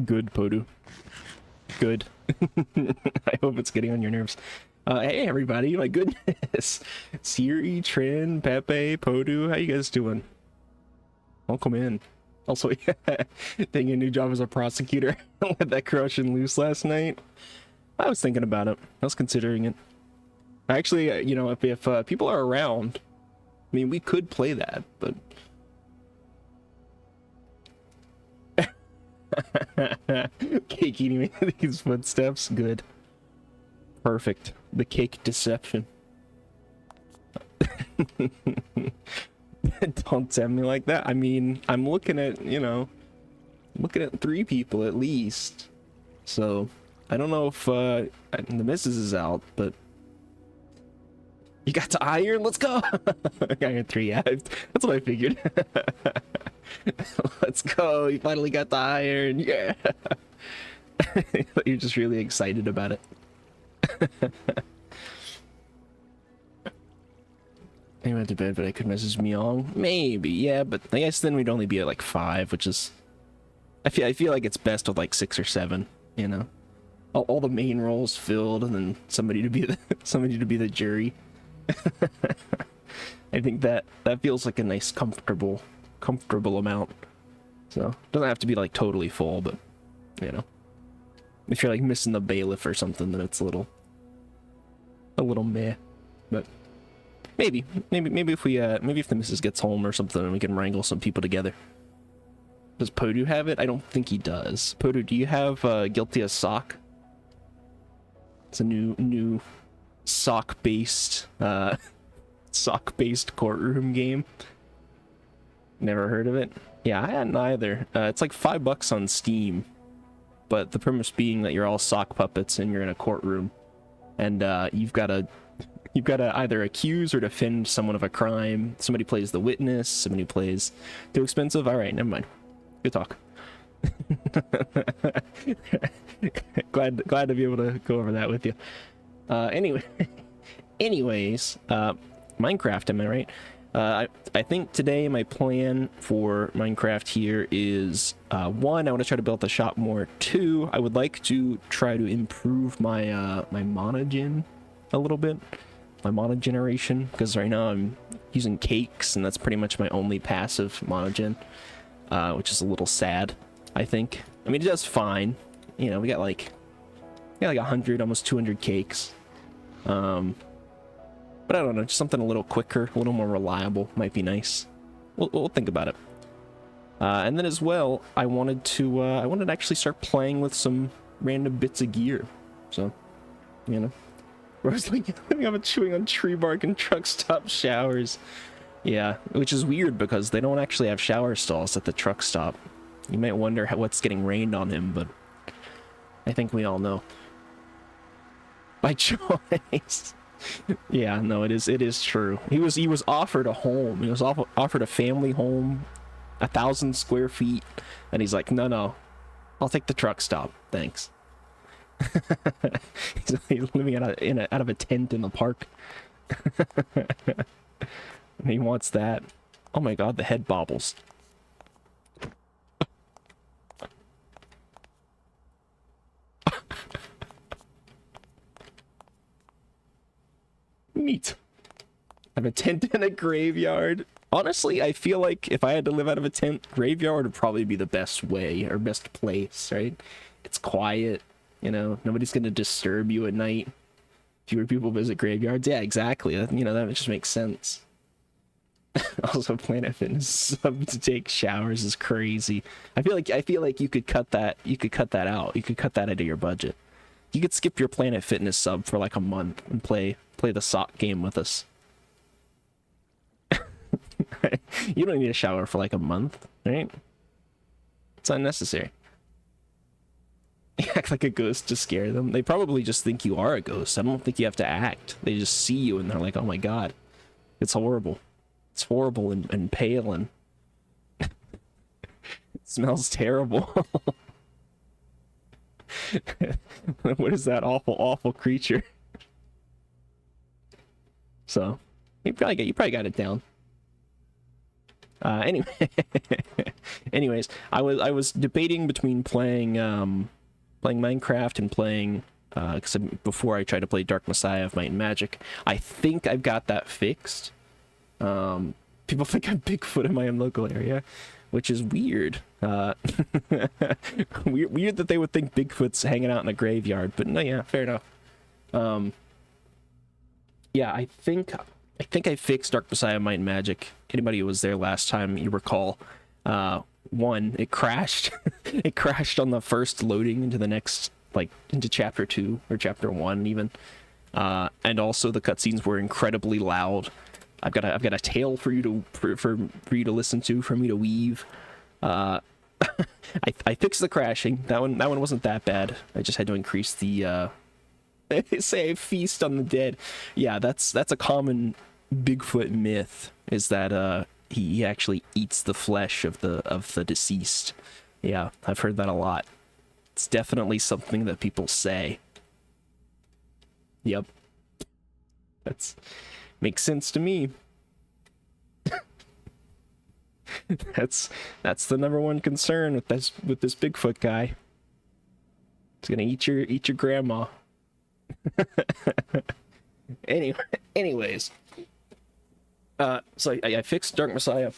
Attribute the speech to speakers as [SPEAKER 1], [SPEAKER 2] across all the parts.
[SPEAKER 1] Good, Podu. Good. I hope it's getting on your nerves. Hey everybody, my goodness. Siri, Trin, Pepe, Podu, how you guys doing? Welcome in. Also, yeah, taking a new job as a prosecutor. Let that corruption loose last night. I was thinking about it. I was considering it. Actually, you know, if people are around, I mean, we could play that, but... Cake eating these footsteps. Good. Perfect. The cake deception. Don't tempt me like that. I mean, I'm looking at, you know, looking at 3 people at least. So, I don't know if the missus is out, but... You got to iron? Let's go! Iron 3, yeah. That's what I figured. Let's go, you finally got the iron, yeah! You're just really excited about it. I went to bed, but I could message Myong. Maybe, yeah, but I guess then we'd only be at like 5, which is... I feel like it's best with like 6 or 7, you know? All the main roles filled, and then somebody to be the jury. I think that feels like a nice comfortable amount. So it doesn't have to be like totally full, but you know, if you're like missing the bailiff or something, then it's a little meh. But maybe if the missus gets home or something and we can wrangle some people together. Does Podu have it? I don't think he does. Podu, do you have Guilty as Sock? It's a new sock-based courtroom game. Never heard of it? Yeah, I hadn't either. It's like $5 on Steam, but the premise being that you're all sock puppets and you're in a courtroom, and you've got to either accuse or defend someone of a crime. Somebody plays the witness. Somebody plays too expensive. All right, never mind. Good talk. glad to be able to go over that with you. Anyways, Minecraft, am I right? I think today my plan for Minecraft here is 1, I want to try to build the shop more. 2, I would like to try to improve my my monogen a little bit, my mono generation, because right now I'm using cakes and that's pretty much my only passive monogen, which is a little sad. I think. I mean, it does fine. You know, we got like 100, almost 200 cakes. But I don't know, just something a little quicker, a little more reliable might be nice. We'll think about it. And then as well, I wanted to actually start playing with some random bits of gear. So, you know, where I was like, I'm chewing on tree bark and truck stop showers. Yeah, which is weird because they don't actually have shower stalls at the truck stop. You might wonder what's getting rained on him, but I think we all know. By choice. Yeah, no, it is true. He was offered a home. He was offered a family home, 1,000 square feet, and he's like, no, I'll take the truck stop, thanks. He's living out of a tent in the park. And he wants that. Oh my god, the head bobbles. Neat. I have a tent in a graveyard. Honestly, I feel like if I had to live out of a tent, graveyard would probably be the best way or best place, right? It's quiet, you know, nobody's gonna disturb you at night. Fewer people visit graveyards. Yeah, exactly. You know, that just makes sense. Also, Planet Fitness sub to take showers is crazy. I feel like you could cut that. You could cut that out. You could cut that out of your budget. You could skip your Planet Fitness sub for like a month and play the sock game with us. You don't need a shower for like a month, right? It's unnecessary. You act like a ghost to scare them. They probably just think you are a ghost. I don't think you have to act. They just see you and they're like, oh my god, it's horrible. It's horrible and pale and it smells terrible. What is that awful creature? So you probably got it down. Anyway, anyways, I was debating between playing playing Minecraft and playing because before I tried to play Dark Messiah of Might and Magic. I think I've got that fixed. People think I'm Bigfoot in my own local area, which is weird. Weird that they would think Bigfoot's hanging out in a graveyard, but no, yeah, fair enough. Yeah, I think I fixed Dark Messiah of Might and Magic. Anybody who was there last time, you recall, one, it crashed. It crashed on the first loading into the next, like, into chapter 2 or chapter 1 even. And also the cutscenes were incredibly loud. I've got a tale for you to for you to listen to, for me to weave. I fixed the crashing. That one wasn't that bad. I just had to increase the say feast on the dead. Yeah, that's a common Bigfoot myth, is that he actually eats the flesh of the deceased. Yeah, I've heard that a lot. It's definitely something that people say. Yep. That's makes sense to me. That's the number one concern with this Bigfoot guy. He's gonna eat your grandma. Anyways, so I fixed Dark Messiah.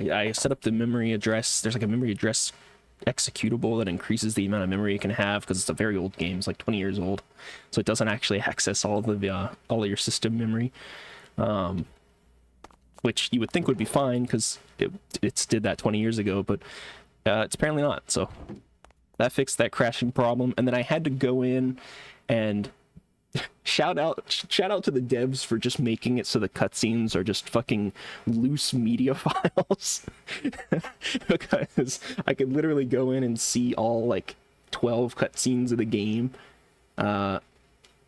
[SPEAKER 1] I set up the memory address. There's like a memory address executable that increases the amount of memory it can have, because it's a very old game. It's like 20 years old, so it doesn't actually access all of your system memory, which you would think would be fine because it did that 20 years ago, but it's apparently not. So that fixed that crashing problem. And then I had to go in and shout out to the devs for just making it so the cutscenes are just fucking loose media files. Because I could literally go in and see all like 12 cutscenes of the game. I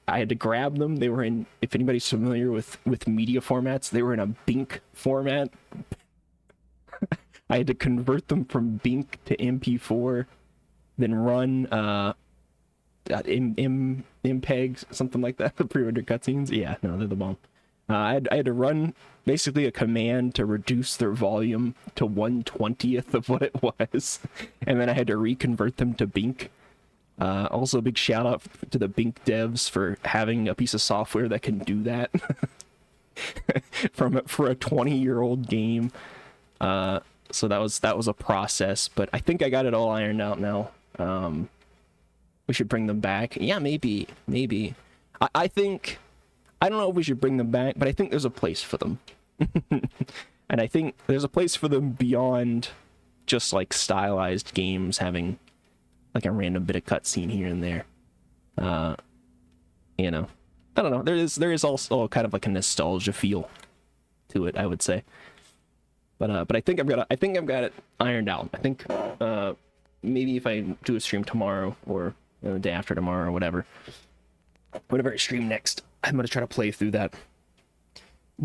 [SPEAKER 1] had to grab them. They were in, if anybody's familiar with media formats, they were in a BINC format. I had to convert them from BINC to MP4, then run MPEG, something like that, the pre-rendered cutscenes. Yeah, no, they're the bomb. I had to run basically a command to reduce their volume to 1/20th of what it was, and then I had to reconvert them to BINC. Also, a big shout out to the BINC devs for having a piece of software that can do that for a 20-year-old game. So that was a process, but I think I got it all ironed out now. We should bring them back. Yeah, maybe. I think, I don't know if we should bring them back, but I think there's a place for them. And I think there's a place for them beyond just like stylized games having like a random bit of cutscene here and there. You know, I don't know. There is also kind of like a nostalgia feel to it, I would say. But I think I've got it ironed out. I think maybe if I do a stream tomorrow or the day after tomorrow or whatever I stream next, I'm gonna try to play through that.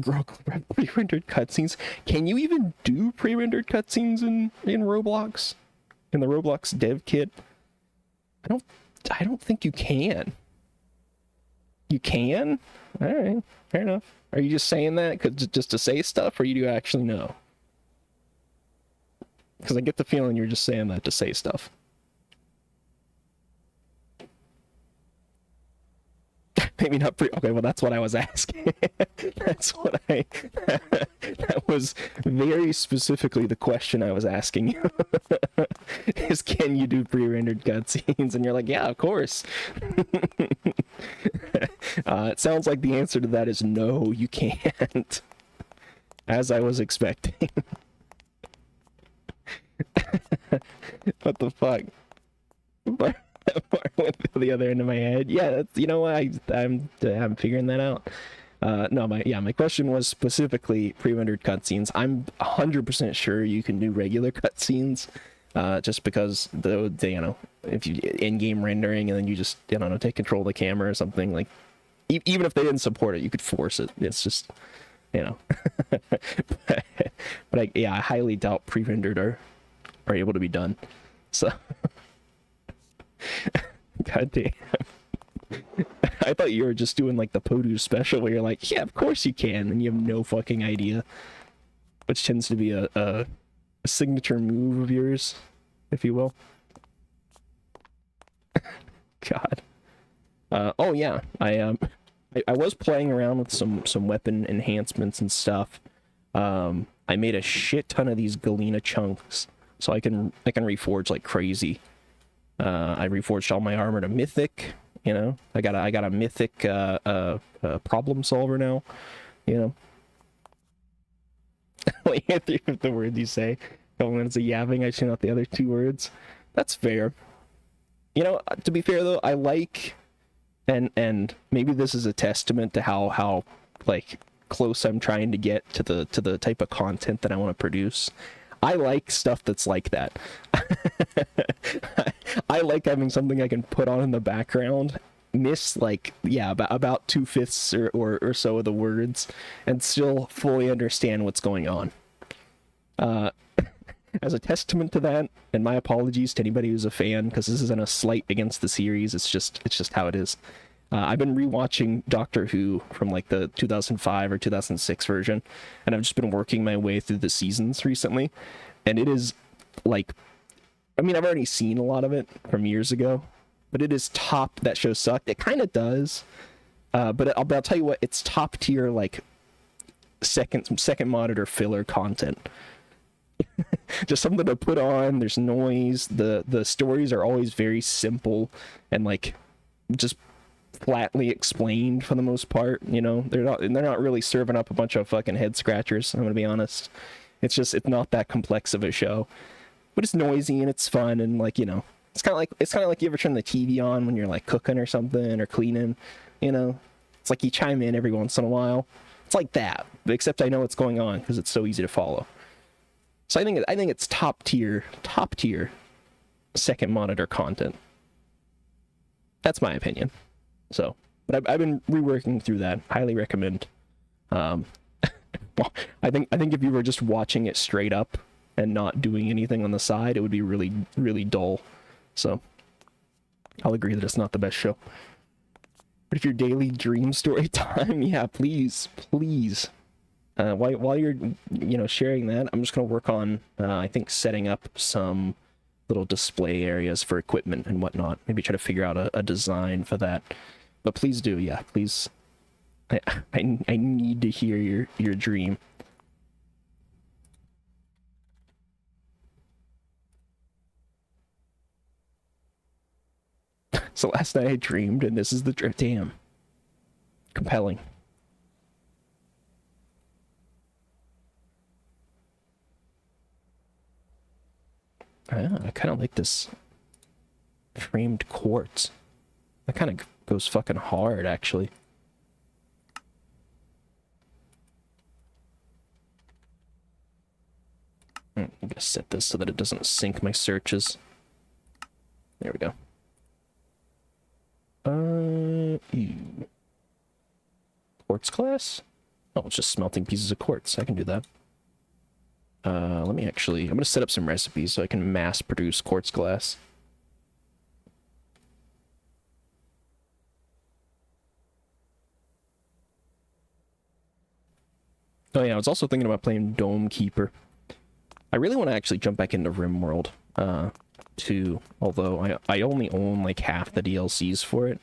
[SPEAKER 1] Pre-rendered cutscenes. Can you even do pre-rendered cutscenes in Roblox? In the Roblox dev kit? I don't think you can. You can? All right, fair enough. Are you just saying that just to say stuff, or you do actually know? Because I get the feeling you're just saying that to say stuff. Maybe not okay, well, that's what I was asking. That was very specifically the question I was asking you. Is, can you do pre-rendered cutscenes? And you're like, yeah, of course. It sounds like the answer to that is no, you can't. As I was expecting. What the fuck? Went to the other end of my head. Yeah, that's, you know what? I'm figuring that out. No, my question was specifically pre-rendered cutscenes. I'm 100% sure you can do regular cutscenes, just because if you in-game rendering and then you just take control of the camera or something, like even if they didn't support it, you could force it. It's just but I highly doubt pre-rendered are able to be done. So. God damn. I thought you were just doing like the Podu special where you're like, yeah, of course you can, and you have no fucking idea. which tends to be a signature move of yours, if you will. God. Oh yeah, I was playing around with some weapon enhancements and stuff. I made a shit ton of these Galena chunks, so I can reforge like crazy. I reforged all my armor to mythic. You know, I got a mythic problem solver now. You know. Like the word you say, a couple minutes of yapping, I tune out the other two words. That's fair. You know, to be fair though, I like, and maybe this is a testament to how like close I'm trying to get to the type of content that I want to produce. I like stuff that's like that. I like having something I can put on in the background, miss like, yeah, about 2/5 or so of the words, and still fully understand what's going on. As a testament to that, and my apologies to anybody who's a fan, because this isn't a slight against the series, it's just how it is. I've been rewatching Doctor Who from like the 2005 or 2006 version, and I've just been working my way through the seasons recently, and it is like, I mean, I've already seen a lot of it from years ago, but it is top. That show sucked. It kind of does, but I'll tell you what, it's top tier, like second monitor filler content. Just something to put on. There's noise. The stories are always very simple and like just flatly explained for the most part. You know, they're not really serving up a bunch of fucking head scratchers. I'm gonna be honest. It's not that complex of a show, but it's noisy and it's fun, and like, you know, it's kind of like you ever turn the TV on when you're like cooking or something or cleaning. You know, it's like you chime in every once in a while. It's like that, but except I know what's going on because it's so easy to follow. So I think it's top tier second monitor content. That's my opinion. So, but I've been reworking through that. Highly recommend. Well, I think if you were just watching it straight up and not doing anything on the side, it would be really, really dull. So I'll agree that it's not the best show. But if your daily dream story time, yeah, please. While you're, you know, sharing that, I'm just gonna work on I think setting up some little display areas for equipment and whatnot. Maybe try to figure out a design for that. But please do, yeah, please. I need to hear your dream. So last night I dreamed, and this is the dream. Damn. Compelling. I kind of like this framed quartz. That kind of goes fucking hard, actually. I'm gonna set this so that it doesn't sync my searches. There we go. Ew. Quartz class? Oh, it's just smelting pieces of quartz. I can do that. I'm gonna set up some recipes so I can mass produce quartz glass. Oh yeah, I was also thinking about playing Dome Keeper. I really want to actually jump back into RimWorld, too, although I only own like half the DLCs for it,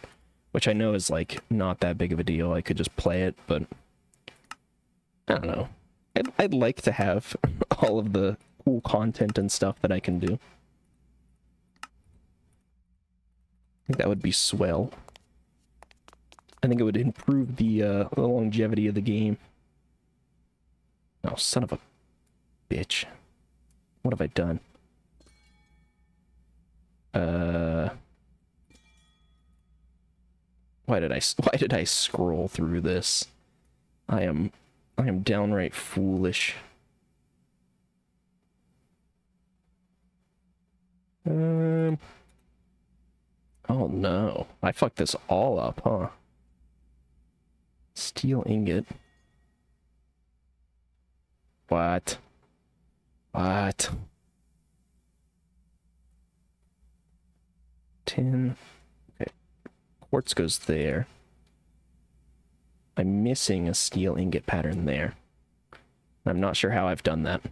[SPEAKER 1] which I know is like not that big of a deal. I could just play it, but I don't know. I'd like to have all of the cool content and stuff that I can do. I think that would be swell. I think it would improve the longevity of the game. Oh, son of a bitch. What have I done? Why did I scroll through this? I am downright foolish. Oh no. I fucked this all up, huh? Steel ingot. What? Tin. Okay. Quartz goes there. I'm missing a steel ingot pattern there. I'm not sure how I've done that.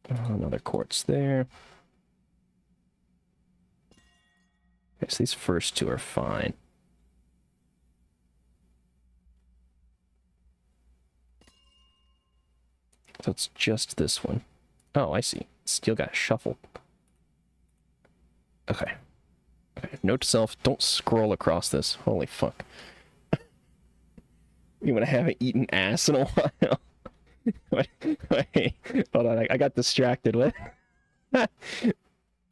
[SPEAKER 1] Another quartz there. Guess these first two are fine. So it's just this one. Oh, I see. Steel got shuffled. Okay. Okay. Note to self, don't scroll across this. Holy fuck. You want to haven't eaten ass in a while? Wait, hold on. I got distracted with.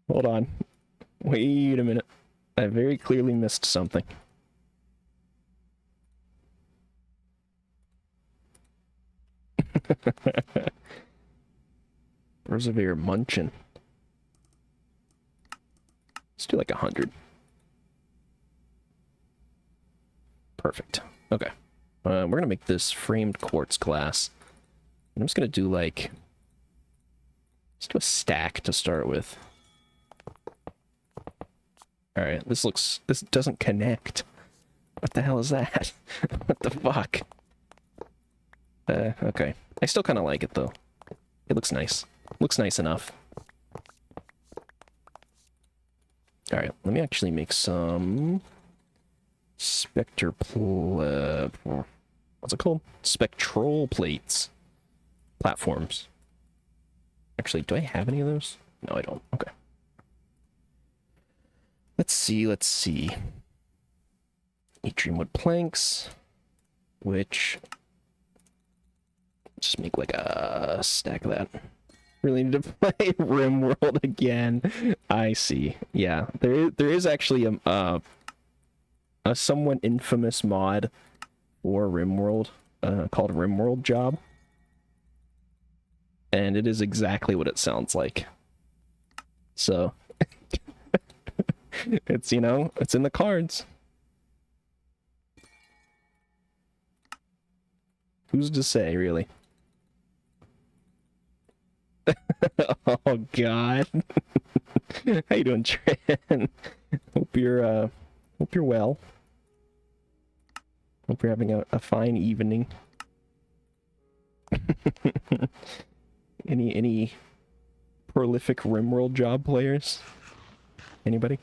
[SPEAKER 1] Hold on. Wait a minute. I very clearly missed something. Persevere munchin'. Let's do like 100. Perfect. Okay. We're gonna make this framed quartz glass. I'm just gonna do like... Let's do a stack to start with. Alright, this doesn't connect. What the hell is that? What the fuck? Okay. I still kind of like it, though. It looks nice. Looks nice enough. Alright, let me actually make some... what's it called? Spectral plates. Platforms. Actually, do I have any of those? No, I don't. Okay. Let's see. Atrium wood planks, which... Just make like a stack of that. Really need to play RimWorld again. I see. Yeah, there is actually a somewhat infamous mod for RimWorld called RimWorld Job. And it is exactly what it sounds like. So... It's, you know, it's in the cards. Who's to say, really? Oh, God. How you doing, Tran? Hope you're well. Hope you're having a fine evening. Any prolific RimWorld Job players? Anybody?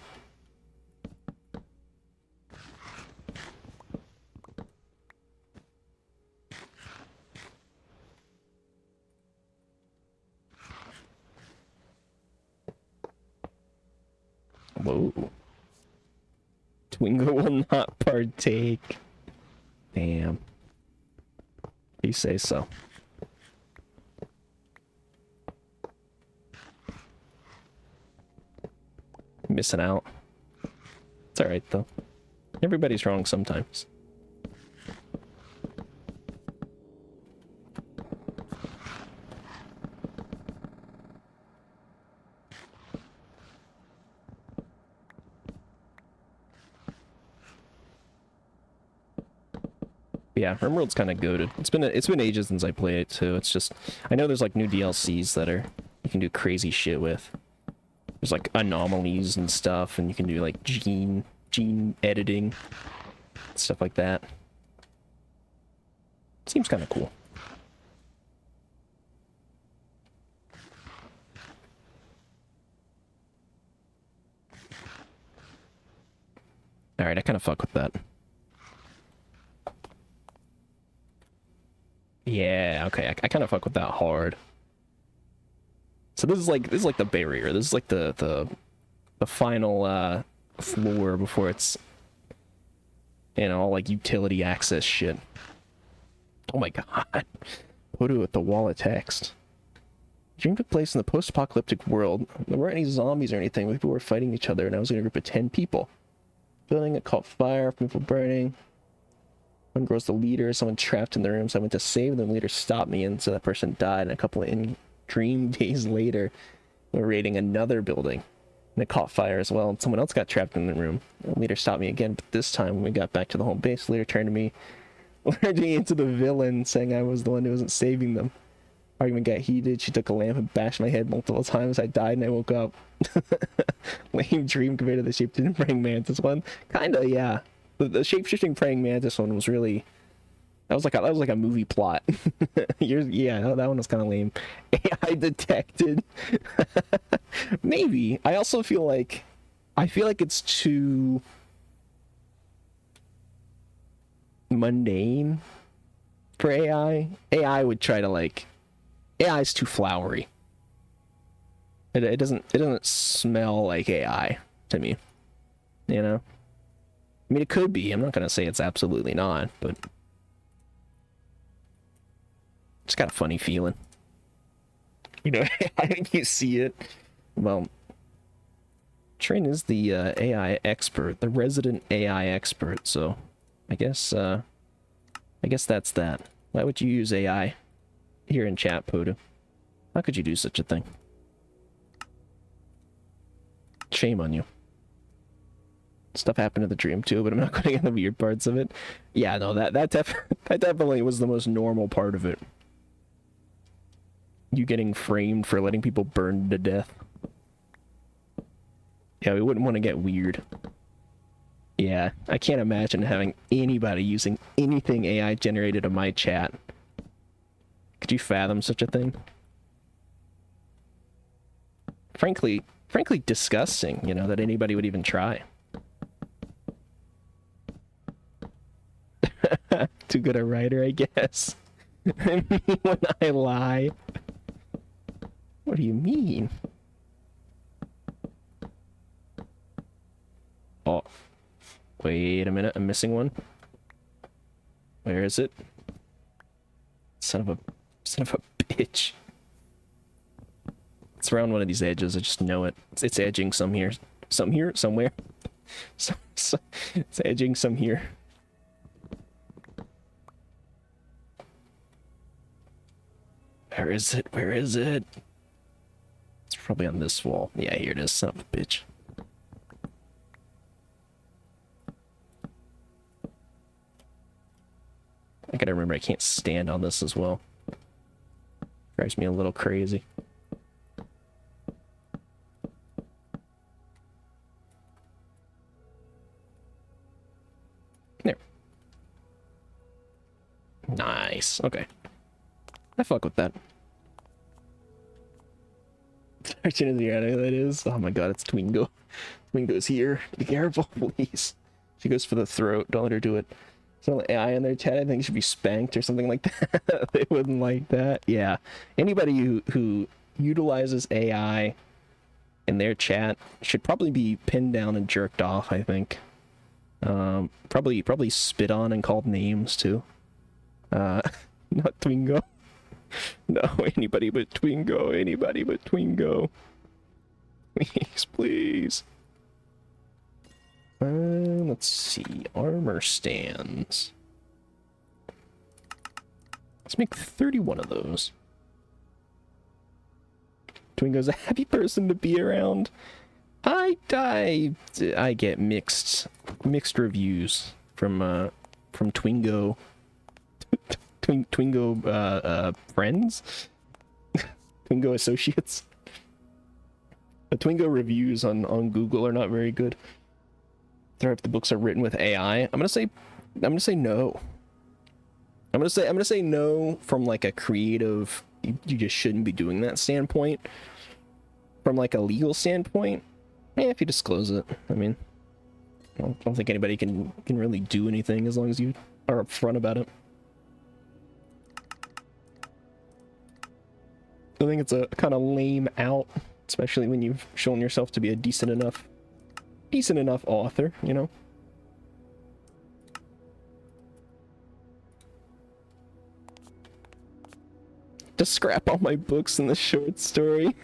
[SPEAKER 1] Whoa. Twingo will not partake. Damn. You say so. Missing out. It's alright, though. Everybody's wrong sometimes. Yeah, RimWorld's kind of goated. It's been ages since I played it too. It's just I know there's like new DLCs that are you can do crazy shit with. There's like anomalies and stuff, and you can do like gene editing, stuff like that. Seems kind of cool. All right, I kind of fuck with that. Yeah, okay, I kind of fuck with that hard. So this is like the barrier. This is like the final floor before it's, you know, all like utility access shit. Oh my god. Photo with the wall of text. Dream took place in the post-apocalyptic world. There weren't any zombies or anything. People were fighting each other, and I was in a group of 10 people. Building, it caught fire, people burning. One girl's the leader, someone trapped in the room, so I went to save them. The leader stopped me, and so that person died. And a couple of dream days later, we were raiding another building, and it caught fire as well, and someone else got trapped in the room. The leader stopped me again, but this time when we got back to the home base, the leader turned me into the villain, saying I was the one who wasn't saving them. Argument got heated. She took a lamp and bashed my head multiple times. I died and I woke up. Lame dream compared to the shape-shifting praying mantis one. Kinda, yeah. The shape-shifting praying mantis one was really That was like a movie plot. Yeah, that one was kind of lame. AI detected. Maybe. I feel like it's too mundane for AI. AI would try to like AI is too flowery. It doesn't smell like AI to me. You know? I mean, it could be. I'm not gonna say it's absolutely not, but it's got a funny feeling. You know, I think you see it. Well, Trin is the AI expert, the resident AI expert, so I guess that's that. Why would you use AI here in chat, Podu? How could you do such a thing? Shame on you. Stuff happened in the dream too, but I'm not going to get the weird parts of it. Yeah, no, that definitely was the most normal part of it. You getting framed for letting people burn to death. Yeah, we wouldn't want to get weird. Yeah, I can't imagine having anybody using anything AI generated in my chat. Could you fathom such a thing? Frankly disgusting, you know, that anybody would even try. Too good a writer, I guess. I mean, when I lie. What do you mean? Oh. Wait a minute, I'm missing one. Where is it? Son of a bitch. It's around one of these edges, I just know it. It's edging some here. Some here? Somewhere? It's edging some here. Where is it? Where is it? It's probably on this wall. Yeah, here it is, son of a bitch. I gotta remember I can't stand on this as well. Drives me a little crazy. There. Nice. Okay. I fuck with that. 13 is the anime that is. Oh my god, it's Twingo. Twingo's here. Be careful, please. She goes for the throat. Don't let her do it. Some AI in their chat, I think, should be spanked or something like that. They wouldn't like that. Yeah. Anybody who utilizes AI in their chat should probably be pinned down and jerked off, I think. Probably spit on and called names too. Not Twingo. No, anybody but Twingo. Anybody but Twingo. Please, please. Let's see. Armor stands. Let's make 31 of those. Twingo's a happy person to be around. I get mixed reviews from Twingo. Twingo friends. Twingo associates. The Twingo reviews on Google are not very good. If the books are written with AI, I'm gonna say no. I'm gonna say no from like a creative, you just shouldn't be doing that standpoint. From like a legal standpoint, if you disclose it, I mean, I don't think anybody can really do anything as long as you are upfront about it. I think it's a kind of lame out, especially when you've shown yourself to be a decent enough author, you know? To scrap all my books in the short story.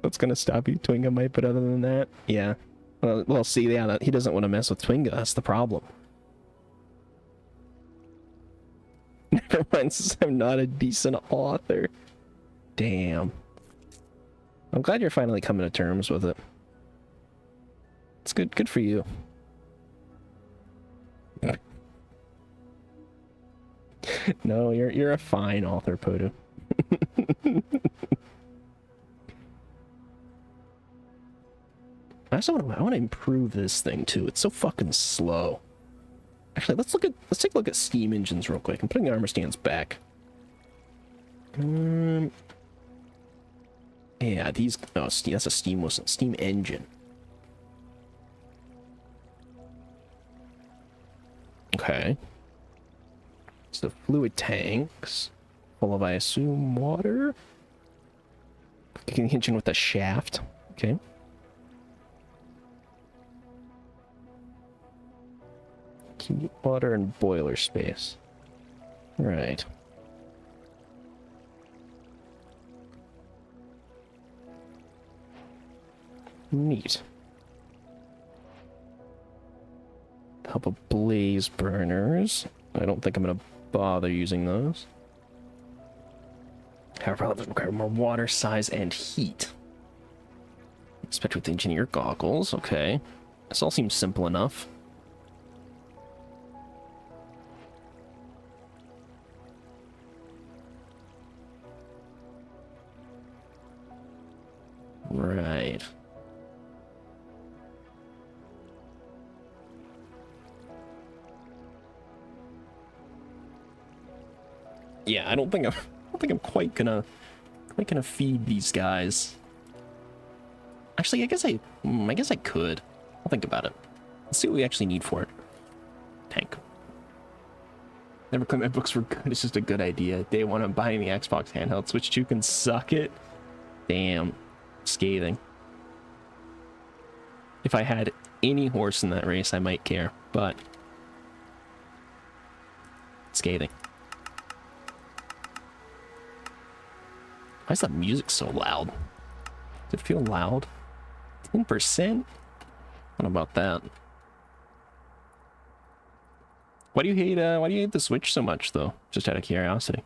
[SPEAKER 1] That's gonna stop you, Twingo might, but other than that, yeah. Well, see, yeah, he doesn't want to mess with Twingo, that's the problem. Never mind, since I'm not a decent author. Damn. I'm glad you're finally coming to terms with it. It's good for you. No, you're a fine author, Podu. I want to improve this thing too. It's so fucking slow. Actually, let's take a look at steam engines real quick. I'm putting the armor stands back. Yeah, these. Oh, steam. That's a steam engine. Okay. So fluid tanks, full of, I assume, water. Kicking the engine with a shaft. Okay. Keep water and boiler space. Right. Neat. Help of blaze burners. I don't think I'm gonna bother using those. However, relevant require more water, size, and heat. Inspect with engineer goggles. Okay. This all seems simple enough. Right. Yeah, I don't think I'm quite gonna feed these guys. Actually, I guess I could. I'll think about it. Let's see what we actually need for it. Tank. Never claimed my books were good. It's just a good idea. Day one, I'm buying the Xbox handheld. Switch 2 can suck it. Damn. Scathing. If I had any horse in that race, I might care, but scathing. Why is that music so loud? Does it feel loud? 10%? What about that? Why do you hate the Switch so much, though? Just out of curiosity.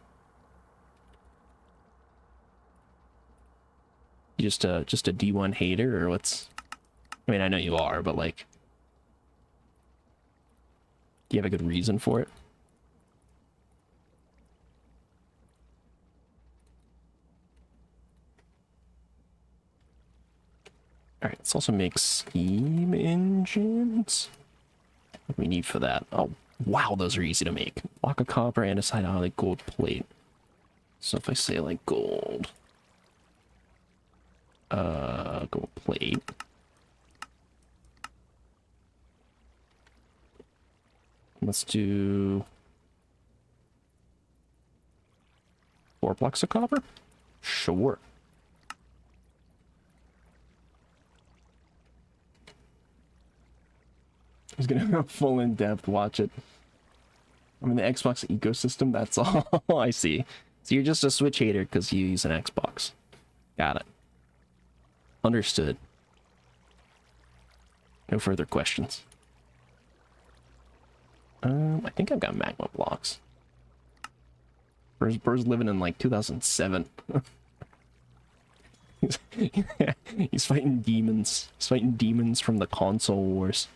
[SPEAKER 1] You just a D1 hater, or what's... I mean, I know you are, but like... Do you have a good reason for it? Alright, let's also make steam engines. What do we need for that? Oh, wow, those are easy to make. Block of copper, andesite, like gold plate. So if I say like gold... gold plate. Let's do 4 blocks of copper? Sure. I was gonna go full in depth, watch it. I'm in the Xbox ecosystem, that's all. I see. So you're just a Switch hater because you use an Xbox. Got it. Understood. No further questions. I think I've got magma blocks. Bird's living in like 2007. He's fighting demons. He's fighting demons from the console wars.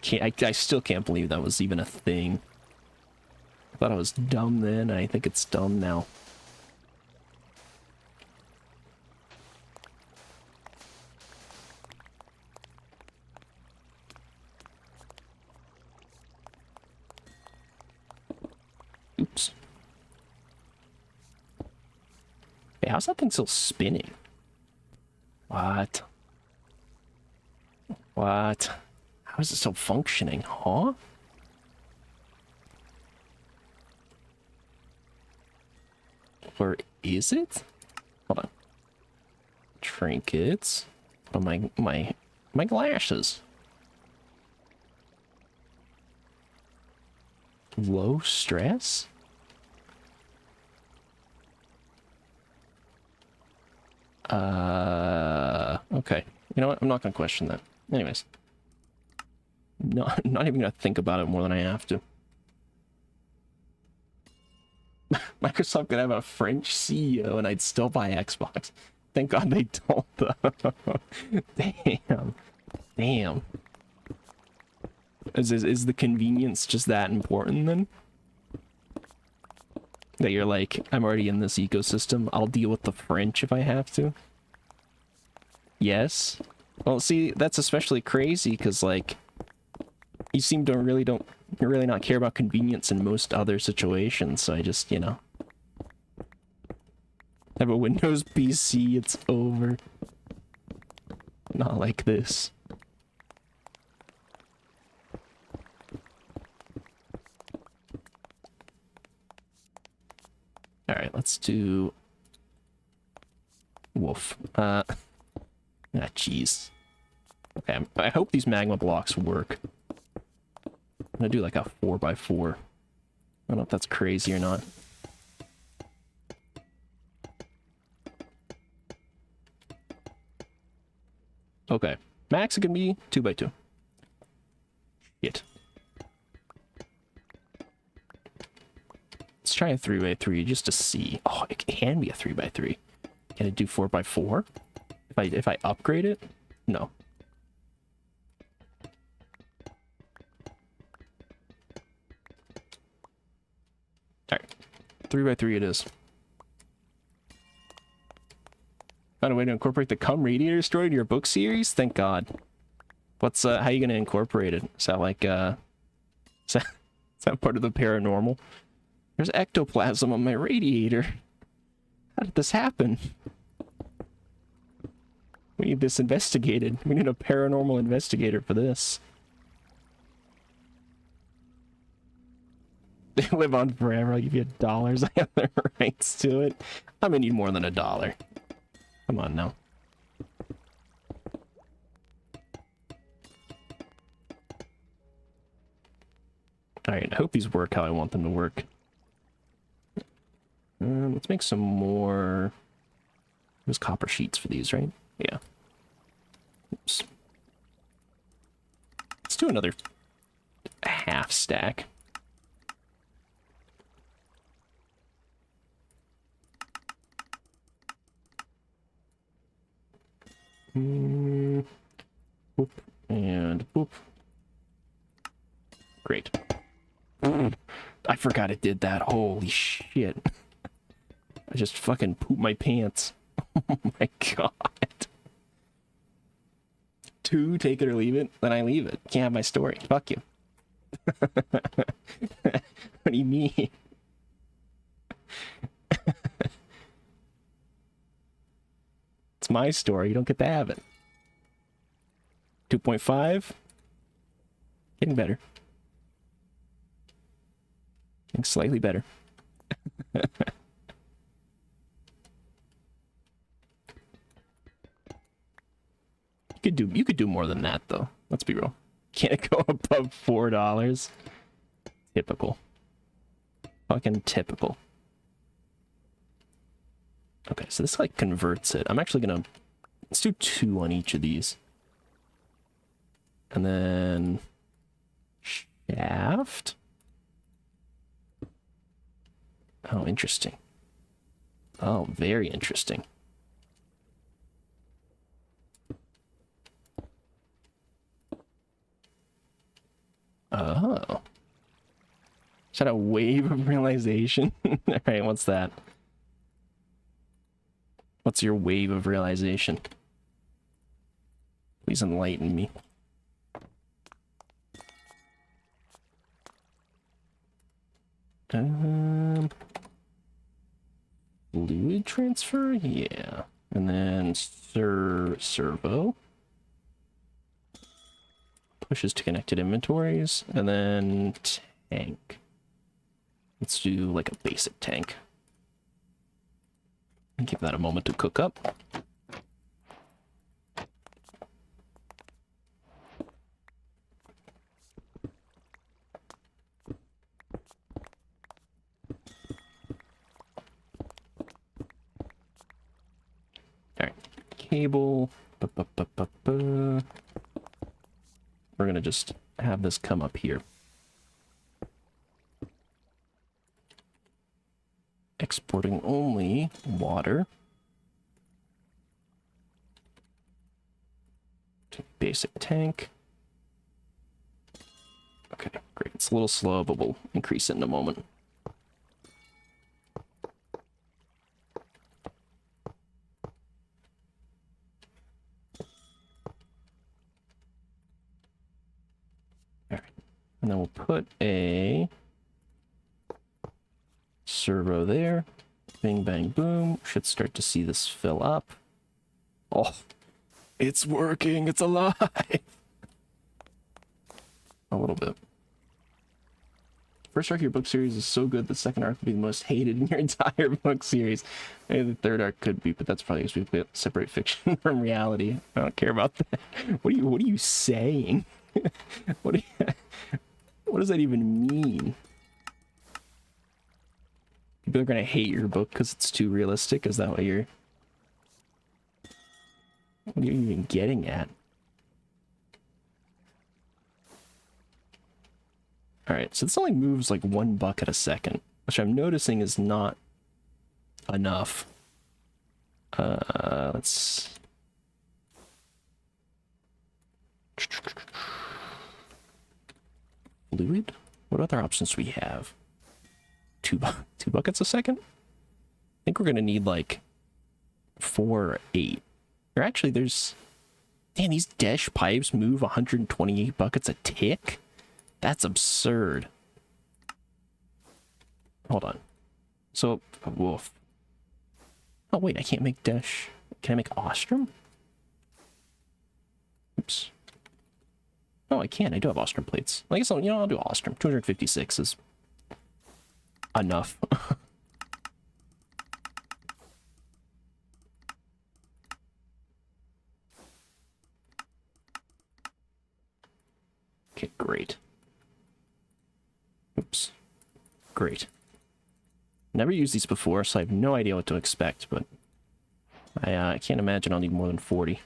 [SPEAKER 1] I still can't believe that was even a thing. I thought I was dumb then, and I think it's dumb now. Oops. Hey, how's that thing still spinning? What? What? How is it still functioning, huh? Or is it? Hold on. Trinkets. Oh, my glasses. Low stress? Okay. You know what? I'm not gonna question that. Anyways. Not even gonna think about it more than I have to. Microsoft could have a French CEO and I'd still buy Xbox. Thank God they don't, though. Damn. Damn. Is the convenience just that important, then? That you're like, I'm already in this ecosystem, I'll deal with the French if I have to? Yes? Well, see, that's especially crazy, because, like... You seem to really not care about convenience in most other situations, so I just, you know. I have a Windows PC, it's over. Not like this. Alright, let's do... Wolf. Jeez. Okay, I hope these magma blocks work. I'm gonna do like a 4x4. I don't know if that's crazy or not. Okay, max it can be 2x2. Shit. Let's try a 3x3 just to see. Oh, it can be a 3x3. Can it do 4x4? If I upgrade it? No. Alright. 3x3 it is. Found a way to incorporate the cum radiator story into your book series? Thank God. What's how are you gonna incorporate it? Is that like is that part of the paranormal? There's ectoplasm on my radiator. How did this happen? We need this investigated. We need a paranormal investigator for this. They live on forever. I'll give you $1. I have the rights to it. I'm gonna need more than $1. Come on now. Alright, I hope these work how I want them to work. Let's make some more... There's copper sheets for these, right? Yeah. Oops. Let's do another half stack. Boop. And boop. Great. I forgot it did that. Holy shit. I just fucking pooped my pants. Oh my god. 2, take it or leave it, then I leave it. Can't have my story. Fuck you. What do you mean? It's my story. You don't get to have it. 2.5. Getting better. Getting slightly better. You could do more than that though. Let's be real. Can't go above $4. Typical. Fucking typical. Okay, so this like converts it. I'm actually gonna let's do 2 on each of these. And then shaft. Oh, interesting. Oh, very interesting. Oh. Is that a wave of realization? Alright, what's that? What's your wave of realization? Please enlighten me. Fluid transfer? Yeah. And then servo. Pushes to connected inventories. And then tank. Let's do like a basic tank. Give that a moment to cook up. Alright, cable. We're gonna just have this come up here. Exporting only water. Basic tank. Okay, great. It's a little slow, but we'll increase it in a moment. All right. then we'll put a servo there. Bing, bang, boom. Should start to see this fill up. Oh, it's working. It's alive. A little bit. First arc of your book series is so good, the second arc will be the most hated in your entire book series. Maybe the third arc could be, but that's probably because we separate fiction from reality. I don't care about that. What are you saying? What does that even mean? People are gonna hate your book because it's too realistic? Is that what you're... What are you even getting at? Alright, so this only moves like 1 bucket a second, which I'm noticing is not enough. Let's... Fluid? What other options do we have? Two buckets a second? I think we're gonna need like 4 or 8. Or actually there's... Damn, these Desh pipes move 128 buckets a tick? That's absurd. Hold on. So, woof. Oh wait, I can't make Desh. Can I make Ostrom? Oops. Oh, I can. I do have Ostrom plates. I guess I'll do Ostrom. 256 is enough. Okay, great. Oops. Great. Never used these before, so I have no idea what to expect, but I can't imagine I'll need more than 40.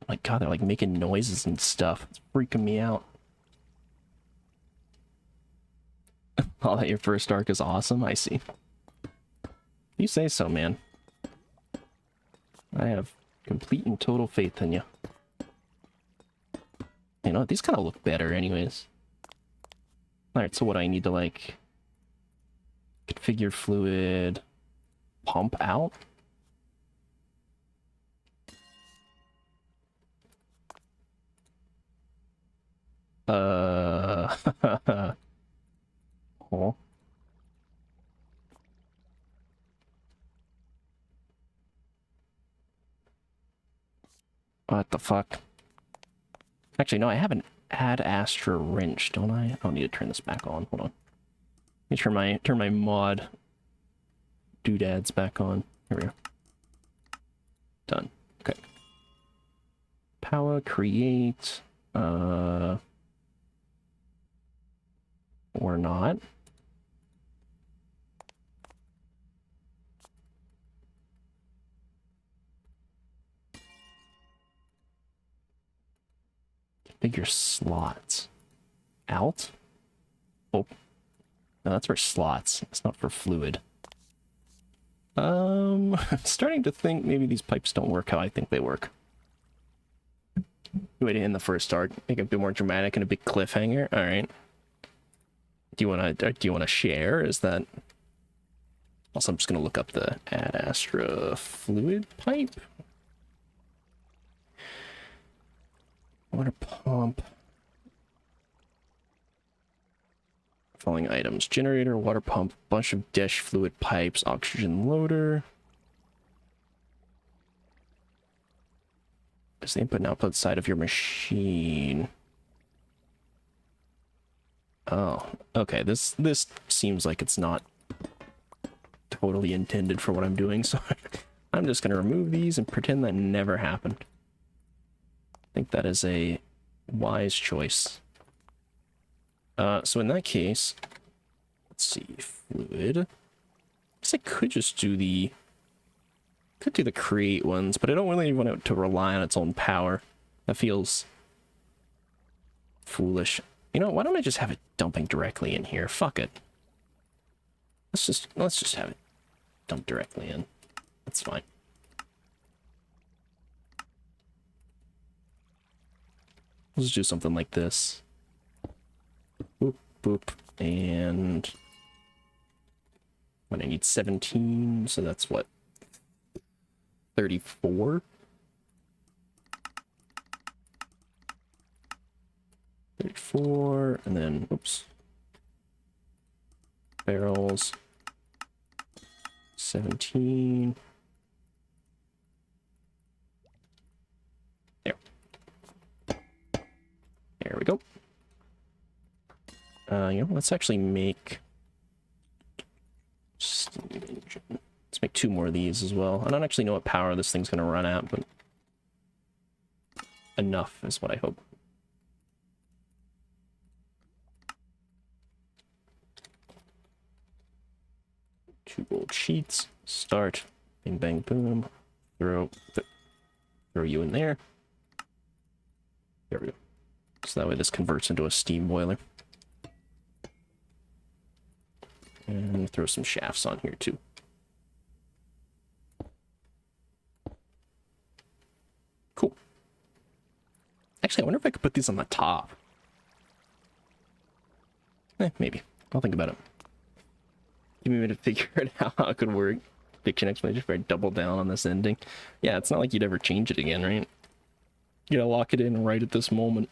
[SPEAKER 1] Oh my god, they're like making noises and stuff. It's freaking me out. Oh, that your first arc is awesome? I see. You say so, man. I have complete and total faith in you. You know, these kind of look better anyways. Alright, so what I need to, like... configure fluid... pump out? Oh. What the fuck? Actually, no, I have an Ad Astra wrench, don't I? I don't need to turn this back on. Hold on. Let me turn my mod doodads back on. Here we go. Done. Okay. Power, create, or not. Configure slots. Out? Oh. No, that's for slots. It's not for fluid. I'm starting to think maybe these pipes don't work how I think they work. Way to end the first arc. Make it a bit more dramatic and a big cliffhanger. Alright. Do you wanna share? Is that... Also, I'm just gonna look up the Ad Astra fluid pipe. Water pump. Following items: generator, water pump, bunch of Desh fluid pipes, oxygen loader. Is the input and output side of your machine. Oh, okay. This seems like it's not totally intended for what I'm doing, so I'm just gonna remove these and pretend that never happened. I think that is a wise choice. So in that case, let's see, fluid. I guess I could just do the create ones, but I don't really want it to rely on its own power. That feels foolish. You know, why don't I just have it dumping directly in here? Fuck it. Let's just have it dump directly in. That's fine. Let's do something like this. Boop, boop, and... What, I need 17, so that's what? 34. 34, and then, oops. Barrels. 17. There. There we go. Let's actually make steam engine. Let's make 2 more of these as well. I don't actually know what power this thing's gonna run at, but enough is what I hope. Two old sheets. Start. Bing, bang, boom. Throw you in there. There we go. So that way this converts into a steam boiler. And throw some shafts on here too. Cool. Actually, I wonder if I could put these on the top. Maybe. I'll think about it. Give me a minute to figure it out how it could work. Fiction explanation if I double down on this ending. Yeah, it's not like you'd ever change it again, right? You gotta lock it in right at this moment.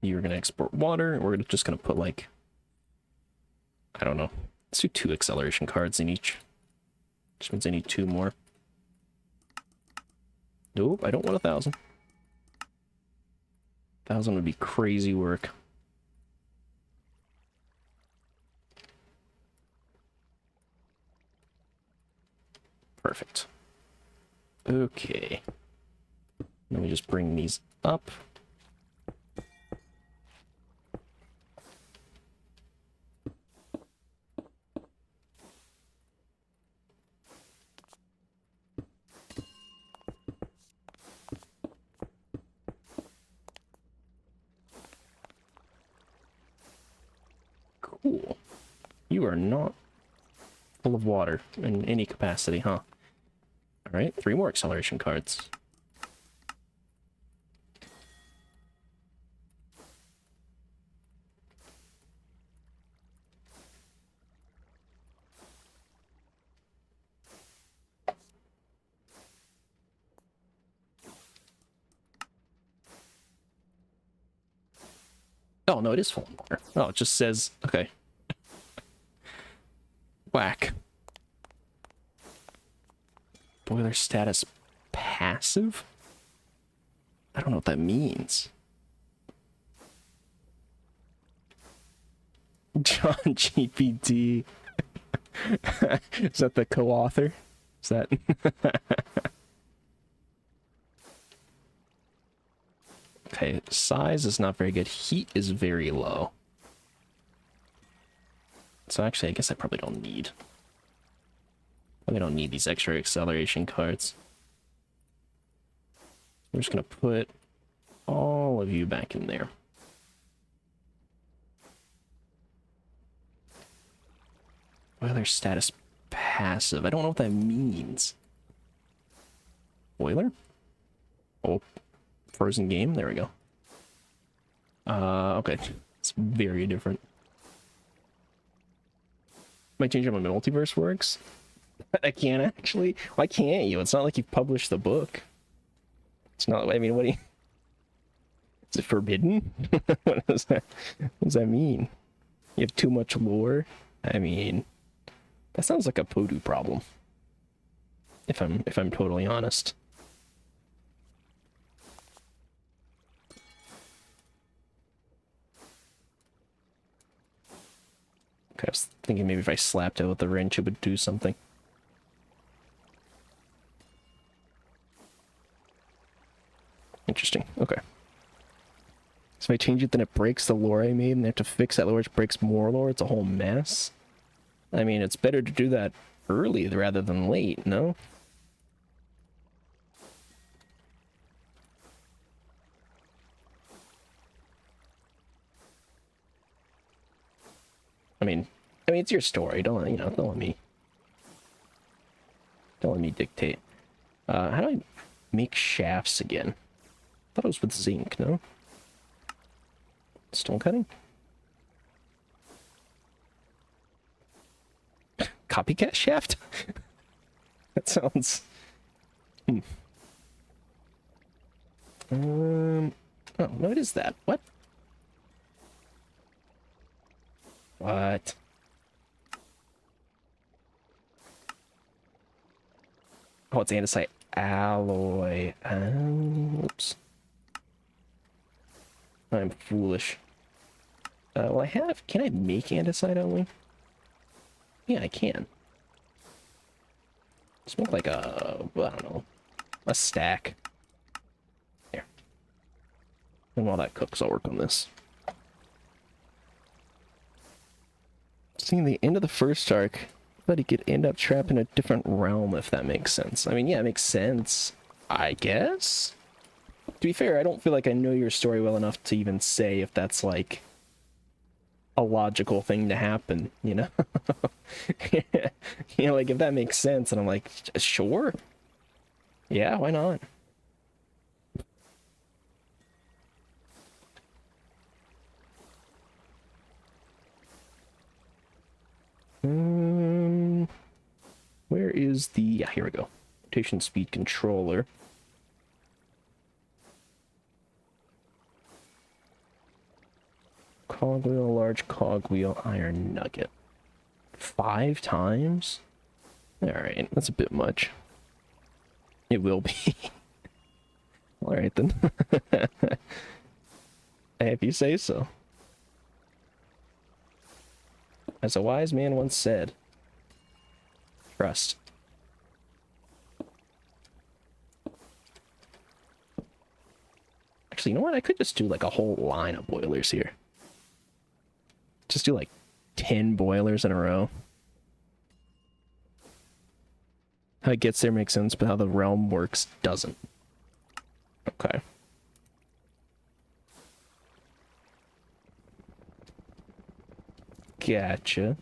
[SPEAKER 1] You're gonna export water. We're just gonna put like, I don't know. Let's do 2 acceleration cards in each. Which means I need 2 more. Nope, I don't want 1,000. 1,000 would be crazy work. Perfect. Okay. Let me just bring these up. Cool. You are not full of water in any capacity, huh? Alright, 3 more acceleration cards. Oh, no, it is full of water. Oh, it just says, okay. Whack. Boiler status passive? I don't know what that means. John GPT. Is that the co-author? Is that... Okay, size is not very good. Heat is very low. So actually, I guess I probably don't need... I don't need these extra acceleration cards. We're just gonna put all of you back in there. Boiler status passive. I don't know what that means. Boiler? Oh, frozen game. There we go. Okay. It's very different. Might change how my multiverse works. I can't actually. Why can't you? It's not like you've published the book. It's not. I mean, what do you? Is it forbidden? What does that mean? You have too much lore. I mean, that sounds like a Podu problem. If I'm totally honest. Okay, I was thinking maybe if I slapped it with the wrench, it would do something. Interesting. Okay. So if I change it, then it breaks the lore I made, and they have to fix that lore, which breaks more lore. It's a whole mess. I mean, it's better to do that early rather than late, no? I mean, it's your story. Don't let me dictate. How do I make shafts again? I thought it was with zinc, no? Stone cutting? Copycat shaft? That sounds... Oh, what is that? What? What? Oh, it's andesite alloy. Oops. I'm foolish. Well, can I make andesite alloy? Yeah, I can. Just make like a, I don't know, a stack. There. And while that cooks, I'll work on this. Seeing the end of the first arc, but he could end up trapped in a different realm, if that makes sense. I mean, yeah, it makes sense, I guess? To be fair, I don't feel like I know your story well enough to even say if that's, like, a logical thing to happen, you know? You know, like, if that makes sense, and I'm like, sure. Yeah, why not? Where is the... Yeah, here we go. Rotation speed controller. Cogwheel, large cogwheel, iron nugget. 5 times? Alright, that's a bit much. It will be. Alright then. If you say so. As a wise man once said, trust. Actually, you know what? I could just do like a whole line of boilers here. Just do like 10 boilers in a row. How it gets there makes sense, but how the realm works doesn't. Okay. Gotcha.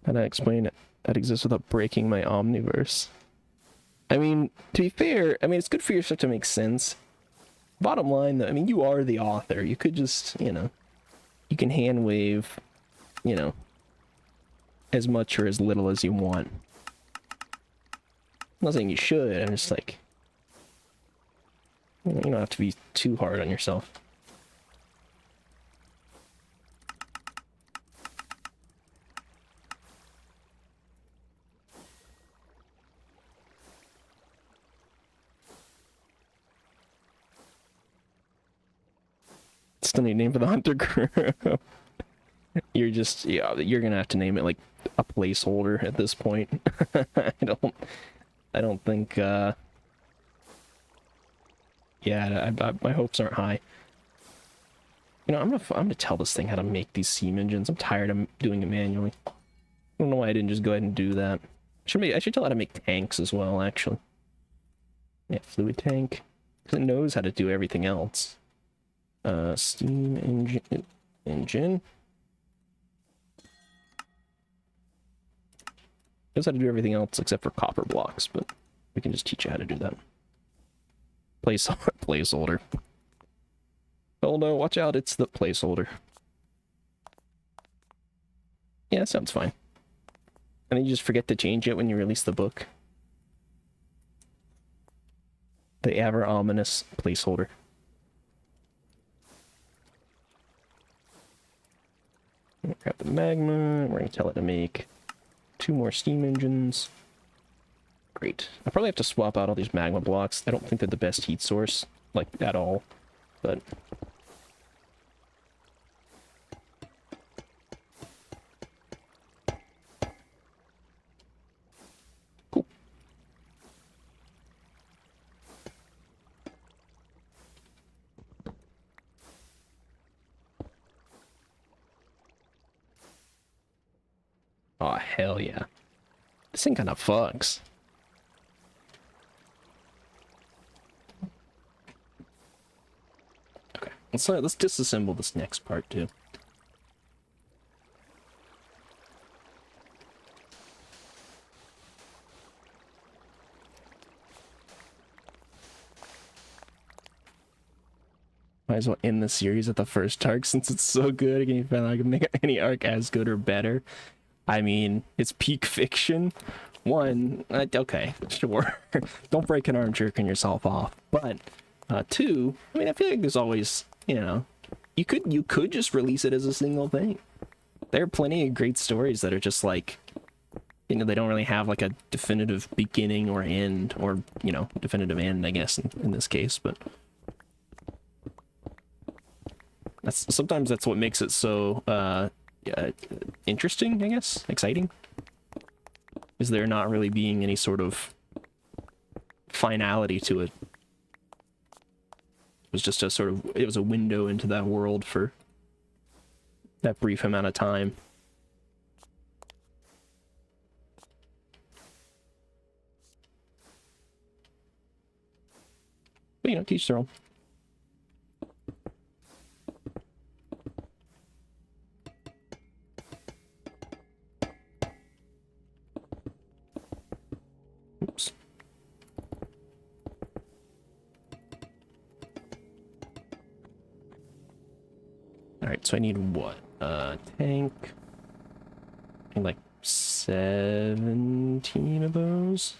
[SPEAKER 1] How do I explain it? That exists without breaking my omniverse. I mean, to be fair, I mean, it's good for your stuff to make sense. Bottom line, though, I mean, you are the author. You could just, you know, you can hand wave, you know, as much or as little as you want. I'm not saying you should, I'm just like, you don't have to be too hard on yourself. Still need a name for the hunter group. You're just, yeah, you're gonna have to name it like a placeholder at this point. I don't think, yeah, my hopes aren't high. You know, I'm gonna tell this thing how to make these steam engines. I'm tired of doing it manually. I don't know why I didn't just go ahead and do that. I should tell it how to make tanks as well, actually. Yeah, fluid tank. Because it knows how to do everything else. Steam engine. Knows how to do everything else except for copper blocks, but we can just teach you how to do that. Placeholder. Oh no, watch out, it's the placeholder. Yeah, that sounds fine. And then you just forget to change it when you release the book. The ever ominous placeholder. Grab the magma, we're gonna tell it to make 2 more steam engines. Great. I probably have to swap out all these magma blocks. I don't think they're the best heat source, like, at all, but... Cool. Oh, hell yeah. This thing kind of fucks. Okay, let's disassemble this next part too. Might as well end the series at the first arc since it's so good. Can you find I can make any arc as good or better? I mean, it's peak fiction. One, okay, sure. Don't break an arm jerking yourself off. But two, I mean, I feel like there's always, you know, you could just release it as a single thing. There are plenty of great stories that are just like, you know, they don't really have like a definitive beginning or end, or, you know, definitive end, I guess, in this case, but sometimes that's what makes it so interesting, I guess, exciting, is there not really being any sort of finality to it. It was just a sort of, it was a window into that world for that brief amount of time. But, you know, teach their own. Oops. Alright, so I need what? Tank. I need like 17 of those.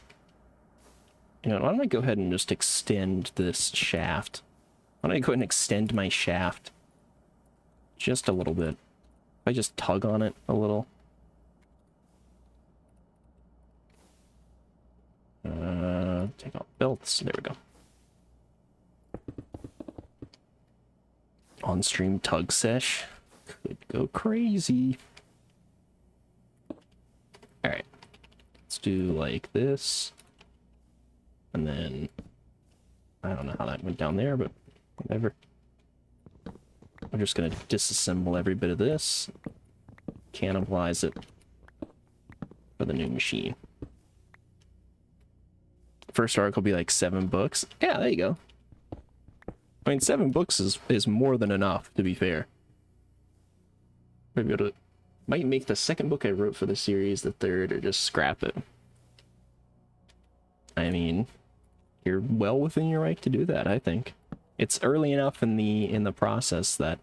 [SPEAKER 1] You know, why don't I go ahead and just extend this shaft? Why don't I go ahead and extend my shaft just a little bit? If I just tug on it a little. Take off belts. There we go. On-stream tug sesh. Could go crazy. Alright. Let's do like this. And then, I don't know how that went down there, but whatever. I'm just going to disassemble every bit of this. Cannibalize it for the new machine. First arc will be like 7 books. Yeah, there you go. I mean, 7 books is more than enough, to be fair. Maybe might make the second book I wrote for the series the third, or just scrap it. I mean, you're well within your right to do that, I think. It's early enough in the process that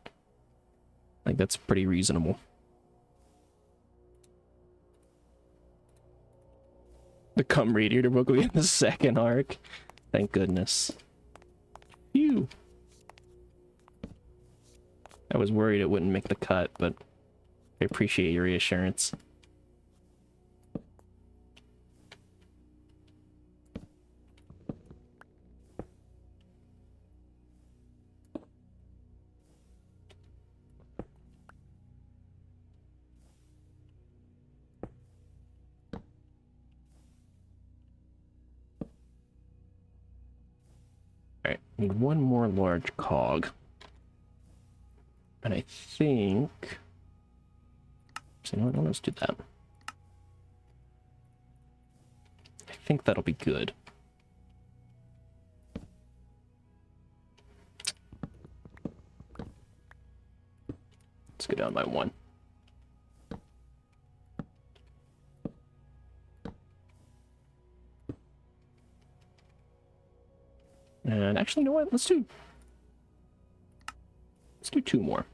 [SPEAKER 1] I think that's pretty reasonable. The Come Radiator book will be in the second arc. Thank goodness. Phew. I was worried it wouldn't make the cut, but I appreciate your reassurance. Alright, need one more large cog. And I think... So, you know what? Let's do that. I think that'll be good. Let's go down by 1. And actually, you know what? Let's do 2 more.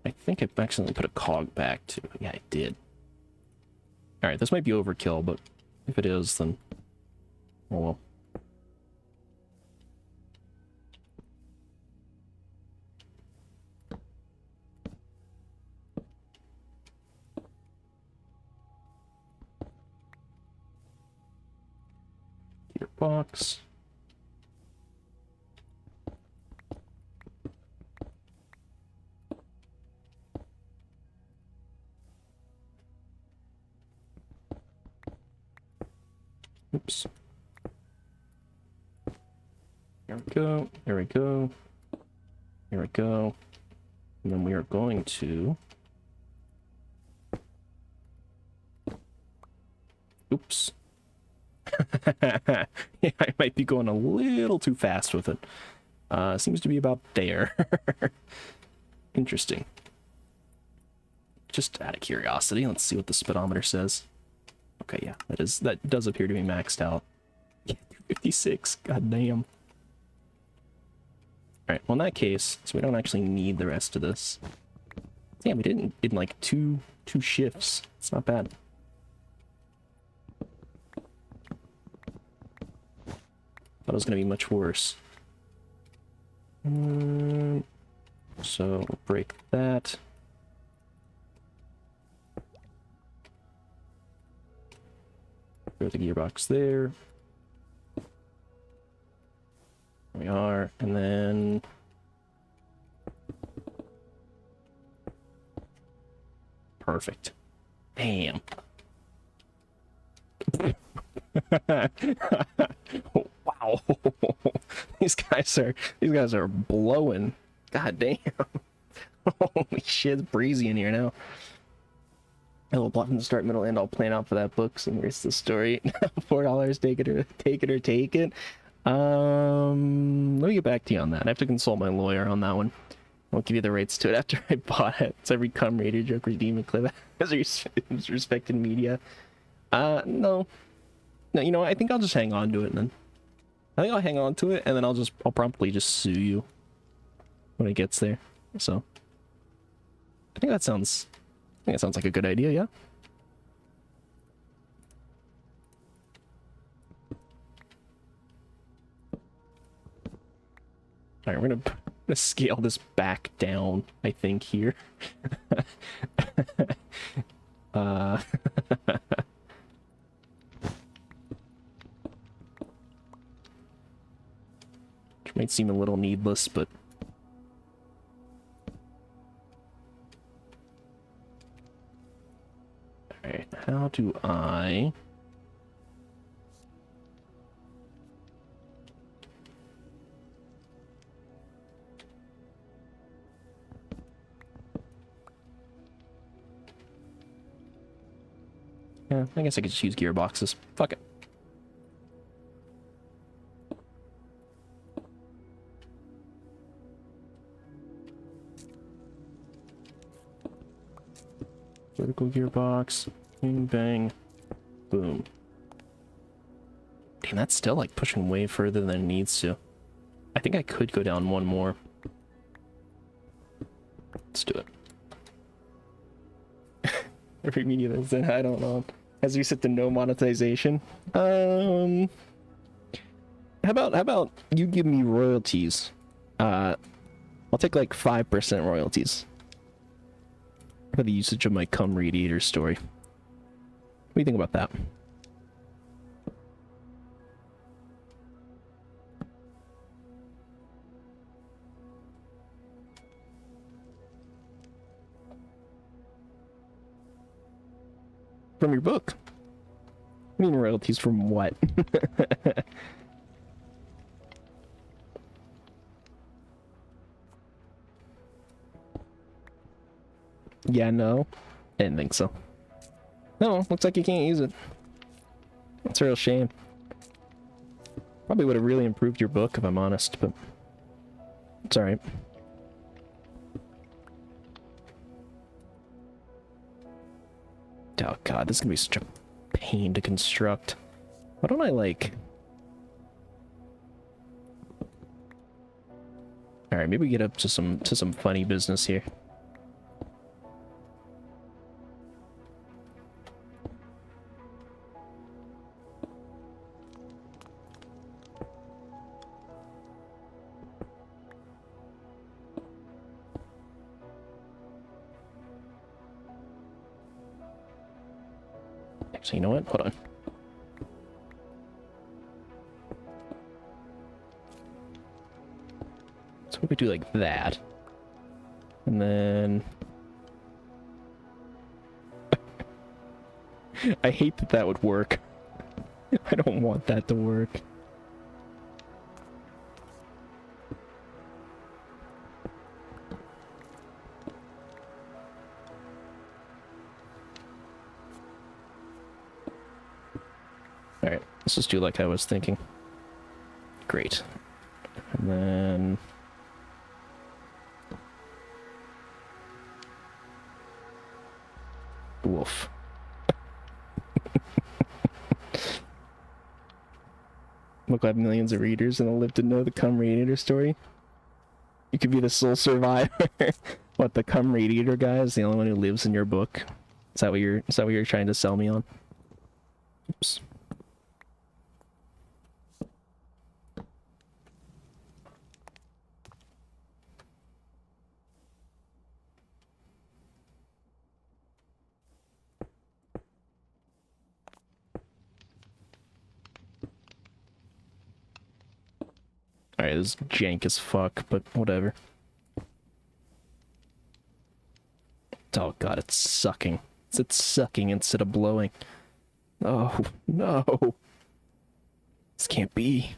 [SPEAKER 1] I think I accidentally put a cog back too. Yeah, I did. Alright, this might be overkill, but if it is, then... oh well. Gearbox. Oops. Here we go. Here we go. Here we go. And then we are going to... oops. Yeah, I might be going a little too fast with it. Seems to be about there. Interesting. Just out of curiosity, let's see what the speedometer says. Okay, yeah, that does appear to be maxed out. Yeah, 56. God damn. Alright, well in that case, so we don't actually need the rest of this. Damn, we didn't in like two shifts. It's not bad. Thought it was gonna be much worse. So we'll break that. Throw the gearbox there. There we are, and then perfect. Damn. Oh, wow. These guys are blowing. God damn. Holy shit, it's breezy in here now. I will plot from the start, middle, end. I'll plan out for that book. So here's the story. $4. Take it or take it. Let me get back to you on that. I have to consult my lawyer on that one. I'll give you the rights to it after I bought it. It's every cum Raider joke redeeming clip as respected media. No, you know what? I think I'll just hang on to it then. I think I'll hang on to it and then I'll promptly just sue you when it gets there. So I think that sounds like a good idea, yeah? Alright, we're gonna scale this back down, I think, here. Which might seem a little needless, but alright, how do I... Yeah, I guess I could just use gearboxes. Fuck it. Vertical gearbox. Bing, bang. Boom. Damn, that's still like pushing way further than it needs to. I think I could go down one more. Let's do it. Every media that's in, I don't know. As we set to no monetization. How about you give me royalties? I'll take like 5% royalties for the usage of my cum radiator story. What do you think about that? From your book? I mean royalties from what? Yeah, no. I didn't think so. No, looks like you can't use it. That's a real shame. Probably would have really improved your book if I'm honest, but it's alright. Oh god, this is gonna be such a pain to construct. Why don't I like... Alright, maybe we get up to some funny business here. Actually, you know what? Hold on. So we could do like that. And then... I hate that that would work. I don't want that to work. Alright, let's just do like I was thinking. Great. And then... Woof. book will have millions of readers and they'll live to know the Cum Radiator story. You could be the sole survivor. What, the Cum Radiator guy is the only one who lives in your book? Is that what you're trying to sell me on? Oops. Alright, this is jank as fuck, but whatever. Oh god, it's sucking. It's sucking instead of blowing. Oh, no. This can't be.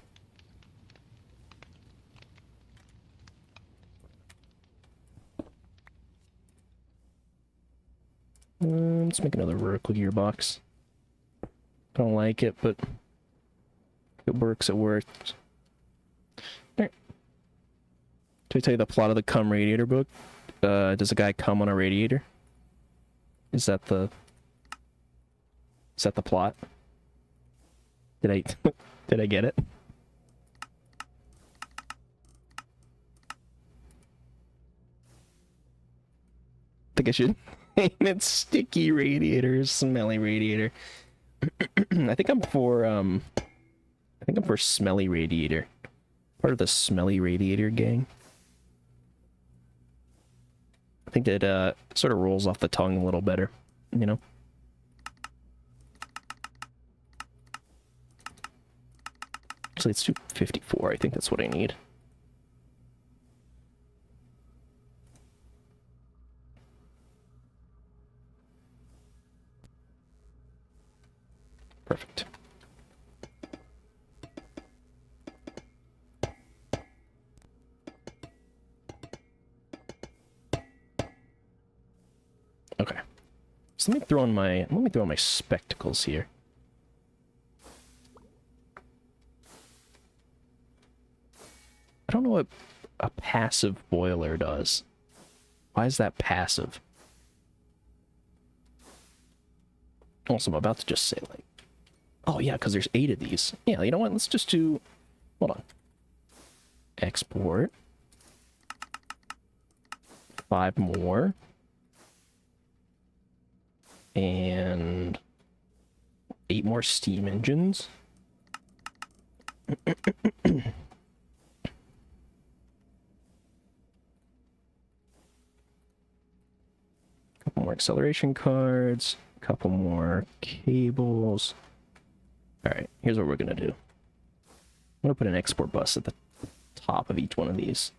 [SPEAKER 1] Let's make another vertical gearbox. I don't like it, but if it works, it works. Right. Did I tell you the plot of the Cum Radiator book? Does a guy come on a radiator? Is that the plot? Did I did I get it? I think I should name it Sticky Radiator, Smelly Radiator. I think I'm for Smelly Radiator. Part of the Smelly Radiator gang. I think it sort of rolls off the tongue a little better, you know? Actually, it's 254. I think that's what I need. Perfect. Okay. So let me throw on my spectacles here. I don't know what a passive boiler does. Why is that passive? Also, I'm about to just say, like, oh yeah, because there's 8 of these. Yeah, you know what? Let's just do, hold on. Export. 5 more. And 8 more steam engines. Couple more acceleration cards, couple more cables. Alright, here's what we're gonna do. I'm gonna put an export bus at the top of each one of these.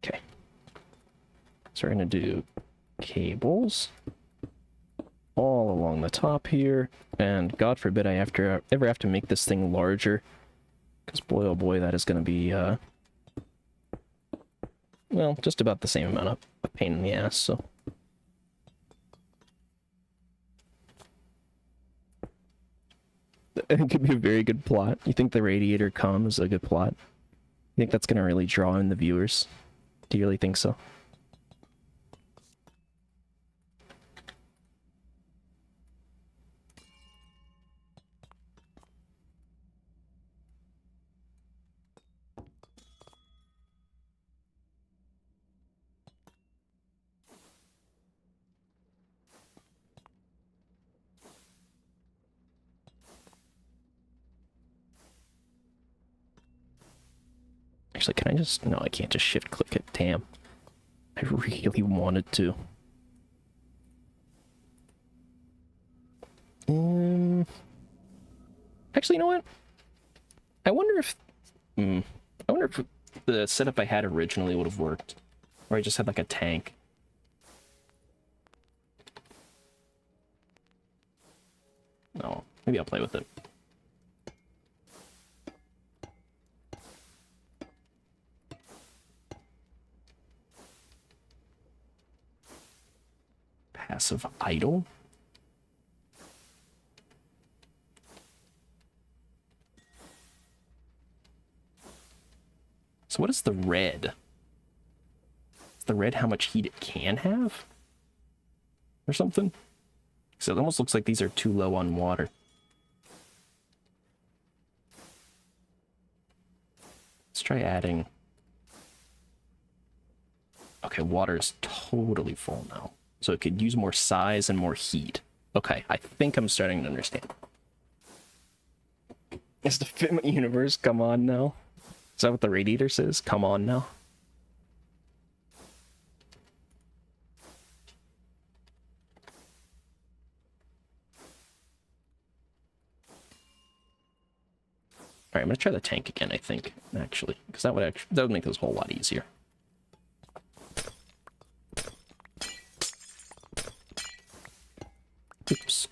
[SPEAKER 1] Okay. So we're gonna do cables all along the top here, and God forbid I ever have to make this thing larger, because boy oh boy, that is gonna be well, just about the same amount of a pain in the ass, so. I think it could be a very good plot. You think the radiator comm is a good plot? You think that's gonna really draw in the viewers? Do you really think so? Actually, can I just... No, I can't just shift-click it. Damn. I really wanted to. Actually, you know what? I wonder if... I wonder if the setup I had originally would have worked. Or I just had, like, a tank. No, maybe I'll play with it. Goddess of Idol? So what is the red? Is the red how much heat it can have? Or something? So it almost looks like these are too low on water. Let's try adding... Okay, water is totally full now. So it could use more size and more heat. Okay, I think I'm starting to understand. Is the Fitment universe come on now? Is that what the Radiator says? Come on now? Alright, I'm gonna try the tank again, I think, actually. Because that would make this a whole lot easier. Oops.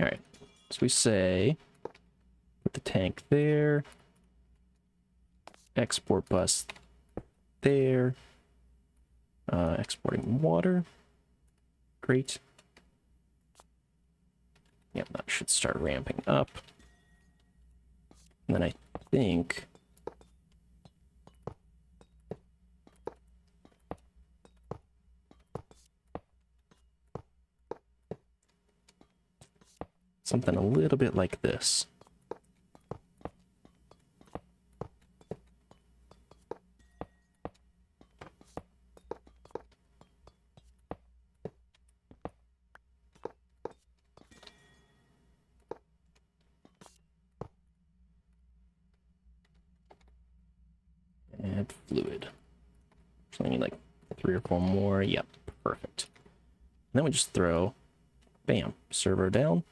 [SPEAKER 1] Alright, so we say, put the tank there, export bus there, exporting water, great. Yep, that should start ramping up. And then I think... something a little bit like this. Add fluid. So I need like 3 or 4 more. Yep, perfect. And then we just throw, bam, servo down.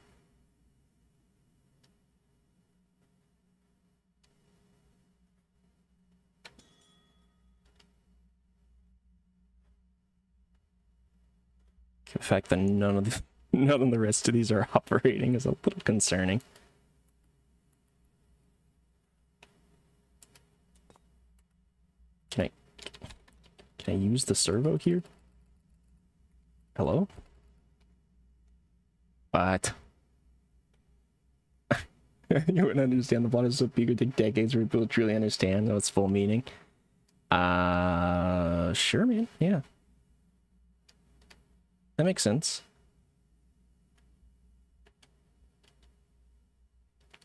[SPEAKER 1] The fact that none of the rest of these are operating is a little concerning. Can I use the servo here? Hello? What? You wouldn't understand the plot is so big it would take decades for people to truly understand its full meaning. Sure, man. Yeah. That makes sense.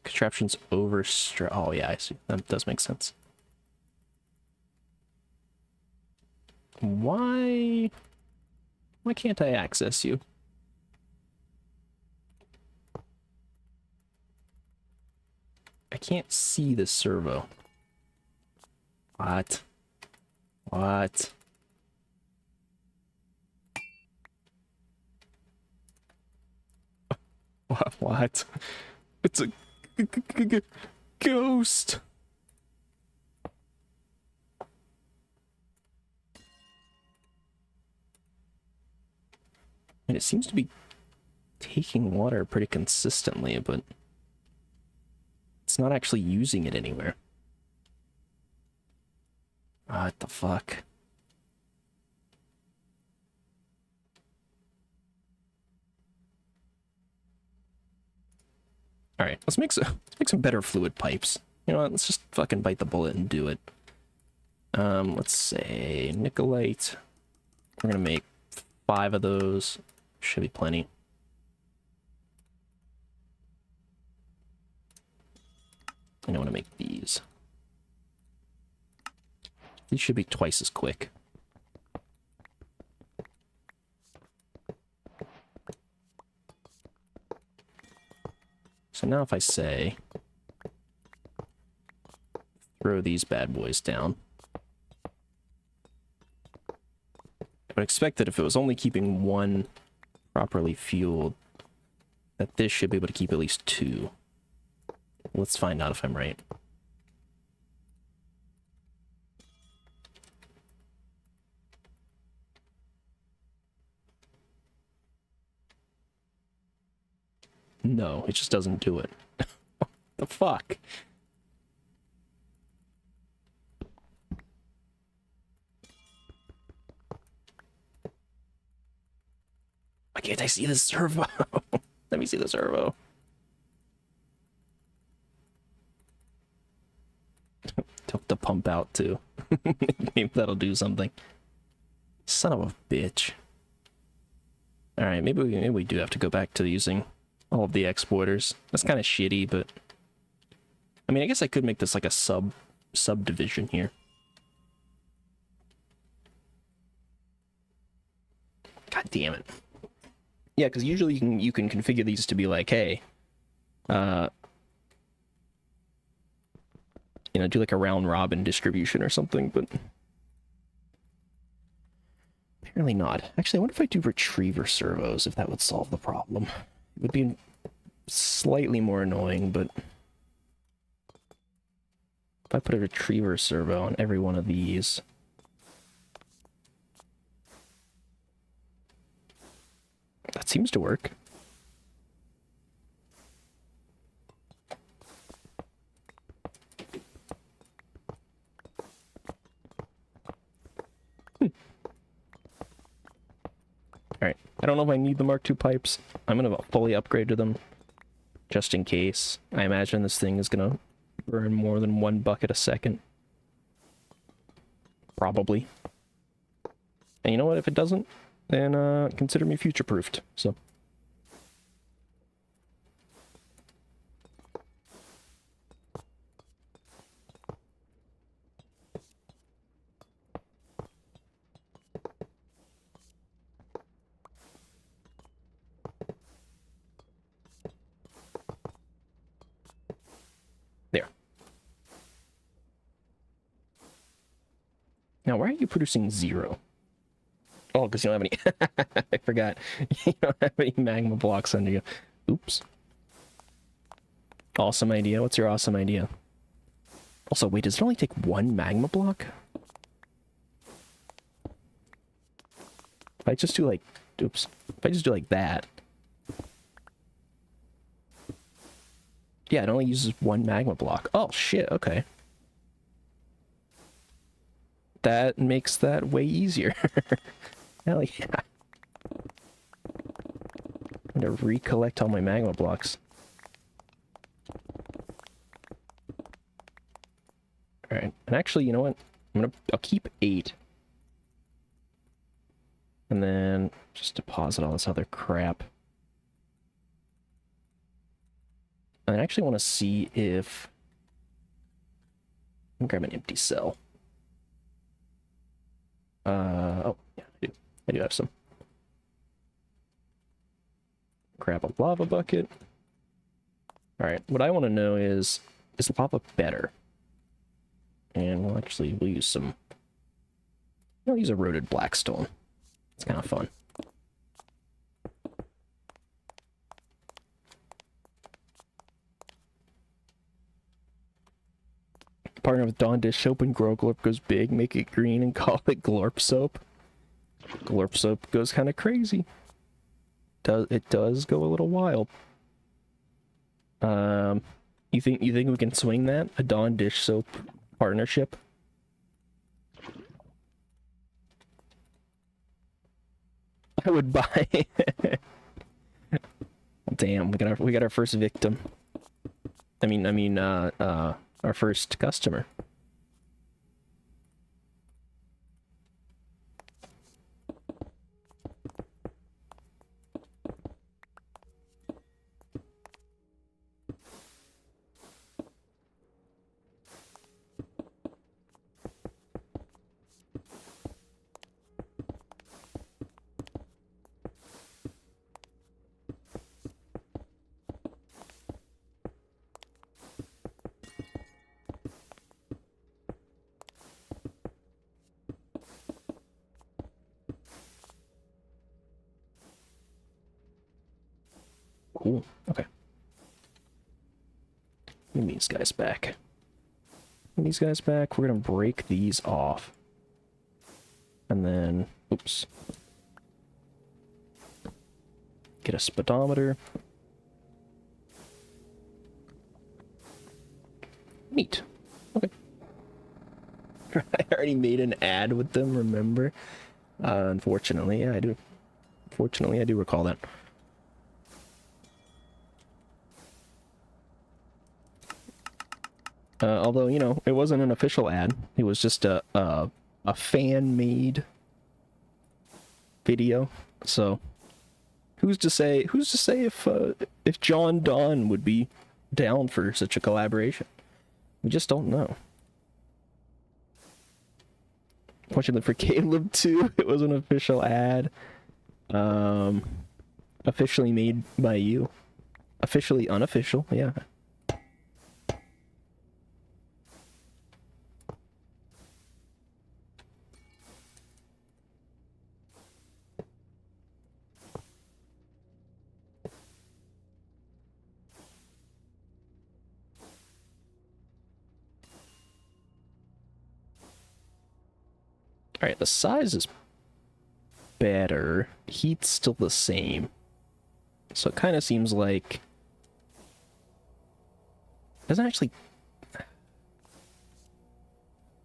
[SPEAKER 1] Contraptions oh yeah, I see. That does make sense. Why can't I access you? I can't see the servo. What? What? What? It's a ghost. And it seems to be taking water pretty consistently, but it's not actually using it anywhere. What the fuck? Alright, let's make some better fluid pipes. You know what, let's just fucking bite the bullet and do it. Let's say Nicolite. We're gonna make 5 of those. Should be plenty. And I want to make these. These should be twice as quick. So now if I say, throw these bad boys down. I would expect that if it was only keeping 1 properly fueled, that this should be able to keep at least 2. let's find out if I'm right. No, it just doesn't do it. The fuck? Why can't I see the servo? Let me see the servo. Took the pump out too. Maybe that'll do something. Son of a bitch. Alright, maybe we do have to go back to using all of the exporters. That's kind of shitty, but I mean, I guess I could make this like a subdivision here. God damn it. Yeah, because usually you can configure these to be like, hey, you know, do like a round robin distribution or something, but apparently not. Actually, I wonder if I do retriever servos, if that would solve the problem. It would be slightly more annoying, but if I put a retriever servo on every one of these, that seems to work. Alright, I don't know if I need the Mark II pipes. I'm going to fully upgrade to them, just in case. I imagine this thing is going to burn more than 1 bucket a second. Probably. And you know what, if it doesn't, then consider me future-proofed, so. There. Now, why are you producing 0? Oh, because you don't have any... I forgot. You don't have any magma blocks under you. Oops. Awesome idea. What's your awesome idea? Also, wait, does it only take 1 magma block? If I just do like... Oops. If I just do like that... Yeah, it only uses 1 magma block. Oh, shit, okay. That makes that way easier. Hell yeah. I'm gonna recollect all my magma blocks. Alright, and actually, you know what? I'll keep 8. And then just deposit all this other crap. And I actually want to see if... I'm gonna grab an empty cell. Oh, yeah, I do have some. Grab a lava bucket. Alright, what I want to know is lava better? And we'll use some... We'll use eroded blackstone. It's kind of fun. Partner with Dawn Dish Soap and Grow Glorp goes big, make it green and call it Glorp Soap. Glorp Soap goes kind of crazy. It does go a little wild. You think we can swing that? A Dawn Dish Soap partnership? I would buy. Damn, we got our first victim. I mean, our first customer. Cool. Okay. Give me these guys back. These guys back. We're gonna break these off. And then, oops. Get a speedometer. Neat. Okay. I already made an ad with them, remember? Unfortunately, yeah, I do. Fortunately, I do recall that. Although, you know, it wasn't an official ad. It was just a fan-made video. So, who's to say if John Donne would be down for such a collaboration? We just don't know. Fortunately for Caleb too, it was an official ad. Officially made by you. Officially unofficial, yeah. Alright, the size is better. Heat's still the same. So it kind of seems like... Doesn't actually...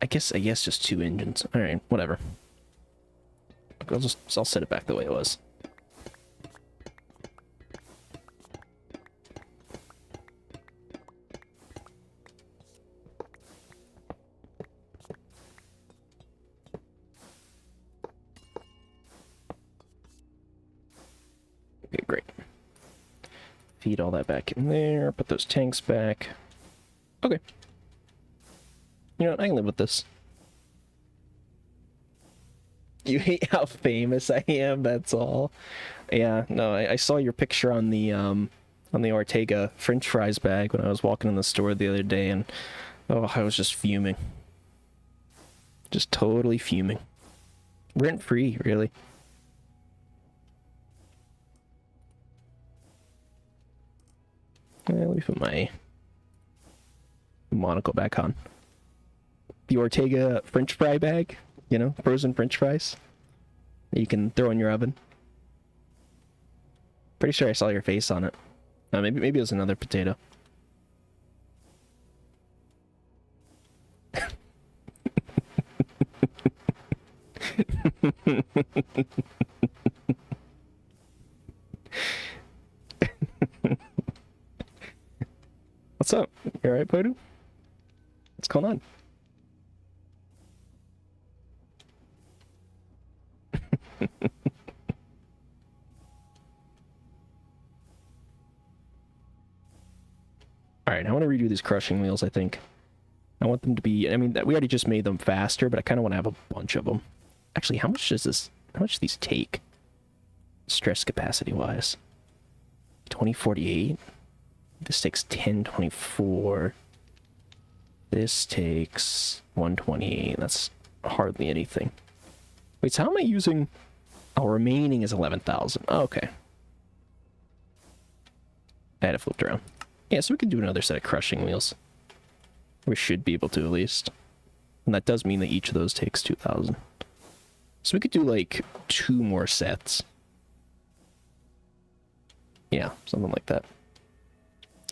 [SPEAKER 1] I guess just 2 engines. Alright, whatever. I'll set it back the way it was. Okay, great. Feed all that back in there, put those tanks back. Okay. You know what, I can live with this. You hate how famous I am, that's all. Yeah, no, I saw your picture on the Ortega French fries bag when I was walking in the store the other day, and oh, I was just fuming. Just totally fuming. Rent-free, really. Let me put my monocle back on. The Ortega French fry bag, you know, frozen French fries that you can throw in your oven. Pretty sure I saw your face on it. Maybe it was another potato. What's up? You alright, Podu? What's going on? Alright, I want to redo these crushing wheels, I think. I want them to be... I mean, we already just made them faster, but I kind of want to have a bunch of them. Actually, how much do these take? Stress capacity-wise. 2048? This takes 1024. This takes 128. That's hardly anything. Wait, so how am I using... Oh, remaining is 11,000. Oh, okay. I had it flipped around. Yeah, so we could do another set of crushing wheels. We should be able to, at least. And that does mean that each of those takes 2,000. So we could do, like, 2 more sets. Yeah, something like that.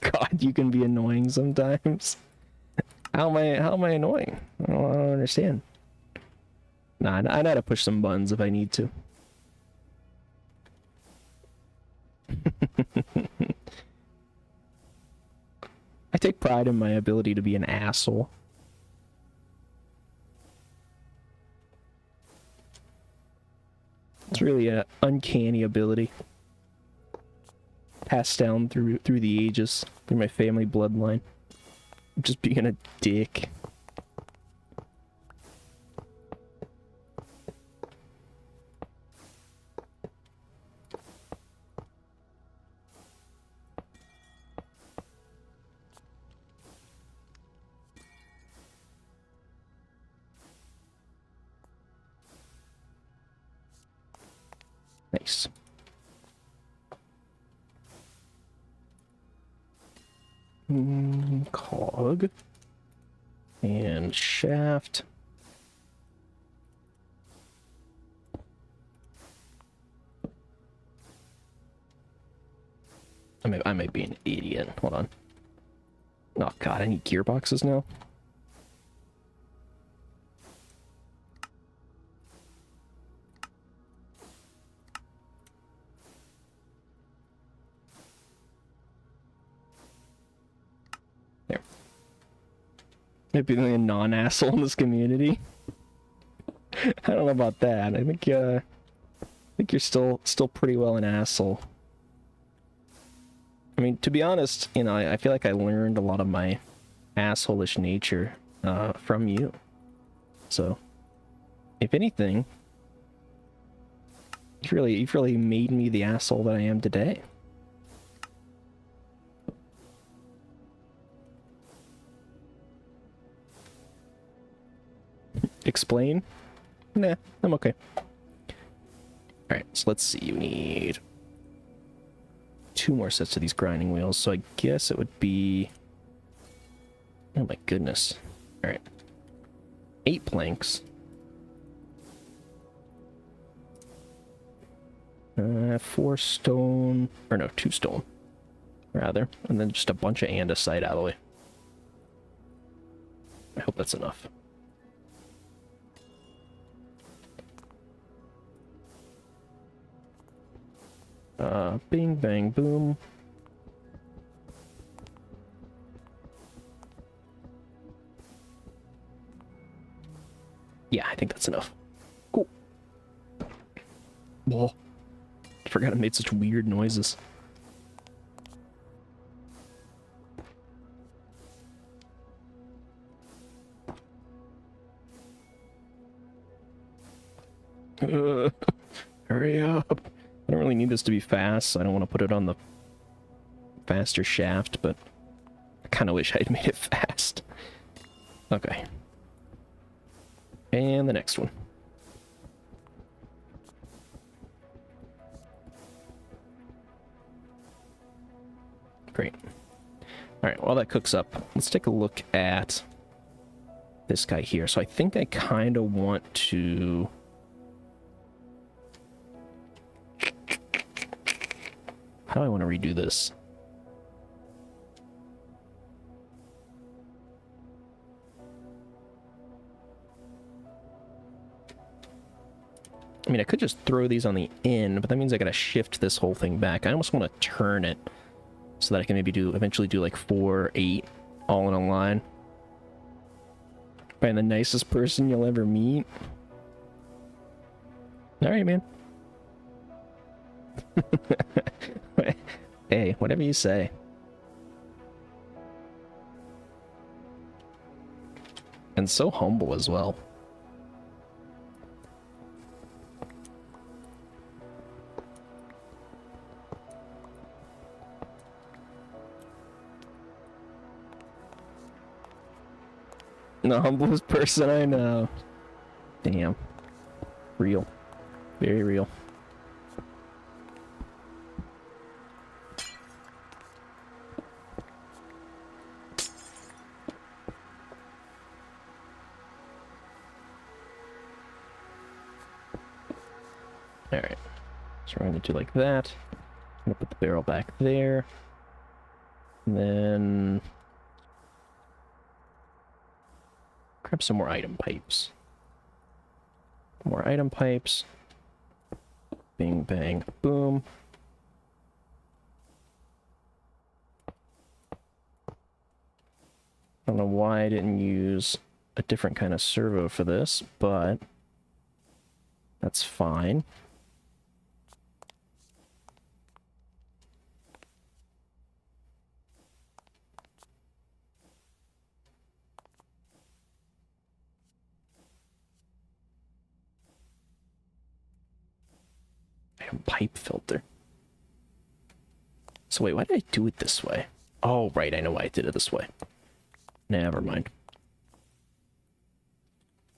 [SPEAKER 1] God, you can be annoying sometimes. How am I annoying? I don't understand. Nah, I know how to push some buttons if I need to. I take pride in my ability to be an asshole. It's really an uncanny ability. Passed down through the ages, through my family bloodline. Just being a dick. Nice. cog. And shaft. I might be an idiot. Hold on. Oh god, I need gearboxes now. There. Maybe a non-asshole in this community. I don't know about that. I think you're still pretty well an asshole. I mean, to be honest, you know, I feel like I learned a lot of my asshole-ish nature from you. So, if anything, you've really made me the asshole that I am today. Explain? Nah, I'm okay. Alright, so let's see. We need 2 more sets of these grinding wheels, so I guess it would be... Oh my goodness. Alright. 8 planks. 4 stone... Or no, 2 stone. Rather. And then just a bunch of andesite out of the way. I hope that's enough. Bing, bang, boom. Yeah, I think that's enough. Cool. Whoa. I forgot it made such weird noises. Hurry up. I don't really need this to be fast, so I don't want to put it on the faster shaft, but I kind of wish I'd made it fast. Okay. And the next one. Great. Alright, while that cooks up, let's take a look at this guy here. So I think I kind of want to... How do I want to redo this? I mean, I could just throw these on the end, but that means I gotta shift this whole thing back. I almost want to turn it so that I can maybe eventually do like 4, 8 all in a line. By the nicest person you'll ever meet. Alright, man. Hey, whatever you say. And so humble as well. The humblest person I know. Damn. Real. Very real. Alright, so we're going to do like that. I'm going to put the barrel back there. And then... grab some more item pipes. More item pipes. Bing, bang, boom. I don't know why I didn't use a different kind of servo for this, but that's fine. Pipe filter. So wait, why did I do it this way? Oh, right, I know why I did it this way. Never mind.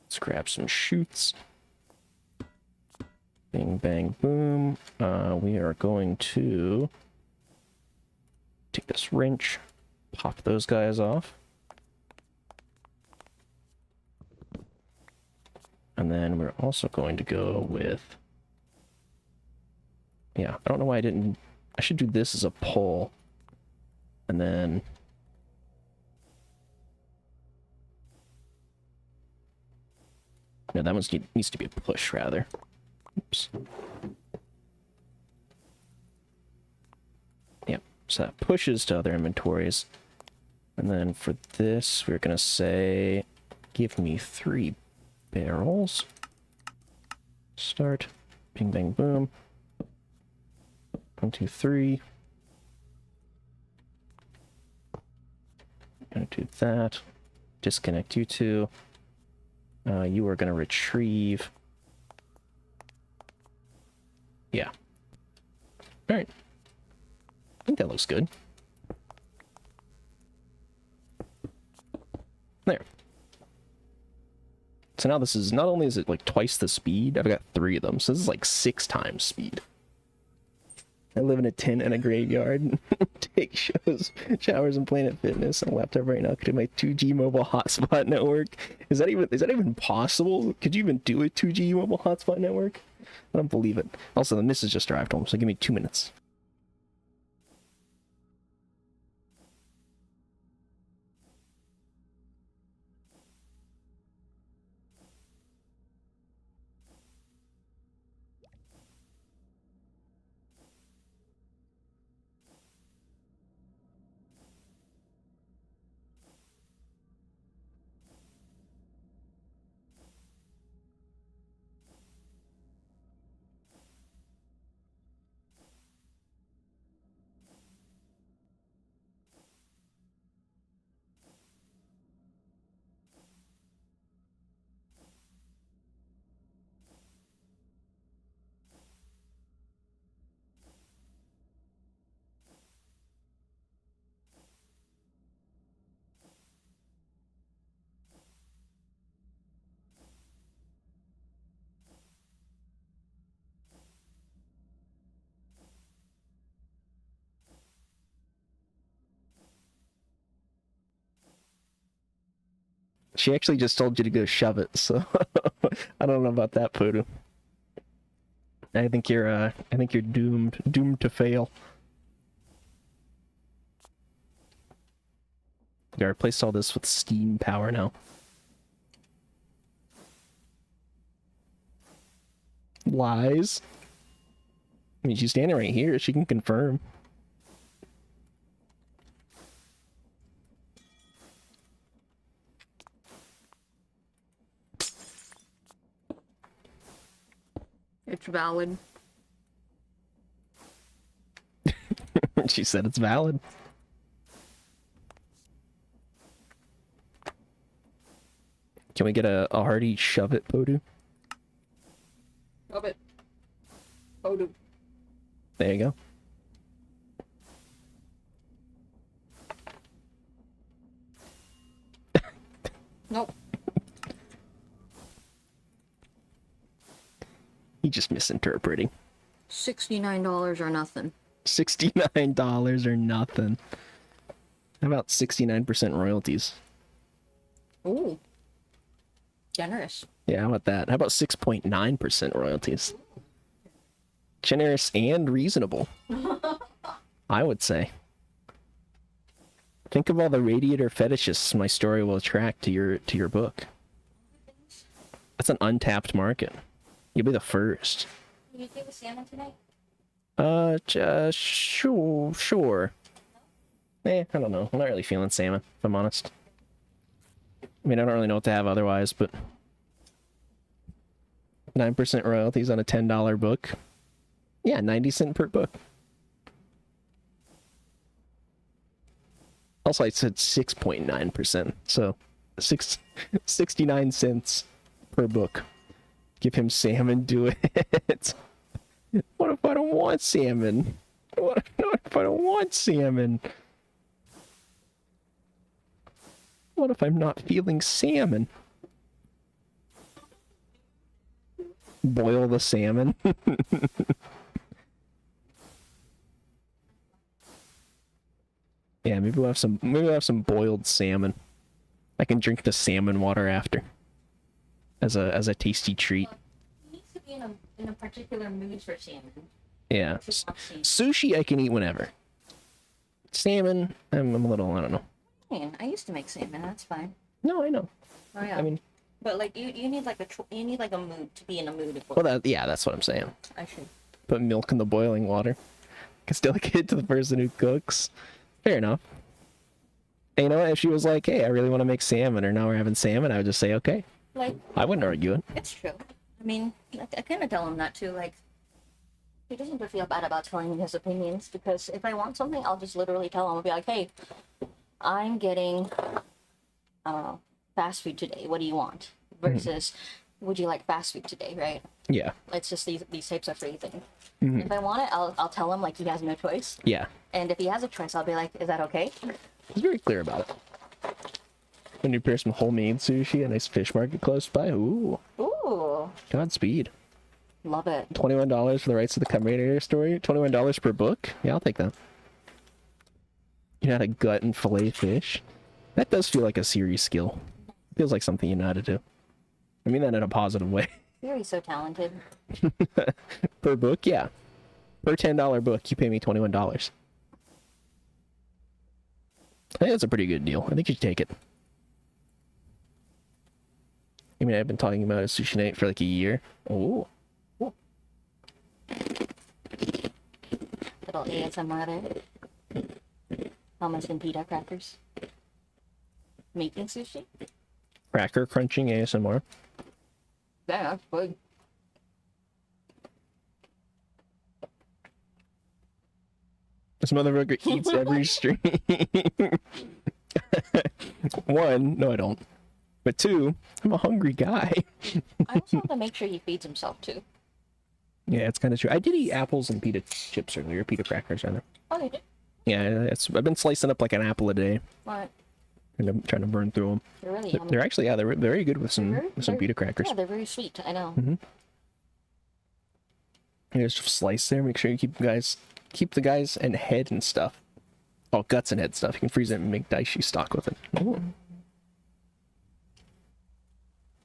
[SPEAKER 1] Let's grab some chutes. Bing, bang, boom. We are going to take this wrench, pop those guys off. And then we're also going to go with... Yeah, I don't know why I didn't... I should do this as a pull. And then... No, that one needs to be a push, rather. Oops. Yep, so that pushes to other inventories. And then for this, we're going to say, give me 3 barrels. Start. Bing, bang, boom. 1, 2, 3. Gonna do that. Disconnect you two. You are gonna retrieve. Yeah. Alright. I think that looks good. There. So now this is, not only is it like twice the speed, I've got 3 of them, so this is like 6 times speed. I live in a tent and a graveyard. Take showers and Planet Fitness on laptop right now to my 2G mobile hotspot network. Is that even possible? Could you even do a 2G mobile hotspot network? I don't believe it. Also, the missus just arrived home, so give me 2 minutes. She actually just told you to go shove it, so I don't know about that, Poodoo. I think you're doomed to fail. I replaced all this with steam power now. Lies. I mean, she's standing right here. She can confirm.
[SPEAKER 2] It's valid.
[SPEAKER 1] She said it's valid. Can we get a hearty shove it, Podu?
[SPEAKER 2] Shove it. Podu.
[SPEAKER 1] There you go.
[SPEAKER 2] Nope.
[SPEAKER 1] He just misinterpreting.
[SPEAKER 2] $69 or nothing.
[SPEAKER 1] $69 or nothing. How about 69% royalties?
[SPEAKER 2] Ooh. Generous.
[SPEAKER 1] Yeah, how about that? How about 6.9% royalties? Generous and reasonable, I would say. Think of all the radiator fetishists my story will attract to your book. That's an untapped market. You'll be the first.
[SPEAKER 2] Can you do the salmon tonight?
[SPEAKER 1] Sure. I don't know. I'm not really feeling salmon, if I'm honest. I mean, I don't really know what to have otherwise, but 9% royalties on a $10 book. Yeah, 90 cents per book. Also, I said 6.9%, so 69 cents per book. Give him salmon, do it. What if I don't want salmon? What if I don't want salmon? What if I'm not feeling salmon? Boil the salmon. Yeah, maybe we'll have some. Maybe we'll have some boiled salmon. I can drink the salmon water after, as a tasty treat.
[SPEAKER 2] He needs to be in a particular mood for salmon.
[SPEAKER 1] Yeah, sushi I can eat whenever. Salmon, I'm a little. I don't know.
[SPEAKER 2] Man, I used to make salmon. That's fine.
[SPEAKER 1] No, I know.
[SPEAKER 2] Oh yeah.
[SPEAKER 1] I mean,
[SPEAKER 2] but like you need like you need like a mood to be in a mood.
[SPEAKER 1] well, yeah, that's what I'm saying.
[SPEAKER 2] I should.
[SPEAKER 1] Put milk in the boiling water. Can still give it to the person who cooks. Fair enough. And you know what? If she was like, "Hey, I really want to make salmon," or "Now we're having salmon," I would just say, "Okay."
[SPEAKER 2] Like,
[SPEAKER 1] I wouldn't argue it.
[SPEAKER 2] it's true. I mean, I kind of tell him that too. Like, he doesn't have to feel bad about telling me his opinions, because if I want something, I'll just literally tell him. I'll be like, "Hey, I'm getting, I don't know, fast food today. What do you want?" Versus, "Would you like fast food today?" Right?
[SPEAKER 1] Yeah.
[SPEAKER 2] It's just these types of phrasing. If I want it, I'll tell him like he has no choice.
[SPEAKER 1] Yeah.
[SPEAKER 2] And if he has a choice, I'll be like, "Is that okay?"
[SPEAKER 1] He's very clear about it. When you pair some homemade sushi, a nice fish market close by. Ooh.
[SPEAKER 2] Ooh,
[SPEAKER 1] Godspeed.
[SPEAKER 2] love it.
[SPEAKER 1] $21 for the rights to the Terminator story. $21 per book. Yeah, I'll take that. You know how to gut and fillet fish. That does feel like a serious skill. Feels like something you know how to do. I mean that in a positive way.
[SPEAKER 2] You're so talented.
[SPEAKER 1] Per book, yeah. Per $10 book, you pay me $21. I think that's a pretty good deal. I think you should take it. I mean, I've been talking about a sushi night for like a year. Oh.
[SPEAKER 2] Little ASMR there. Hummus and pita crackers. Making sushi?
[SPEAKER 1] Cracker crunching ASMR.
[SPEAKER 2] Yeah, that's good.
[SPEAKER 1] This motherfucker eats every stream. One, no I don't. But two, I'm a hungry guy.
[SPEAKER 2] I also have to make sure he feeds himself too.
[SPEAKER 1] Yeah, it's kind of true. I did eat apples and pita chips earlier. Pita crackers, rather.
[SPEAKER 2] Oh, you did?
[SPEAKER 1] Yeah, I've been slicing up like an apple a day.
[SPEAKER 2] What?
[SPEAKER 1] And I'm trying to burn through them.
[SPEAKER 2] They're really yummy.
[SPEAKER 1] They're actually, yeah, they're very good with some pita crackers.
[SPEAKER 2] Yeah, they're very sweet. I know.
[SPEAKER 1] You just slice there. Make sure you keep the guys and head and stuff. Oh, guts and head stuff. You can freeze it and make dashi stock with it. Ooh.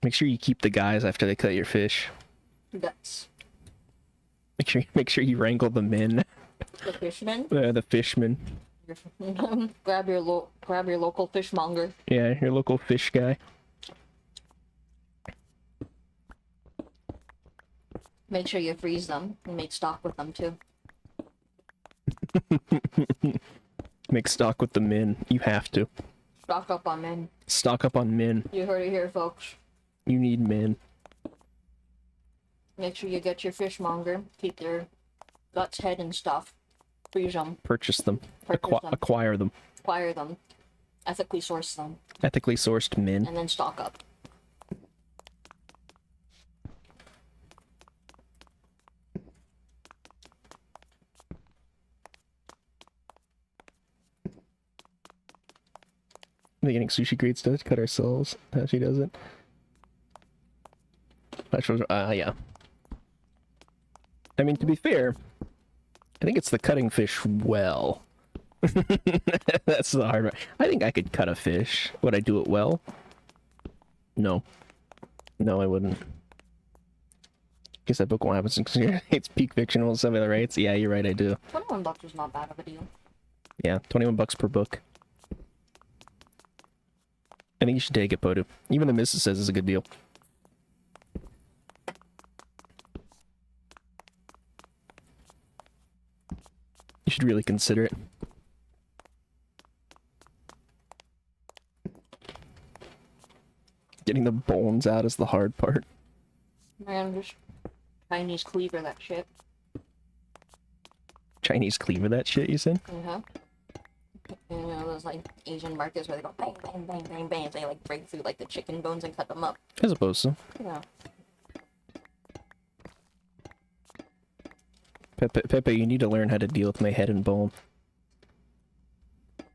[SPEAKER 1] Make sure you keep the guys after they cut your fish.
[SPEAKER 2] Guts.
[SPEAKER 1] Make sure you wrangle the men.
[SPEAKER 2] The fishmen.
[SPEAKER 1] The fishmen.
[SPEAKER 2] grab your local fishmonger.
[SPEAKER 1] Yeah, your local fish guy.
[SPEAKER 2] Make sure you freeze them and make stock with them too.
[SPEAKER 1] Make stock with the men. You have to.
[SPEAKER 2] Stock up on men.
[SPEAKER 1] Stock up on men.
[SPEAKER 2] You heard it here, folks.
[SPEAKER 1] You need men.
[SPEAKER 2] Make sure you get your fishmonger. Keep their guts, head, and stuff. Freeze them.
[SPEAKER 1] Purchase them.
[SPEAKER 2] Purchase them.
[SPEAKER 1] Acquire them.
[SPEAKER 2] Acquire them. Ethically source them.
[SPEAKER 1] Ethically sourced men.
[SPEAKER 2] And then stock up.
[SPEAKER 1] Are they getting sushi grates to cut ourselves? How she does it. Yeah. I mean, to be fair, I think it's the cutting fish well. That's the hard part. I think I could cut a fish. Would I do it well? No. No, I wouldn't. Guess that book won't happen since it's peak fictional, some of the rights. Yeah, you're right, I do.
[SPEAKER 2] $21 is not bad of a deal.
[SPEAKER 1] Yeah, $21 per book. I think you should take it, Podu. Even the missus says it's a good deal. You should really consider it. Getting the bones out is the hard part.
[SPEAKER 2] Man, just Chinese cleaver that shit.
[SPEAKER 1] Chinese cleaver that shit, you said?
[SPEAKER 2] Uh-huh. You know, those like Asian markets where they go bang, bang, bang, bang, bang. They like break through like the chicken bones and cut them up.
[SPEAKER 1] I suppose so.
[SPEAKER 2] Yeah.
[SPEAKER 1] Pepe, you need to learn how to deal with my head and bone.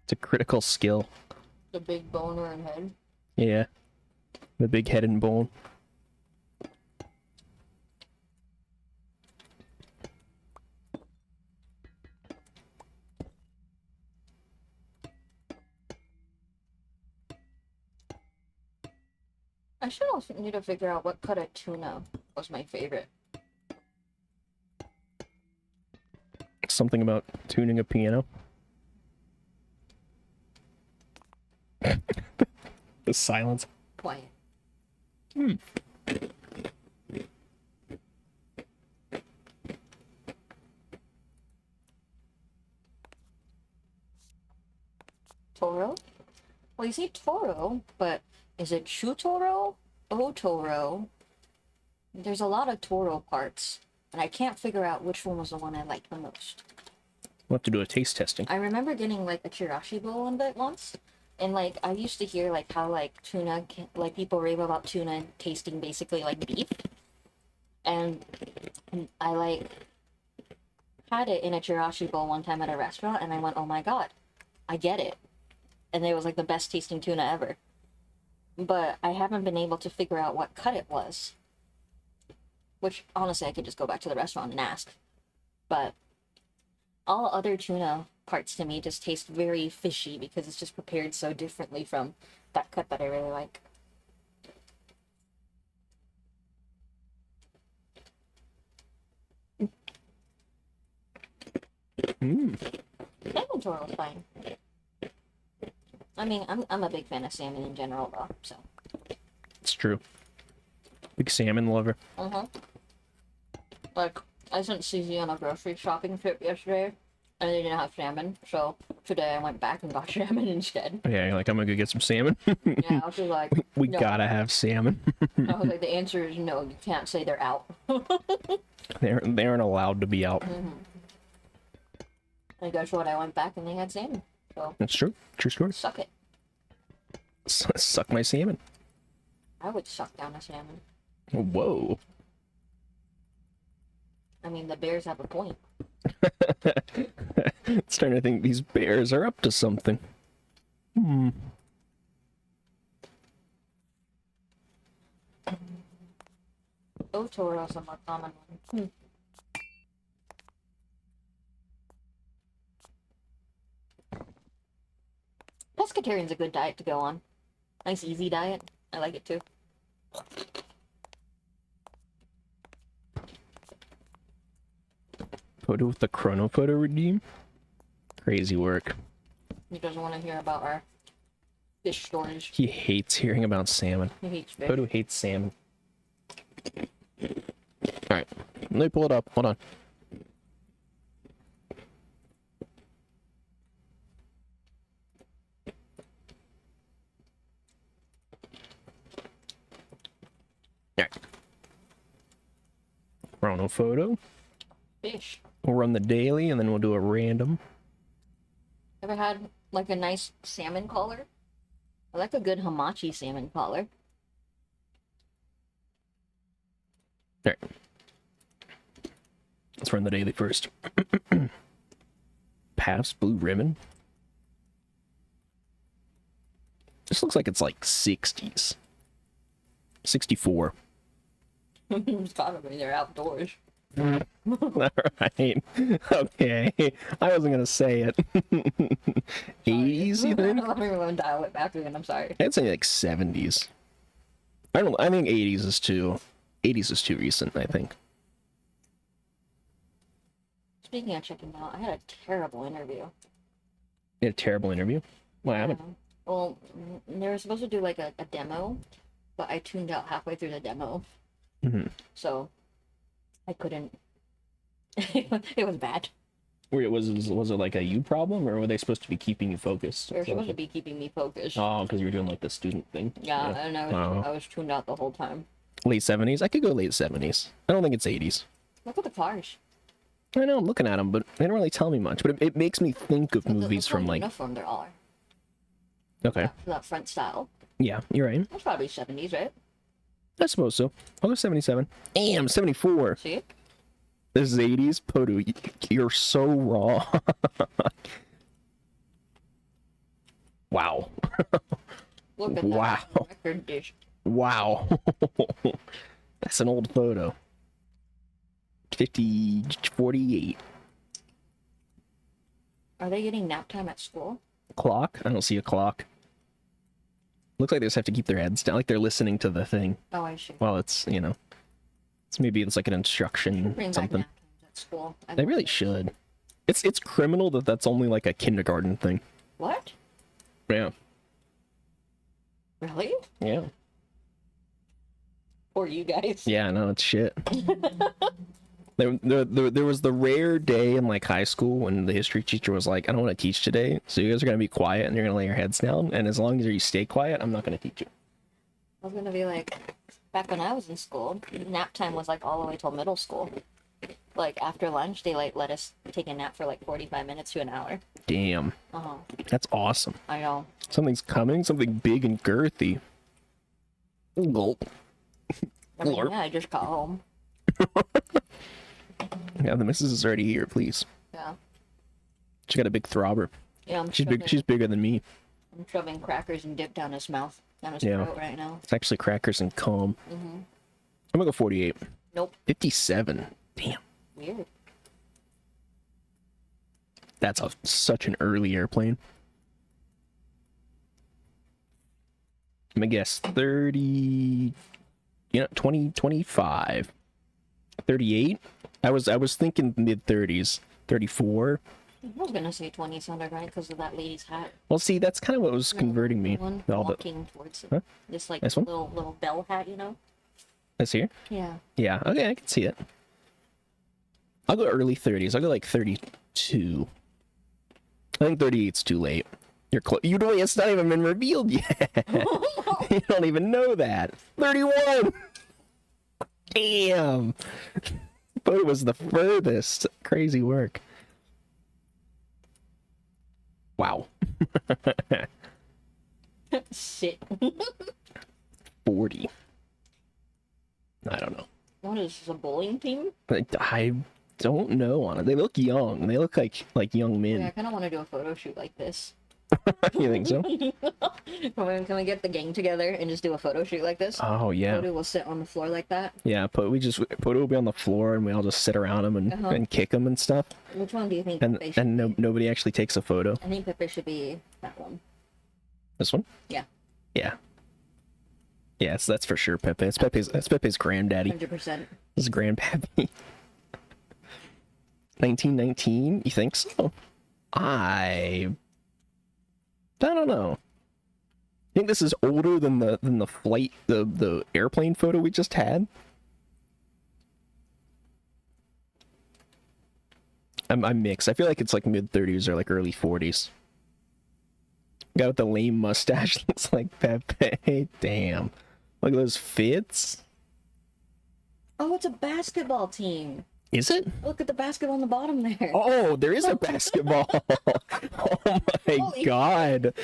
[SPEAKER 1] It's a critical skill.
[SPEAKER 2] The big boner and head.
[SPEAKER 1] Yeah. The big head and bone.
[SPEAKER 2] I should also need to figure out what cut of tuna was my favorite.
[SPEAKER 1] Something about tuning a piano. The silence.
[SPEAKER 2] Quiet.
[SPEAKER 1] Hmm.
[SPEAKER 2] Toro? Well, you say Toro, but is it Chutoro? Otoro? There's a lot of Toro parts, and I can't figure out which one was the one I liked the most.
[SPEAKER 1] We'll have to do a taste testing.
[SPEAKER 2] I remember getting like a chirashi bowl of it once, and like I used to hear like how like tuna, like people rave about tuna tasting basically like beef, and I like had it in a chirashi bowl one time at a restaurant, and I went, oh my god, I get it, and it was like the best tasting tuna ever. But I haven't been able to figure out what cut it was. Which, honestly, I could just go back to the restaurant and ask. But all other tuna parts to me just taste very fishy because it's just prepared so differently from that cut that I really like.
[SPEAKER 1] Mm.
[SPEAKER 2] Salmon toro is fine. I mean, I'm a big fan of salmon in general, though, so.
[SPEAKER 1] It's true. Big salmon lover.
[SPEAKER 2] Like, I sent CZ on a grocery shopping trip yesterday, and they didn't have salmon, so today I went back and got salmon instead.
[SPEAKER 1] Yeah, you're like, I'm gonna go get some salmon.
[SPEAKER 2] Yeah, I was just like,
[SPEAKER 1] we
[SPEAKER 2] no.
[SPEAKER 1] gotta have salmon.
[SPEAKER 2] I was like, the answer is no, you can't say they're out.
[SPEAKER 1] They aren't allowed to be out.
[SPEAKER 2] And guess what? I went back and they had salmon. So
[SPEAKER 1] That's true. True story.
[SPEAKER 2] suck it.
[SPEAKER 1] Suck my salmon.
[SPEAKER 2] I would suck down a salmon.
[SPEAKER 1] Whoa.
[SPEAKER 2] I mean, the bears have a point.
[SPEAKER 1] Starting to think these bears are up to something.
[SPEAKER 2] Otoro's a more common one. Pescatarian's a good diet to go on. Nice, easy diet. I like it too.
[SPEAKER 1] Photo with the chrono photo redeem. Crazy work.
[SPEAKER 2] He doesn't want to hear about our fish storage.
[SPEAKER 1] He hates hearing about salmon.
[SPEAKER 2] He hates fish.
[SPEAKER 1] Photo hates salmon. Alright, let me pull it up. Hold on. Alright. Chrono photo.
[SPEAKER 2] Fish.
[SPEAKER 1] We'll run the daily and then we'll do a random.
[SPEAKER 2] Ever had like a nice salmon collar? I like a good hamachi salmon collar.
[SPEAKER 1] Alright. Let's run the daily first. Pass blue ribbon. This looks like it's like 60s. 64.
[SPEAKER 2] It's gotta be there outdoors.
[SPEAKER 1] Alright. Okay. I wasn't gonna say it. 80s, you think?
[SPEAKER 2] Let me dial it back again, I'm sorry.
[SPEAKER 1] I'd say like 70s. I don't know. I think 80s is too. 80s is too recent, I think.
[SPEAKER 2] Speaking of checking out, I had a terrible interview.
[SPEAKER 1] You had a terrible interview? What happened?
[SPEAKER 2] Well, they were supposed to do like a demo, but I tuned out halfway through the demo. So I couldn't. It was bad.
[SPEAKER 1] Was it like a you problem, or were they supposed to be keeping you focused?
[SPEAKER 2] They were supposed to be keeping me focused.
[SPEAKER 1] Oh, because you were doing like the student thing.
[SPEAKER 2] Yeah, and I was tuned out the whole time.
[SPEAKER 1] Late 70s? I could go late 70s. I don't think it's 80s.
[SPEAKER 2] Look at the cars.
[SPEAKER 1] I know, I'm looking at them, but they don't really tell me much. But it makes me think of movies
[SPEAKER 2] Look
[SPEAKER 1] from
[SPEAKER 2] what
[SPEAKER 1] like...
[SPEAKER 2] uniform they all are.
[SPEAKER 1] Okay.
[SPEAKER 2] That front style.
[SPEAKER 1] Yeah, you're right.
[SPEAKER 2] That's probably 70s, right?
[SPEAKER 1] I suppose so. I'll go 77. Damn, 74.
[SPEAKER 2] See?
[SPEAKER 1] This is 80s? Podu, you're so wrong. Wow.
[SPEAKER 2] Look at
[SPEAKER 1] Wow.
[SPEAKER 2] that record dish.
[SPEAKER 1] Wow. That's an old photo. 48.
[SPEAKER 2] Are they getting nap time at school?
[SPEAKER 1] Clock? I don't see a clock. Looks like they just have to keep their heads down, like they're listening to the thing.
[SPEAKER 2] Oh, I see.
[SPEAKER 1] Well, it's, you know, it's like an instruction,
[SPEAKER 2] Bring back
[SPEAKER 1] something.
[SPEAKER 2] napkins at school.
[SPEAKER 1] They really should. It's criminal that that's only like a kindergarten thing.
[SPEAKER 2] What?
[SPEAKER 1] Yeah.
[SPEAKER 2] Really?
[SPEAKER 1] Yeah.
[SPEAKER 2] Or you guys?
[SPEAKER 1] Yeah, no, it's shit. There was the rare day in like high school when the history teacher was like, I don't want to teach today, so you guys are going to be quiet and you're going to lay your heads down, and as long as you stay quiet, I'm not going to teach you.
[SPEAKER 2] I was gonna be like, back when I was in school, nap time was like all the way till middle school. Like after lunch, they like let us take a nap for like 45 minutes to an hour.
[SPEAKER 1] Damn.
[SPEAKER 2] Uh-huh.
[SPEAKER 1] That's awesome.
[SPEAKER 2] I know.
[SPEAKER 1] Something's coming, something big and girthy. Gulp.
[SPEAKER 2] I mean, yeah, I just got home.
[SPEAKER 1] Yeah, the missus is already here, please.
[SPEAKER 2] Yeah.
[SPEAKER 1] She got a big throbber.
[SPEAKER 2] Yeah,
[SPEAKER 1] She's big. She's bigger than me.
[SPEAKER 2] I'm shoving crackers and dip down his mouth, down his
[SPEAKER 1] Yeah.
[SPEAKER 2] throat right now.
[SPEAKER 1] It's actually crackers and cum. I'm gonna go 48.
[SPEAKER 2] Nope.
[SPEAKER 1] 57. Damn.
[SPEAKER 2] Weird.
[SPEAKER 1] That's such an early airplane. I'm gonna guess 30. 20, 25. 38. I was thinking mid 30s. 34.
[SPEAKER 2] I was gonna say 20 sounded right because of that lady's hat.
[SPEAKER 1] Well, see, that's kind of what was converting me.
[SPEAKER 2] One
[SPEAKER 1] All the
[SPEAKER 2] walking towards it.
[SPEAKER 1] Huh?
[SPEAKER 2] This like
[SPEAKER 1] This one?
[SPEAKER 2] little bell hat, you know?
[SPEAKER 1] this here.
[SPEAKER 2] Yeah.
[SPEAKER 1] Yeah. Okay, I can see it. I'll go early 30s. I'll go like 32. I think 38's too late. You're close. You don't. It's not even been revealed yet. You don't even know that. 31. Damn. But it was the furthest. Crazy work. Wow.
[SPEAKER 2] Shit.
[SPEAKER 1] 40. I don't know.
[SPEAKER 2] What is this, a bowling team?
[SPEAKER 1] I don't know on it. They look young. They look like young
[SPEAKER 2] Yeah, I
[SPEAKER 1] men.
[SPEAKER 2] kind of want to do a photo shoot like this.
[SPEAKER 1] You think so?
[SPEAKER 2] Can we get the gang together and just do a photo shoot like this?
[SPEAKER 1] Oh yeah.
[SPEAKER 2] Photo will sit on the floor like that.
[SPEAKER 1] Yeah, but Poto will be on the floor and we all just sit around him and kick him and stuff.
[SPEAKER 2] Which one do you think
[SPEAKER 1] And
[SPEAKER 2] Pepe should be?
[SPEAKER 1] nobody actually takes a photo.
[SPEAKER 2] I think Pepe should be that one.
[SPEAKER 1] This one?
[SPEAKER 2] Yeah.
[SPEAKER 1] Yeah. Yes, that's for sure, Pepe. That's Pepe's granddaddy.
[SPEAKER 2] 100%.
[SPEAKER 1] His grandpappy. 1919? You think so? I don't know. I think this is older than the flight the airplane photo we just had. I'm mixed. I feel like it's like mid 30s or like early 40s. Guy with the lame mustache looks like Pepe. Damn. Look at those fits.
[SPEAKER 2] Oh, it's a basketball team.
[SPEAKER 1] Is it?
[SPEAKER 2] Look at the basketball on the bottom there.
[SPEAKER 1] Oh, there is a basketball. Oh my
[SPEAKER 2] Holy
[SPEAKER 1] god.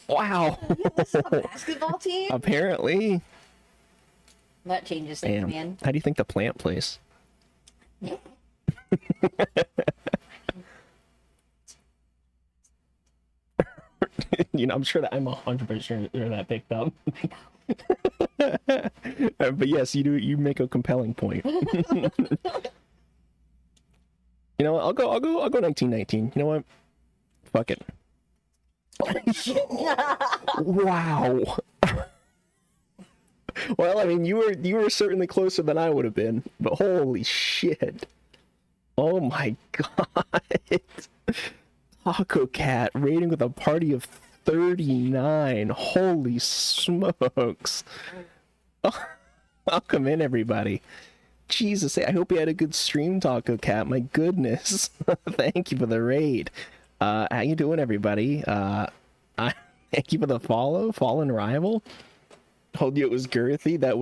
[SPEAKER 1] Wow.
[SPEAKER 2] Yeah, this is a basketball team?
[SPEAKER 1] Apparently.
[SPEAKER 2] That changes things,
[SPEAKER 1] Damn.
[SPEAKER 2] man.
[SPEAKER 1] How do you think the plant plays? I'm sure that I'm 100% sure that picked up. But yes, you make a compelling point. You know what? I'll go 1919. You know what? Fuck it. Wow. Well, I mean, you were certainly closer than I would have been, but holy shit. Oh my god. Taco Cat rating with a party of 39. Holy smokes. Oh, welcome in, everybody. Jesus, I hope you had a good stream, Taco Cat. My goodness. Thank you for the raid. How you doing, everybody? Thank you for the follow. Fallen Rival. Told you it was girthy. That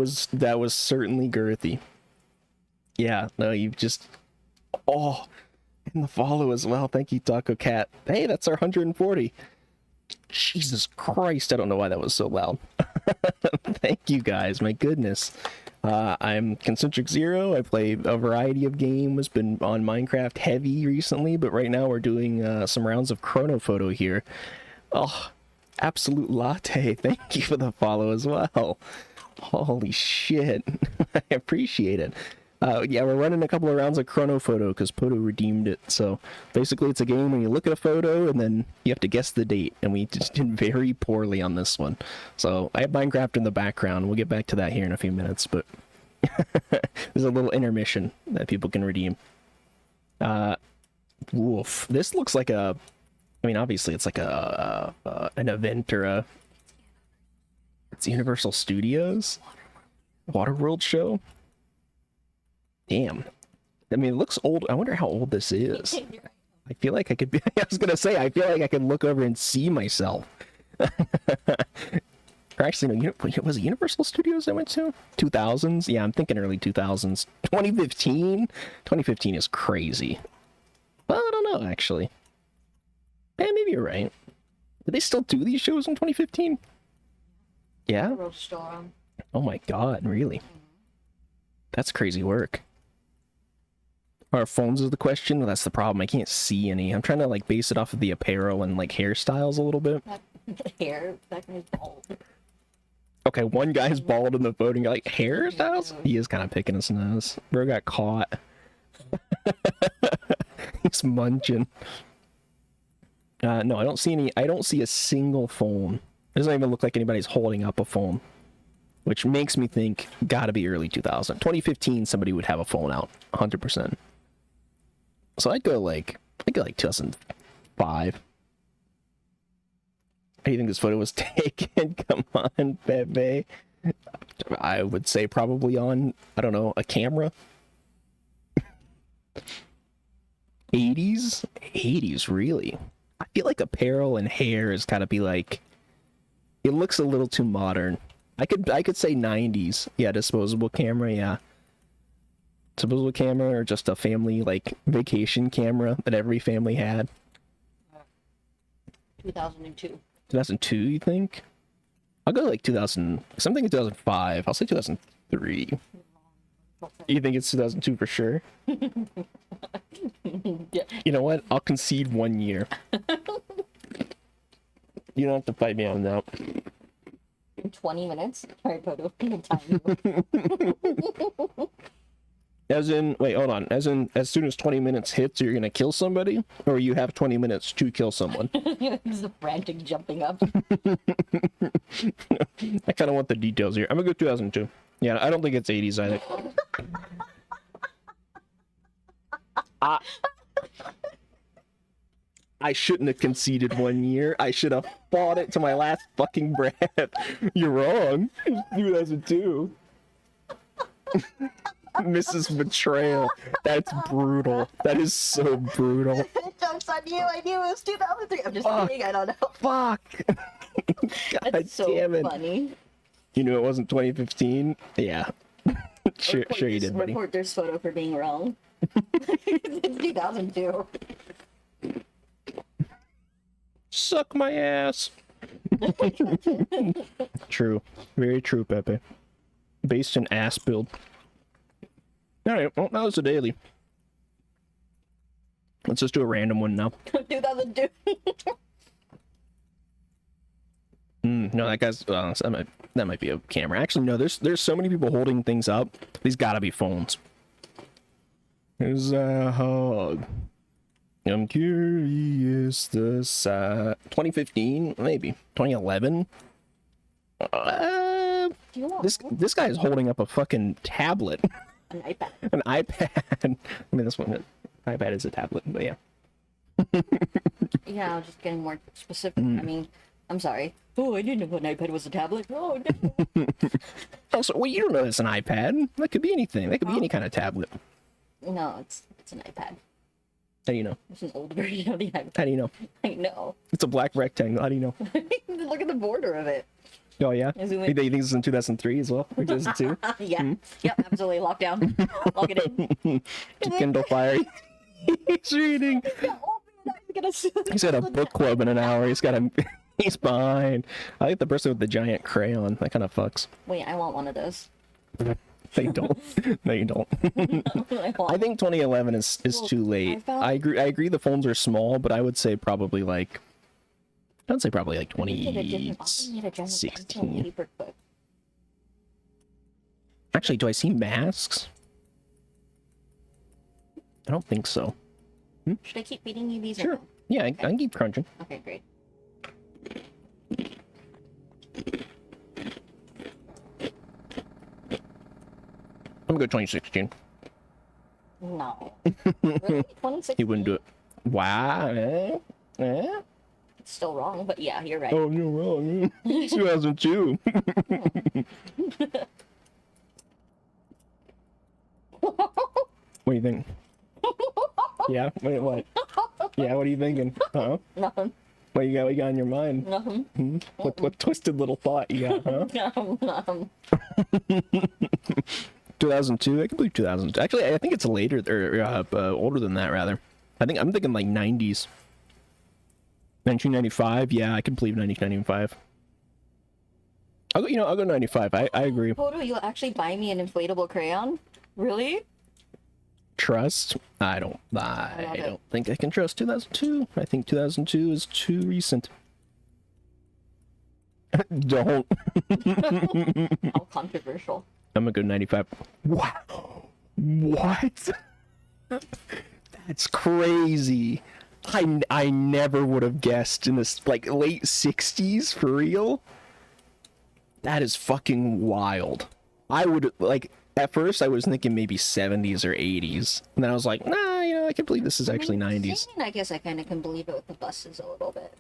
[SPEAKER 1] was certainly girthy. Yeah, no, you just... Oh, and the follow as well. Thank you, Taco Cat. Hey, that's our 140. Jesus Christ, I don't know why that was so loud. Thank you, guys. My goodness. I'm Concentric Zero. I play a variety of games. Been on Minecraft heavy recently, but right now we're doing some rounds of Chrono Photo here. Oh, Absolute Latte. Thank you for the follow as well. Holy shit. I appreciate it. Yeah, we're running a couple of rounds of Chrono Photo because Poto redeemed it. So basically, it's a game where you look at a photo and then you have to guess the date. And we just did very poorly on this one. So I have Minecraft in the background. We'll get back to that here in a few minutes. But there's a little intermission that people can redeem. Woof. This looks like a... I mean, obviously, it's like an event or a... It's Universal Studios? Waterworld show? Damn. I mean, it looks old. I wonder how old this is. I feel like I could be... I was gonna say, I feel like I could look over and see myself. Or actually, no, was it Universal Studios I went to? 2000s? Yeah, I'm thinking early 2000s. 2015? 2015 is crazy. Well, I don't know, actually. Yeah, maybe you're right. Do they still do these shows in 2015? Yeah? Oh my god, really? That's crazy work. Are phones is the question? Well, that's the problem. I can't see any. I'm trying to like base it off of the apparel and like hairstyles a little bit.
[SPEAKER 2] Hair, that guy's bald.
[SPEAKER 1] Okay, one guy's bald in the photo and you're like, hairstyles? He is kind of picking his nose. Bro got caught. He's munching. No, I don't see any. I don't see a single phone. It doesn't even look like anybody's holding up a phone. Which makes me think, gotta be early 2000. 2015, somebody would have a phone out. 100%. So I'd go like 2005. How do you think this photo was taken? Come on, Pepe. I would say probably on, I don't know, a camera. 80s? 80s, really? I feel like apparel and hair has gotta be like, it looks a little too modern. I could say 90s. Yeah, disposable camera, yeah. Disposable camera or just a family, like, vacation camera that every family had.
[SPEAKER 2] 2002.
[SPEAKER 1] 2002, you think? I'll go like 2000, something in 2005. I'll say 2003. You think it's 2002 for sure?
[SPEAKER 2] Yeah.
[SPEAKER 1] You know what? I'll concede 1 year. You don't have to fight me on that.
[SPEAKER 2] 20 minutes. Sorry, Poto.
[SPEAKER 1] As in, wait, hold on. As in, as soon as 20 minutes hits, you're gonna kill somebody? Or you have 20 minutes to kill someone?
[SPEAKER 2] It's a frantic jumping up.
[SPEAKER 1] I kind of want the details here. I'm gonna go 2002. Yeah, I don't think it's 80s either. I shouldn't have conceded 1 year. I should have fought it to my last fucking breath. You're wrong. It's 2002. Mrs. Betrayal. That's brutal. That is so brutal.
[SPEAKER 2] Joke's on you. I knew it was 2003. I'm just kidding. I don't know.
[SPEAKER 1] Fuck. God
[SPEAKER 2] That's so
[SPEAKER 1] damn it.
[SPEAKER 2] funny.
[SPEAKER 1] You knew it wasn't 2015? Yeah. Sure you did, buddy.
[SPEAKER 2] Report this photo for being wrong. It's 2002.
[SPEAKER 1] Suck my ass. True. Very true, Pepe. Based in ass build. Alright, well, that was a daily. Let's just do a random one now.
[SPEAKER 2] 2002.
[SPEAKER 1] No, that guy's... that might be a camera. Actually, no, there's so many people holding things up. These gotta be phones. There's a hug. I'm curious the size. 2015? Maybe. 2011? This guy is holding up a fucking tablet.
[SPEAKER 2] An iPad.
[SPEAKER 1] An iPad. I mean, this one, iPad is a tablet, but yeah.
[SPEAKER 2] Yeah, I was just getting more specific. I mean, I'm sorry. Oh, I didn't know an iPad was a tablet. Oh, no.
[SPEAKER 1] Also, well, you don't know it's an iPad. That could be anything. That could be any kind of tablet.
[SPEAKER 2] No, it's an iPad.
[SPEAKER 1] How do you know?
[SPEAKER 2] It's an old version of the iPad.
[SPEAKER 1] How do you know?
[SPEAKER 2] I know.
[SPEAKER 1] It's a black rectangle. How do you know?
[SPEAKER 2] Look at the border of it.
[SPEAKER 1] Oh, yeah?
[SPEAKER 2] Zoom
[SPEAKER 1] You
[SPEAKER 2] in.
[SPEAKER 1] think this is in 2003 as well? Or 2002?
[SPEAKER 2] Yeah. Yep, absolutely. Lock down. Lock it in.
[SPEAKER 1] Kindle Fire. He's reading. He's got a book club in an hour. He's got a... He's behind. I like the person with the giant crayon. That kind of fucks.
[SPEAKER 2] Wait, I want one of those.
[SPEAKER 1] They don't. No, you don't. I think 2011 is too late. I agree the phones are small, but I would say probably like... I'd say probably like 2016. Actually, do I see masks? I don't think so.
[SPEAKER 2] Should I keep feeding you these? or
[SPEAKER 1] Sure.
[SPEAKER 2] no?
[SPEAKER 1] Yeah, I can keep crunching.
[SPEAKER 2] Okay, great.
[SPEAKER 1] I'm gonna go 2016.
[SPEAKER 2] No. Really? 2016?
[SPEAKER 1] He wouldn't do it. Wow. Eh?
[SPEAKER 2] It's still wrong, but yeah, you're right.
[SPEAKER 1] Oh, you're wrong. 2002. What do you think? Yeah? Wait, what? Yeah, what are you thinking? Huh?
[SPEAKER 2] Nothing.
[SPEAKER 1] What you got in your mind?
[SPEAKER 2] Nothing.
[SPEAKER 1] What twisted little thought you got, huh?
[SPEAKER 2] Nothing.
[SPEAKER 1] 2002? I can believe 2000. Actually, I think it's later, or older than that, rather. I'm thinking like 90s. 1995? Yeah, I can believe 1995. I'll go 95. I agree.
[SPEAKER 2] Photo, you'll actually buy me an inflatable crayon? Really?
[SPEAKER 1] Trust? I don't think I can trust 2002. I think 2002 is too recent. Don't.
[SPEAKER 2] How controversial.
[SPEAKER 1] I'm gonna go 95. Wow. What? That's crazy. I never would have guessed in this, like, late 60s, for real? That is fucking wild. I would, like, at first I was thinking maybe 70s or 80s. And then I was like, nah, I can believe this is actually 90s.
[SPEAKER 2] I guess I kind of can believe it with the buses a little bit.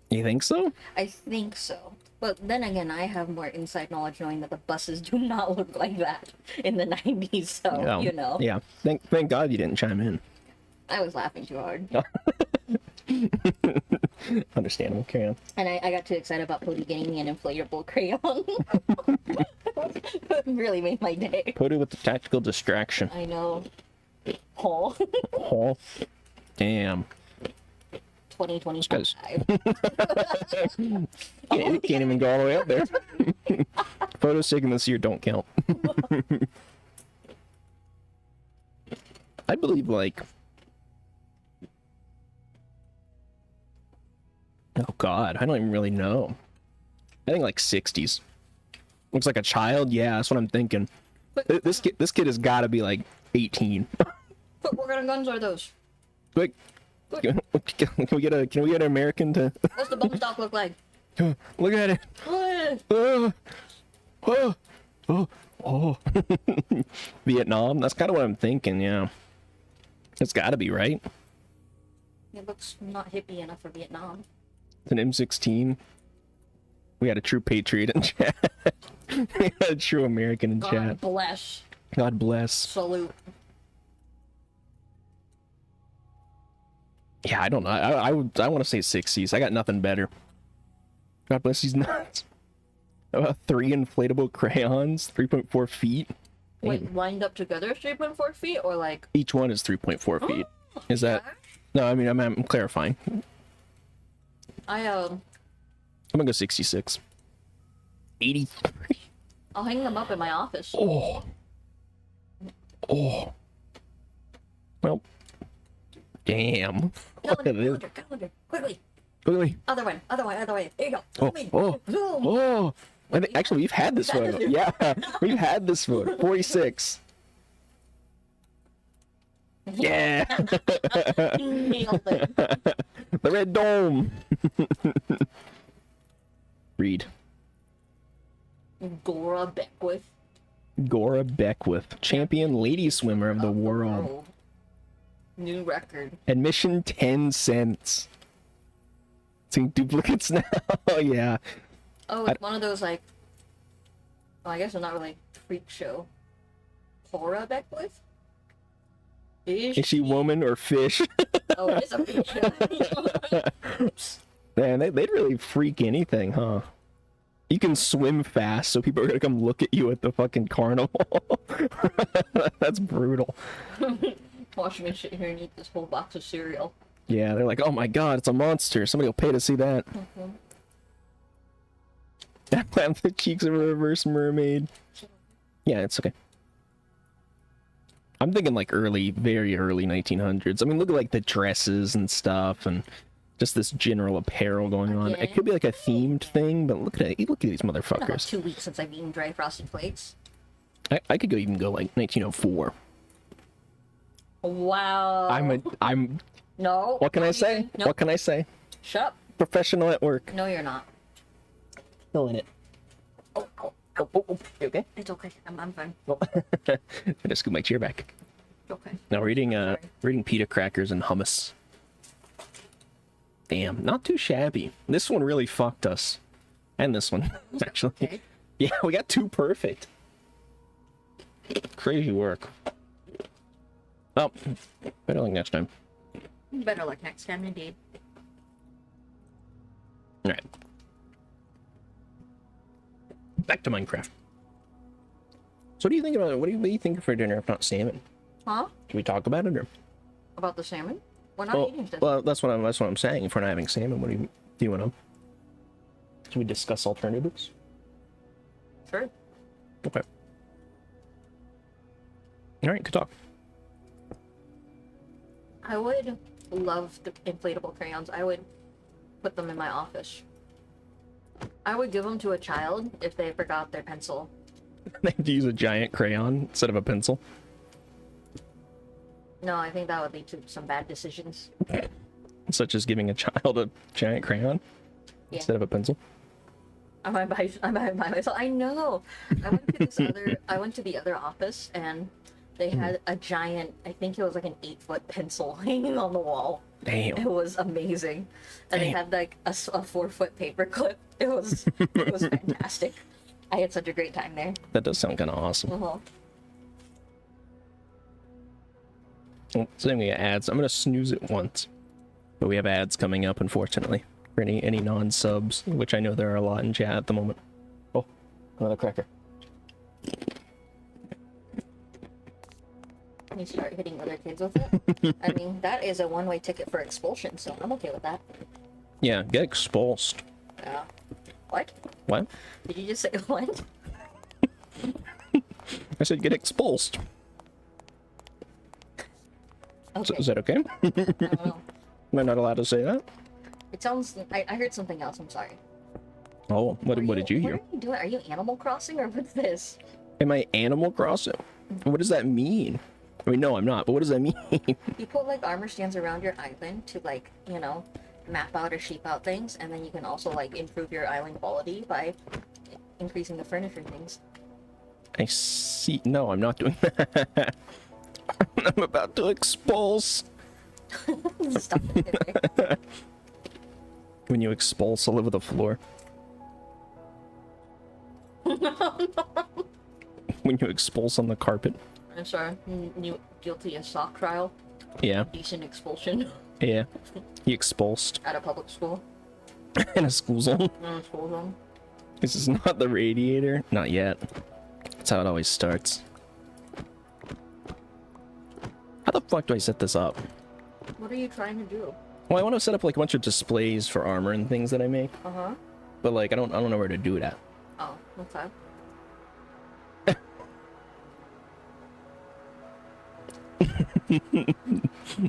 [SPEAKER 1] You think so?
[SPEAKER 2] I think so. But then again, I have more inside knowledge knowing that the buses do not look like that in the 90s, so,
[SPEAKER 1] Yeah.
[SPEAKER 2] you know.
[SPEAKER 1] Yeah. Thank God you didn't chime in.
[SPEAKER 2] I was laughing too hard.
[SPEAKER 1] Understandable. Carry on.
[SPEAKER 2] And I got too excited about Pody getting me an inflatable crayon. Really made my day.
[SPEAKER 1] Put it with the tactical distraction.
[SPEAKER 2] I know. Oh.
[SPEAKER 1] Oh. Damn.
[SPEAKER 2] 2025.
[SPEAKER 1] Can't even go all the way up there. Photos taken this year don't count. I believe, like... Oh God, I don't even really know. I think like 60s. Looks like a child. Yeah, that's what I'm thinking. This kid has got to be like 18.
[SPEAKER 2] What kind of guns are those?
[SPEAKER 1] Quick, can we get an American to
[SPEAKER 2] What's the bump stock look like?
[SPEAKER 1] look at it? Oh. Vietnam. That's kind of what I'm thinking. Yeah, it's got to be right.
[SPEAKER 2] It looks not hippie enough for Vietnam.
[SPEAKER 1] It's an M16. We had a true patriot in chat. We had a true American in
[SPEAKER 2] God
[SPEAKER 1] chat.
[SPEAKER 2] bless.
[SPEAKER 1] God bless.
[SPEAKER 2] Salute.
[SPEAKER 1] Yeah, I don't know. I want to say 60s. I got nothing better. God bless these nuts. About 3 inflatable crayons, 3.4 feet.
[SPEAKER 2] Wait, lined up together 3.4 feet or like...
[SPEAKER 1] Each one is 3.4 feet. Is that... No, I mean, I'm clarifying. I'm gonna go 66. 83.
[SPEAKER 2] I'll hang them up in my office.
[SPEAKER 1] Oh. Well. Damn. Look at this.
[SPEAKER 2] Calendar. Quickly.
[SPEAKER 1] Quickly.
[SPEAKER 2] Other one. There you go. Zoom.
[SPEAKER 1] Oh. Actually, we've had this photo. Yeah, we've had this photo. 46. Yeah.
[SPEAKER 2] Nailed it.
[SPEAKER 1] The red dome. Read.
[SPEAKER 2] Gora Beckwith.
[SPEAKER 1] Gora Beckwith, champion lady swimmer of the world.
[SPEAKER 2] New record.
[SPEAKER 1] Admission 10 cents. Seeing duplicates now. Oh yeah.
[SPEAKER 2] Oh, it's one of those like... Well, I guess it's not really freak show. Gora Beckwith?
[SPEAKER 1] Is she woman or fish?
[SPEAKER 2] Oh, it is a freak show. Oops.
[SPEAKER 1] Man, they'd really freak anything, huh? You can swim fast, so people are gonna come look at you at the fucking carnival. That's brutal.
[SPEAKER 2] Watch me sit here and eat this whole box of cereal.
[SPEAKER 1] Yeah, they're like, oh my god, it's a monster. Somebody will pay to see that. That plant the cheeks of a reverse mermaid. Yeah, it's okay. I'm thinking like very early 1900s. I mean, look at like the dresses and stuff, and just this general apparel going on. It could be like a themed thing, but look at these
[SPEAKER 2] It's been about
[SPEAKER 1] motherfuckers.
[SPEAKER 2] 2 weeks since I've eaten dry frosted flakes.
[SPEAKER 1] I could even go like 1904.
[SPEAKER 2] Wow.
[SPEAKER 1] I'm.
[SPEAKER 2] No.
[SPEAKER 1] What can I say?
[SPEAKER 2] Nope.
[SPEAKER 1] What can I say?
[SPEAKER 2] Shut up.
[SPEAKER 1] Professional at work.
[SPEAKER 2] No, you're not.
[SPEAKER 1] Still in it.
[SPEAKER 2] Oh, oh,
[SPEAKER 1] You okay?
[SPEAKER 2] it's okay. I'm fine.
[SPEAKER 1] I just scoot my chair back.
[SPEAKER 2] Okay.
[SPEAKER 1] Now we're eating
[SPEAKER 2] Sorry.
[SPEAKER 1] we're eating pita crackers and hummus. Damn, not too shabby. This one really fucked us. And this one, actually.
[SPEAKER 2] Okay.
[SPEAKER 1] Yeah, we got two perfect. Crazy work. Oh, better luck next time.
[SPEAKER 2] Better luck next time, indeed.
[SPEAKER 1] Alright. Back to Minecraft. So what do you think about it? What do you think for dinner if not salmon?
[SPEAKER 2] Huh?
[SPEAKER 1] Should we talk about it or?
[SPEAKER 2] About the salmon? We're not eating this.
[SPEAKER 1] Well, that's what I'm saying. If we're not having salmon, what do you want to? Should we discuss alternatives?
[SPEAKER 2] Sure.
[SPEAKER 1] Okay. All right, good talk.
[SPEAKER 2] I would love the inflatable crayons. I would put them in my office. I would give them to a child if they forgot their pencil.
[SPEAKER 1] They have to use a giant crayon instead of a pencil.
[SPEAKER 2] No, I think that would lead to some bad decisions.
[SPEAKER 1] Such as giving a child a giant crayon instead of a pencil.
[SPEAKER 2] I might buy myself. I know. I went to the other office and they had a giant, I think it was like an 8-foot pencil hanging on the wall.
[SPEAKER 1] Damn.
[SPEAKER 2] It was amazing. And they
[SPEAKER 1] Damn.
[SPEAKER 2] had like a 4-foot paper clip. It was fantastic. I had such a great time there.
[SPEAKER 1] That does sound kind of awesome.
[SPEAKER 2] Uh-huh.
[SPEAKER 1] Well, so then we got ads. I'm gonna snooze it once, but we have ads coming up, unfortunately, for any non-subs, which I know there are a lot in chat at the moment. Oh, another cracker.
[SPEAKER 2] You start hitting other kids with it. I mean, that is a one-way ticket for expulsion, so I'm okay with that.
[SPEAKER 1] Yeah, get expulsed.
[SPEAKER 2] Yeah. What?
[SPEAKER 1] What?
[SPEAKER 2] Did you just say what?
[SPEAKER 1] I said get expulsed.
[SPEAKER 2] Okay.
[SPEAKER 1] Is that okay?
[SPEAKER 2] I don't know.
[SPEAKER 1] Am I not allowed to say that?
[SPEAKER 2] It sounds. I heard something else. I'm sorry.
[SPEAKER 1] Oh, what did you hear?
[SPEAKER 2] What are you doing? Are you Animal Crossing or what's this?
[SPEAKER 1] Am I Animal Crossing? What does that mean? I mean, no, I'm not, but what does that mean?
[SPEAKER 2] You put like armor stands around your island to like, map out or sheep out things, and then you can also like improve your island quality by increasing the furniture things.
[SPEAKER 1] I see. No, I'm not doing that. I'm about to expulse.
[SPEAKER 2] Stop it.
[SPEAKER 1] When you expulse all over the floor. When you expulse on the carpet.
[SPEAKER 2] I'm sorry. New guilty as sock trial.
[SPEAKER 1] Yeah.
[SPEAKER 2] Decent expulsion.
[SPEAKER 1] Yeah. He expulsed.
[SPEAKER 2] At a public school.
[SPEAKER 1] In a school zone.
[SPEAKER 2] In a school zone.
[SPEAKER 1] This is not the radiator. Not yet. That's how it always starts. How the fuck do I set this up?
[SPEAKER 2] What are you trying to do?
[SPEAKER 1] Well, I want to set up like a bunch of displays for armor and things that I make,
[SPEAKER 2] Uh-huh.
[SPEAKER 1] but like I don't know where to do it at.
[SPEAKER 2] Oh, okay.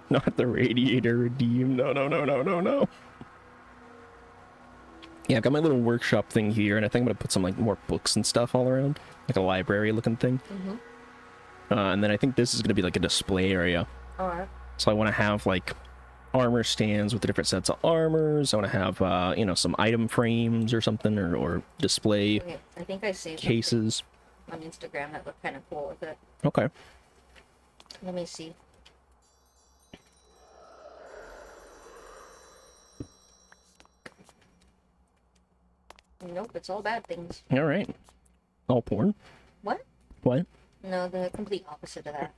[SPEAKER 1] Not the radiator redeem. No. Yeah, I've got my little workshop thing here, and I think I'm gonna put some like more books and stuff all around, like a library looking thing.
[SPEAKER 2] Mm-hmm.
[SPEAKER 1] And then I think this is gonna be like a display area.
[SPEAKER 2] Alright.
[SPEAKER 1] So I want to have like armor stands with the different sets of armors. I want to have some item frames or something, or display
[SPEAKER 2] Okay, I think I saved
[SPEAKER 1] cases.
[SPEAKER 2] something on Instagram that looked kind of cool with it.
[SPEAKER 1] Okay.
[SPEAKER 2] Let me see. Nope, it's all bad things.
[SPEAKER 1] All right. All porn.
[SPEAKER 2] What?
[SPEAKER 1] What?
[SPEAKER 2] No, the complete opposite of that.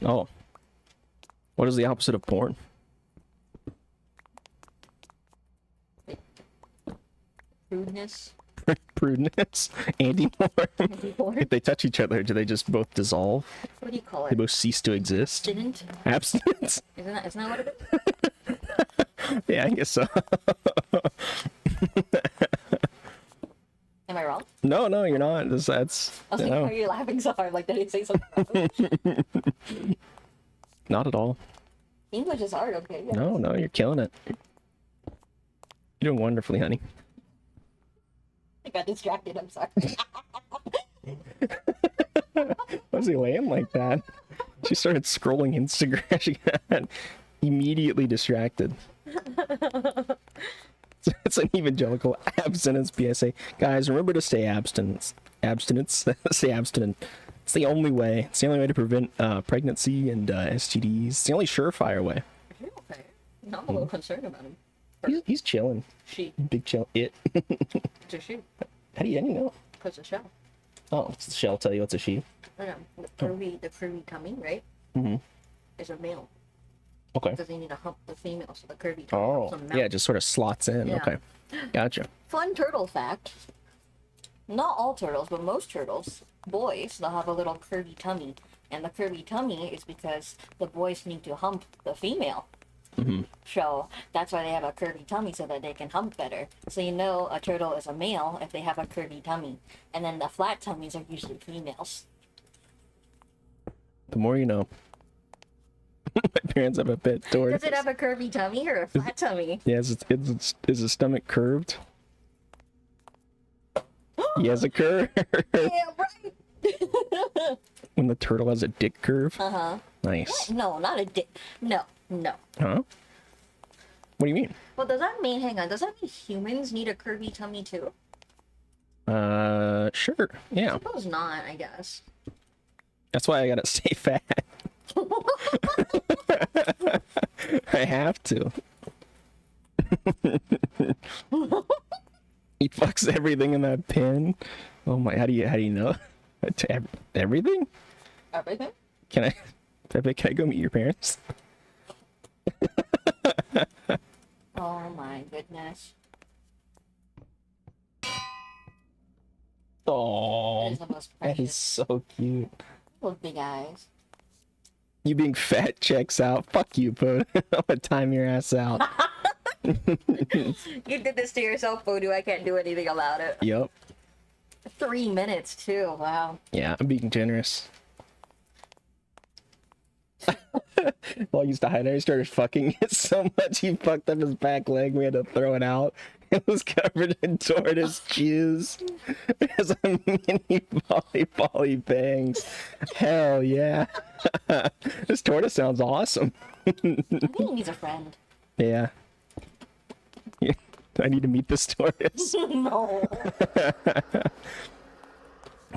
[SPEAKER 1] Oh. What is the opposite of porn?
[SPEAKER 2] Rudeness.
[SPEAKER 1] Prudence. Anti-porn.
[SPEAKER 2] Anti-porn?
[SPEAKER 1] If they touch each other, do they just both dissolve?
[SPEAKER 2] What do you call
[SPEAKER 1] They
[SPEAKER 2] it?
[SPEAKER 1] both cease to exist?
[SPEAKER 2] Didn't?
[SPEAKER 1] Abstinence?
[SPEAKER 2] Isn't that what it is?
[SPEAKER 1] Yeah, I guess so.
[SPEAKER 2] Am I wrong?
[SPEAKER 1] No, you're not. That's
[SPEAKER 2] I was like, why are you laughing so hard? Like, did he say something wrong?
[SPEAKER 1] not at all.
[SPEAKER 2] English is hard, okay? Yeah.
[SPEAKER 1] No, you're killing it. You're doing wonderfully, honey.
[SPEAKER 2] I got distracted, I'm sorry.
[SPEAKER 1] Why was he laying like that? She started scrolling Instagram. She got immediately distracted. It's an evangelical abstinence PSA. Guys, remember to stay abstinence. Abstinence. Stay abstinent. It's the only way. It's the only way to prevent pregnancy and STDs. It's the only surefire way.
[SPEAKER 2] Is he okay? No, I'm a little concerned about him.
[SPEAKER 1] He's chilling.
[SPEAKER 2] She.
[SPEAKER 1] Big chill. It.
[SPEAKER 2] It's a she.
[SPEAKER 1] How do you know?
[SPEAKER 2] Because the shell.
[SPEAKER 1] Oh, does the shell tell you it's a she?
[SPEAKER 2] I know. The curvy tummy, right?
[SPEAKER 1] Mm-hmm.
[SPEAKER 2] Is a male.
[SPEAKER 1] Okay.
[SPEAKER 2] Because they need to hump the female, so the curvy tummy
[SPEAKER 1] Oh,
[SPEAKER 2] helps them out.
[SPEAKER 1] yeah, it just sort of slots in.
[SPEAKER 2] Yeah.
[SPEAKER 1] Okay. Gotcha.
[SPEAKER 2] Fun turtle fact. Not all turtles, but most turtles, boys, they'll have a little curvy tummy. And the curvy tummy is because the boys need to hump the female.
[SPEAKER 1] Mm-hmm.
[SPEAKER 2] So that's why they have a curvy tummy, so that they can hump better. So you know a turtle is a male if they have a curvy tummy. And then the flat tummies are usually females.
[SPEAKER 1] The more you know. My parents have a pet tortoise.
[SPEAKER 2] Does it have a curvy tummy or a flat tummy?
[SPEAKER 1] Yeah, is his stomach curved? He has a curve.
[SPEAKER 2] Yeah, right.
[SPEAKER 1] When the turtle has a dick curve.
[SPEAKER 2] Uh-huh.
[SPEAKER 1] Nice.
[SPEAKER 2] No, not a dick. No.
[SPEAKER 1] Huh? What do you mean?
[SPEAKER 2] Well, does that mean, hang on, does that mean humans need a curvy tummy too?
[SPEAKER 1] Sure. Yeah.
[SPEAKER 2] Suppose not, I guess.
[SPEAKER 1] That's why I gotta stay fat. I have to. He fucks everything in that pen. Oh my! How do you know? Everything?
[SPEAKER 2] Everything?
[SPEAKER 1] Can I, Pepe? Can I go meet your parents?
[SPEAKER 2] Oh my goodness.
[SPEAKER 1] Oh,
[SPEAKER 2] That is the most
[SPEAKER 1] that is
[SPEAKER 2] precious.
[SPEAKER 1] so cute.
[SPEAKER 2] With big eyes.
[SPEAKER 1] You being fat checks out. Fuck you, Poe. I'm gonna time your ass out.
[SPEAKER 2] You did this to yourself, Voodoo. I can't do anything about it.
[SPEAKER 1] Yup.
[SPEAKER 2] 3 minutes too. Wow.
[SPEAKER 1] Yeah, I'm being generous. Well, I used to hide it. He started fucking it so much he fucked up his back leg. We had to throw it out. It was covered in tortoise jizz. It has a mini poly bangs. Hell yeah. This tortoise sounds awesome.
[SPEAKER 2] I think he needs a friend.
[SPEAKER 1] Yeah. I need to meet this tortoise.
[SPEAKER 2] No.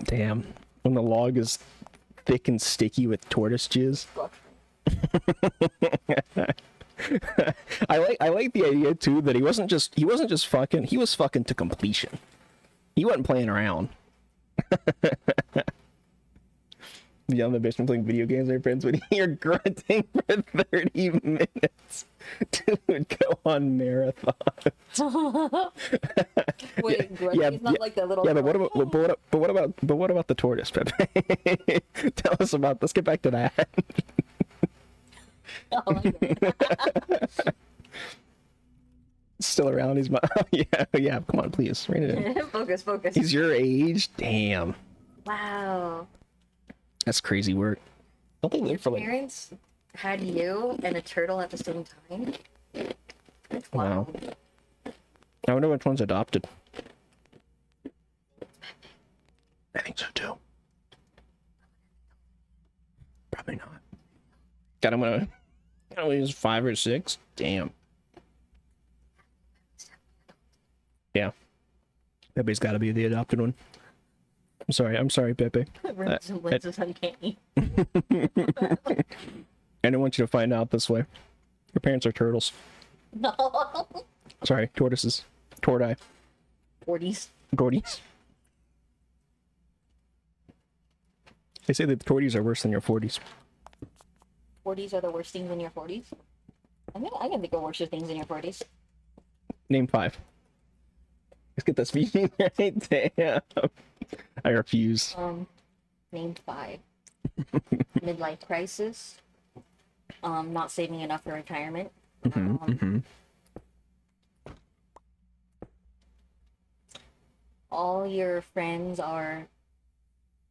[SPEAKER 1] Damn. When the log is thick and sticky with tortoise jizz. I like the idea too that he wasn't just fucking, he was fucking to completion. He wasn't playing around. Yeah, in the basement playing video games with your friends when you're grunting for 30 minutes. Dude, go on marathons.
[SPEAKER 2] Wait,
[SPEAKER 1] Yeah,
[SPEAKER 2] he's not like the little.
[SPEAKER 1] Yeah, but what about the tortoise, Pepe? Tell us about. Let's get back to that.
[SPEAKER 2] Oh, okay.
[SPEAKER 1] Still around? He's my. Yeah. Come on, please, rein it in.
[SPEAKER 2] Focus.
[SPEAKER 1] He's your age. Damn,
[SPEAKER 2] Wow.
[SPEAKER 1] that's crazy work. Don't they live for like?
[SPEAKER 2] Parents had you and a turtle at the same time. That's
[SPEAKER 1] Wow.
[SPEAKER 2] wild.
[SPEAKER 1] I wonder which one's adopted. I think so too. Probably not. God, I'm gonna use 5 or 6. Damn. Yeah. Pepe's got to be the adopted one. I'm sorry, Pepe.
[SPEAKER 2] Resemblance is uncanny.
[SPEAKER 1] I don't want you to find out this way. Your parents are turtles.
[SPEAKER 2] No.
[SPEAKER 1] Sorry, tortoises. Torti.
[SPEAKER 2] 40s.
[SPEAKER 1] Torties. They say that the torties are worse than your 40s.
[SPEAKER 2] 40s are the worst things in your 40s. I can think of worse things in your 40s.
[SPEAKER 1] Name 5. Let's get this meeting right. Damn. I refuse.
[SPEAKER 2] Name 5. Midlife crisis. Not saving enough for retirement. All your friends are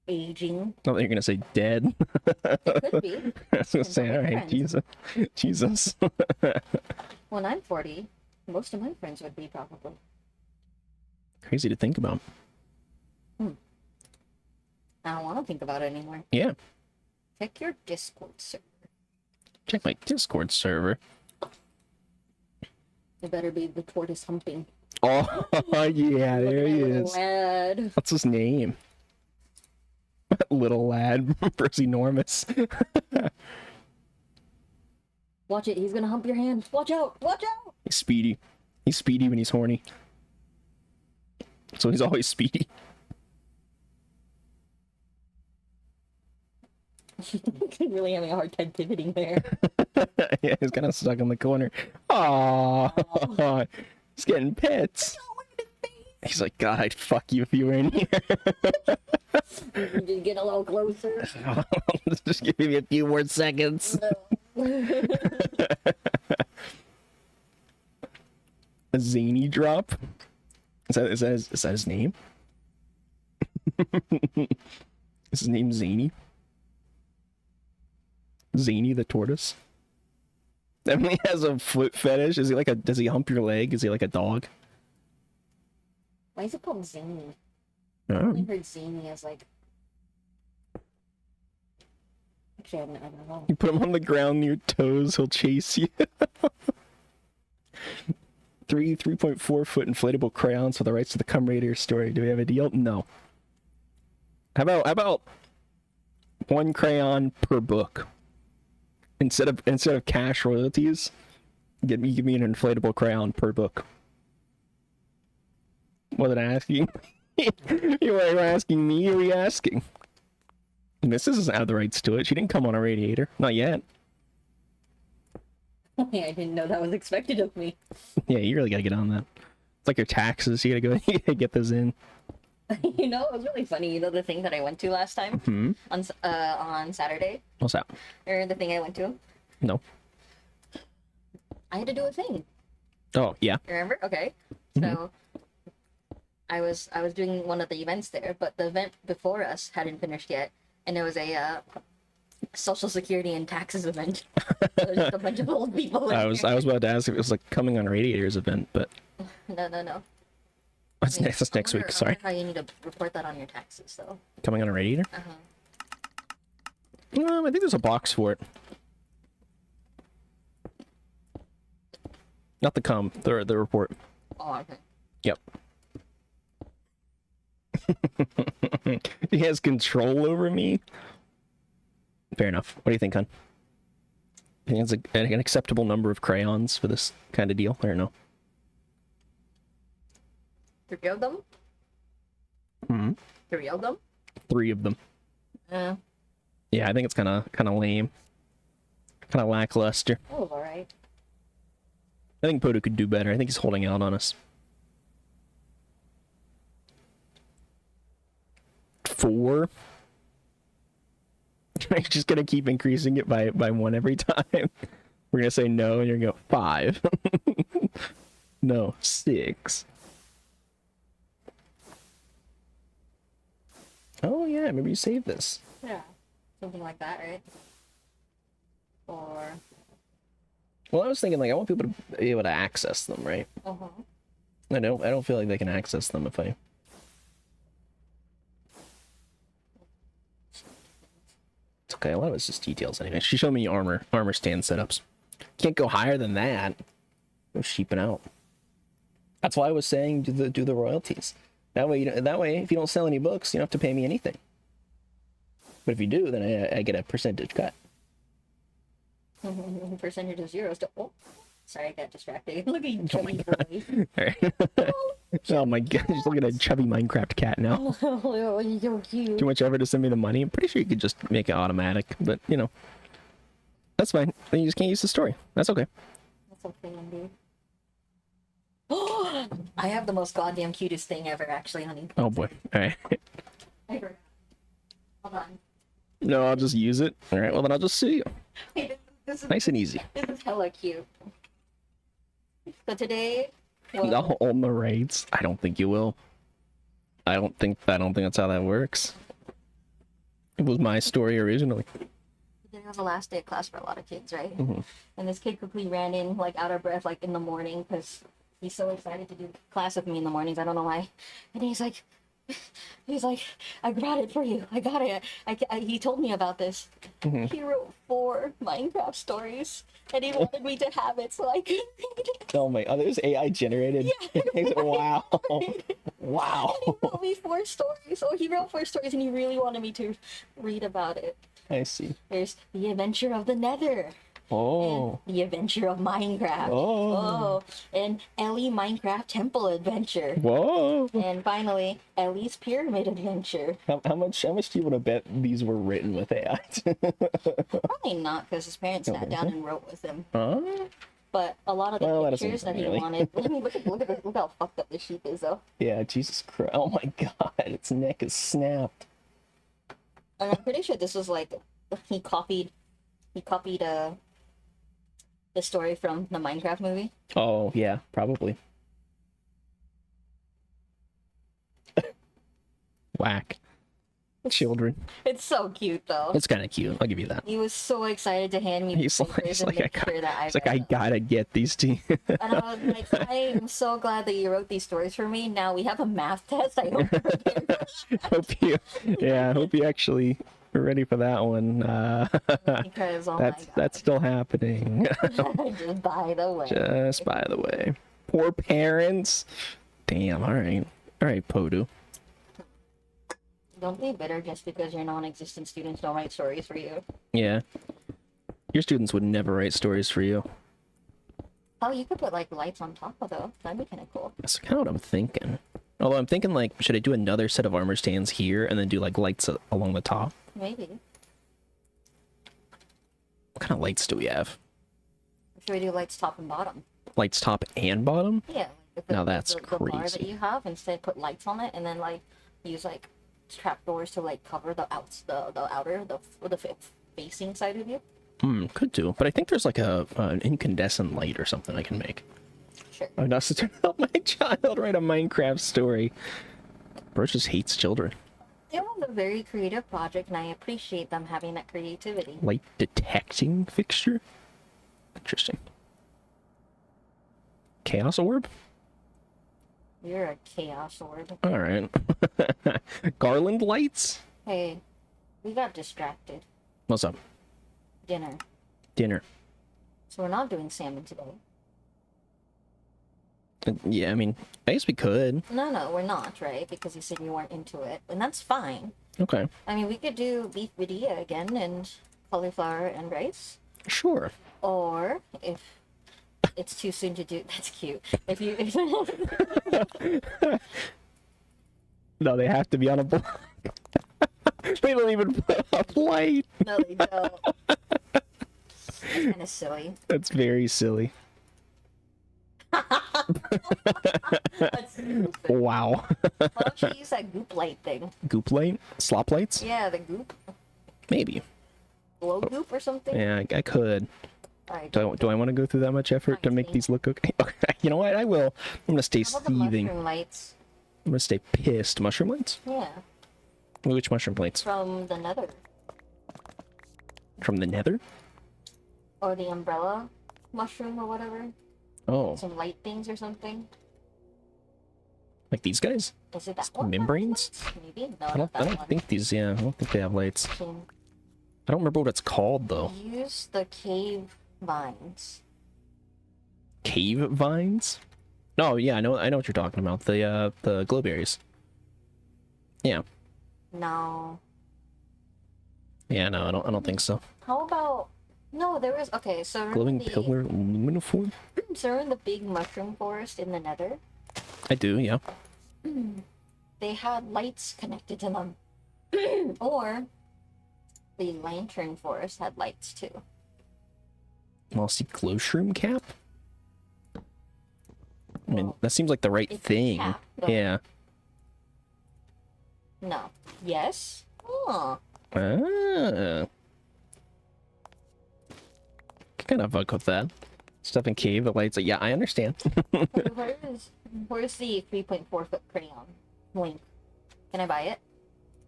[SPEAKER 2] aging.
[SPEAKER 1] I thought you were gonna say dead.
[SPEAKER 2] It could be.
[SPEAKER 1] I was gonna
[SPEAKER 2] Depends
[SPEAKER 1] say,
[SPEAKER 2] on
[SPEAKER 1] all
[SPEAKER 2] your
[SPEAKER 1] right,
[SPEAKER 2] friends.
[SPEAKER 1] Jesus.
[SPEAKER 2] When I'm 40, most of my friends would be probably.
[SPEAKER 1] Crazy to think about.
[SPEAKER 2] I don't want to think about it anymore.
[SPEAKER 1] Yeah.
[SPEAKER 2] Check your Discord server.
[SPEAKER 1] Check my Discord server.
[SPEAKER 2] It better be the tortoise humping.
[SPEAKER 1] Oh, yeah, there he
[SPEAKER 2] Little
[SPEAKER 1] is.
[SPEAKER 2] lad.
[SPEAKER 1] What's his name? Little lad versus enormous.
[SPEAKER 2] Watch it. He's gonna hump your hand. Watch out. Watch out.
[SPEAKER 1] He's speedy. He's speedy when he's horny. So he's always speedy.
[SPEAKER 2] Really having a hard time pivoting there.
[SPEAKER 1] Yeah, he's kind of stuck in the corner. Aww. He's getting pets. He's like, God, I'd fuck you if you were in here.
[SPEAKER 2] Just get a little closer.
[SPEAKER 1] Just give me a few more seconds. A zany drop? Is that his name? Is his name Zany? Zany the tortoise? Emily has a foot fetish. Is he like does he hump your leg? Is he like a dog?
[SPEAKER 2] Why is it called zany?
[SPEAKER 1] I
[SPEAKER 2] I
[SPEAKER 1] don't
[SPEAKER 2] only
[SPEAKER 1] know.
[SPEAKER 2] heard zany as like. Actually, I don't know.
[SPEAKER 1] You put him on the ground near your toes, he'll chase you. 3.4 foot inflatable crayons for the rights to the Cum Raider story. Do we have a deal? No. How about one crayon per book? Instead of cash royalties, give me an inflatable crayon per book. Wasn't asking. You were asking me, or were you asking? Mrs. doesn't have the rights to it. She didn't come on a radiator. Not yet.
[SPEAKER 2] I didn't know that was expected of me.
[SPEAKER 1] Yeah, you really gotta get on that. It's like your taxes. You gotta go you gotta get those in.
[SPEAKER 2] You know, it was really funny. You know the thing that I went to last time on Saturday,
[SPEAKER 1] What's that?
[SPEAKER 2] or the thing I went to.
[SPEAKER 1] No.
[SPEAKER 2] I had to do a thing.
[SPEAKER 1] Oh, yeah.
[SPEAKER 2] Remember? Okay. So I was doing one of the events there, but the event before us hadn't finished yet, and it was a Social Security and taxes event. So there's just a bunch of old people.
[SPEAKER 1] I was about to ask if it was like coming on Radiators event, but
[SPEAKER 2] No.
[SPEAKER 1] that's
[SPEAKER 2] I mean,
[SPEAKER 1] that's next week. Sorry,
[SPEAKER 2] How you need to report that on your taxes, though.
[SPEAKER 1] coming on a Radiator. I think there's a box for it. Not the the report.
[SPEAKER 2] Oh, okay.
[SPEAKER 1] Yep. He has control over me. Fair enough. What do you think, hon? I think it's an acceptable number of crayons for this kind of deal. I don't know.
[SPEAKER 2] 3 of them?
[SPEAKER 1] Hmm.
[SPEAKER 2] 3 of them?
[SPEAKER 1] 3 of them. Yeah, I think it's kind of lame. Kind of lackluster.
[SPEAKER 2] That was alright.
[SPEAKER 1] I think Podo could do better. I think he's holding out on us. 4. You're just gonna keep increasing it by 1 every time. We're gonna say no, and you're gonna go 5. No, 6. Oh yeah, maybe you saved this.
[SPEAKER 2] Yeah. Something like that, right? Or...
[SPEAKER 1] Well, I was thinking like I want people to be able to access them, right?
[SPEAKER 2] Uh-huh.
[SPEAKER 1] I don't feel like they can access them if I. It's okay. A lot of it's just details anyway. She showed me armor stand setups. Can't go higher than that. Go sheeping out. That's why I was saying do the royalties. That way if you don't sell any books, you don't have to pay me anything. But if you do, then I get a percentage cut.
[SPEAKER 2] Percentage of 0 still. Oh, sorry, I got distracted. Look at you,
[SPEAKER 1] Oh my
[SPEAKER 2] chubby
[SPEAKER 1] God.
[SPEAKER 2] boy.
[SPEAKER 1] All right. Oh my God! Just look at a chubby Minecraft cat now.
[SPEAKER 2] Oh, you're so cute.
[SPEAKER 1] Too much effort to send me the money. I'm pretty sure you could just make it automatic, but you know, that's fine. Then you just can't use the story. That's okay.
[SPEAKER 2] That's okay, indeed. Oh, I have the most goddamn cutest thing ever, actually, honey.
[SPEAKER 1] Oh boy. All right.
[SPEAKER 2] I forgot. Hold on.
[SPEAKER 1] No, I'll just use it. All right. Well, then I'll just sue you.
[SPEAKER 2] Hey, this is
[SPEAKER 1] Nice and easy.
[SPEAKER 2] this is hella cute. So today,
[SPEAKER 1] I'll own the rights. I don't think you will. I don't think that's how that works. It was my story originally.
[SPEAKER 2] today was the last day of class for a lot of kids, right?
[SPEAKER 1] Mhm.
[SPEAKER 2] And this kid quickly ran in, like, out of breath, like, in the morning, because he's so excited to do class with me in the mornings. I don't know why. And he's like, He's like, I brought it for you. I got it. He told me about this.
[SPEAKER 1] Mhm.
[SPEAKER 2] He wrote 4 Minecraft stories, and he wanted me to have it so I could read it.
[SPEAKER 1] Oh my, oh, there's AI generated.
[SPEAKER 2] Yeah,
[SPEAKER 1] Wow. Wow.
[SPEAKER 2] he wrote me 4 stories. Oh, he wrote 4 stories, and he really wanted me to read about it.
[SPEAKER 1] I see.
[SPEAKER 2] There's The Adventure of the Nether.
[SPEAKER 1] Oh.
[SPEAKER 2] And The Adventure of Minecraft.
[SPEAKER 1] Oh.
[SPEAKER 2] And Ellie Minecraft Temple Adventure.
[SPEAKER 1] Whoa.
[SPEAKER 2] And finally, Ellie's Pyramid Adventure.
[SPEAKER 1] How much do you want to bet these were written with AI?
[SPEAKER 2] Probably not, because his parents sat down and wrote with him.
[SPEAKER 1] Huh?
[SPEAKER 2] But a lot of the
[SPEAKER 1] Well, that
[SPEAKER 2] pictures
[SPEAKER 1] doesn't
[SPEAKER 2] that he
[SPEAKER 1] really.
[SPEAKER 2] wanted. I mean, look how fucked up the sheep is, though.
[SPEAKER 1] Yeah, Jesus Christ. Oh my god, its neck is snapped.
[SPEAKER 2] And I'm pretty sure this was like he copied the story from the Minecraft movie.
[SPEAKER 1] Oh, yeah, probably. Whack. Children.
[SPEAKER 2] It's so cute, though.
[SPEAKER 1] It's kind of cute. I'll give you that.
[SPEAKER 2] He was so excited to hand me
[SPEAKER 1] He's
[SPEAKER 2] the
[SPEAKER 1] like,
[SPEAKER 2] papers and make sure that I
[SPEAKER 1] he's like, I
[SPEAKER 2] read them.
[SPEAKER 1] gotta get these to you.
[SPEAKER 2] And I was like, I am so glad that you wrote these stories for me. Now we have a math test. I hope
[SPEAKER 1] I hope you actually are ready for that one.
[SPEAKER 2] because oh
[SPEAKER 1] That's still happening.
[SPEAKER 2] just by the way.
[SPEAKER 1] Just by the way. Poor parents. Damn, alright, Podu.
[SPEAKER 2] Don't be bitter just because your non-existent students don't write stories for you.
[SPEAKER 1] Yeah. Your students would never write stories for you.
[SPEAKER 2] Oh, you could put like lights on top of those. That'd be kind of cool.
[SPEAKER 1] That's kind of what I'm thinking. Although I'm thinking, like, should I do another set of armor stands here and then do, like, lights along the top?
[SPEAKER 2] Maybe.
[SPEAKER 1] What kind of lights do we have?
[SPEAKER 2] Should we do lights top and bottom?
[SPEAKER 1] Lights top and bottom?
[SPEAKER 2] Yeah. Like
[SPEAKER 1] Now that's
[SPEAKER 2] the bar that
[SPEAKER 1] crazy.
[SPEAKER 2] you have, instead put lights on it, and then like use like trapdoors to like cover the facing side of you.
[SPEAKER 1] Could do. But I think there's, like, an incandescent light or something I can make.
[SPEAKER 2] Sure.
[SPEAKER 1] I'm not to help my child write a Minecraft story. Bro just hates children.
[SPEAKER 2] It was a very creative project, and I appreciate them having that creativity.
[SPEAKER 1] Light detecting fixture? Interesting. Chaos orb?
[SPEAKER 2] You're a chaos orb.
[SPEAKER 1] Alright. Garland lights?
[SPEAKER 2] Hey, we got distracted.
[SPEAKER 1] What's up?
[SPEAKER 2] Dinner.
[SPEAKER 1] Dinner.
[SPEAKER 2] So we're not doing salmon today.
[SPEAKER 1] Yeah, I mean, I guess we could.
[SPEAKER 2] No, we're not, right? Because you said you weren't into it, and that's fine.
[SPEAKER 1] Okay.
[SPEAKER 2] I mean, we could do beef vidilla again and cauliflower and rice.
[SPEAKER 1] Sure.
[SPEAKER 2] Or if it's too soon to do, that's cute. If you,
[SPEAKER 1] No, they have to be on a block. They don't even put up light.
[SPEAKER 2] no, they don't. That's kind of silly.
[SPEAKER 1] That's very silly.
[SPEAKER 2] That's stupid.
[SPEAKER 1] Wow.
[SPEAKER 2] Why don't you use that goop light thing?
[SPEAKER 1] Goop light? Slop lights?
[SPEAKER 2] Yeah, the goop,
[SPEAKER 1] Maybe.
[SPEAKER 2] glow goop or something.
[SPEAKER 1] Yeah, I could.
[SPEAKER 2] All right.
[SPEAKER 1] Do I want to go through that much effort to make these look okay? You know what? I will. I'm gonna stay
[SPEAKER 2] How about the
[SPEAKER 1] seething.
[SPEAKER 2] mushroom lights?
[SPEAKER 1] I'm gonna stay pissed. Mushroom lights?
[SPEAKER 2] Yeah,
[SPEAKER 1] Which mushroom lights?
[SPEAKER 2] from the Nether
[SPEAKER 1] From the nether?
[SPEAKER 2] or the umbrella mushroom or whatever.
[SPEAKER 1] Oh,
[SPEAKER 2] Some light things or something.
[SPEAKER 1] like these guys?
[SPEAKER 2] Is it that one?
[SPEAKER 1] Membranes?
[SPEAKER 2] Maybe. No,
[SPEAKER 1] I
[SPEAKER 2] not that
[SPEAKER 1] don't
[SPEAKER 2] one.
[SPEAKER 1] think these, yeah, I don't think they have lights.
[SPEAKER 2] Can
[SPEAKER 1] I don't remember what it's called, though.
[SPEAKER 2] use the cave vines.
[SPEAKER 1] Cave vines? No, yeah, I know what you're talking about. The glowberries. Yeah.
[SPEAKER 2] No.
[SPEAKER 1] Yeah, no, I don't think so.
[SPEAKER 2] How about no? There was okay. So remember
[SPEAKER 1] Glowing
[SPEAKER 2] the
[SPEAKER 1] pillar luminiform?
[SPEAKER 2] so remember the big mushroom forest in the Nether?
[SPEAKER 1] I do, yeah.
[SPEAKER 2] They had lights connected to them, or the lantern forest had lights too.
[SPEAKER 1] Well, see, glow shroom cap? I mean,
[SPEAKER 2] Well,
[SPEAKER 1] that seems like the right
[SPEAKER 2] it's a
[SPEAKER 1] thing.
[SPEAKER 2] cap, though.
[SPEAKER 1] Yeah.
[SPEAKER 2] No. Yes. Oh.
[SPEAKER 1] Ah. Kind of fuck with that. Stuff in cave, the lights. Yeah, I understand.
[SPEAKER 2] Where's the 3.4 foot crayon? Link. Can I buy it?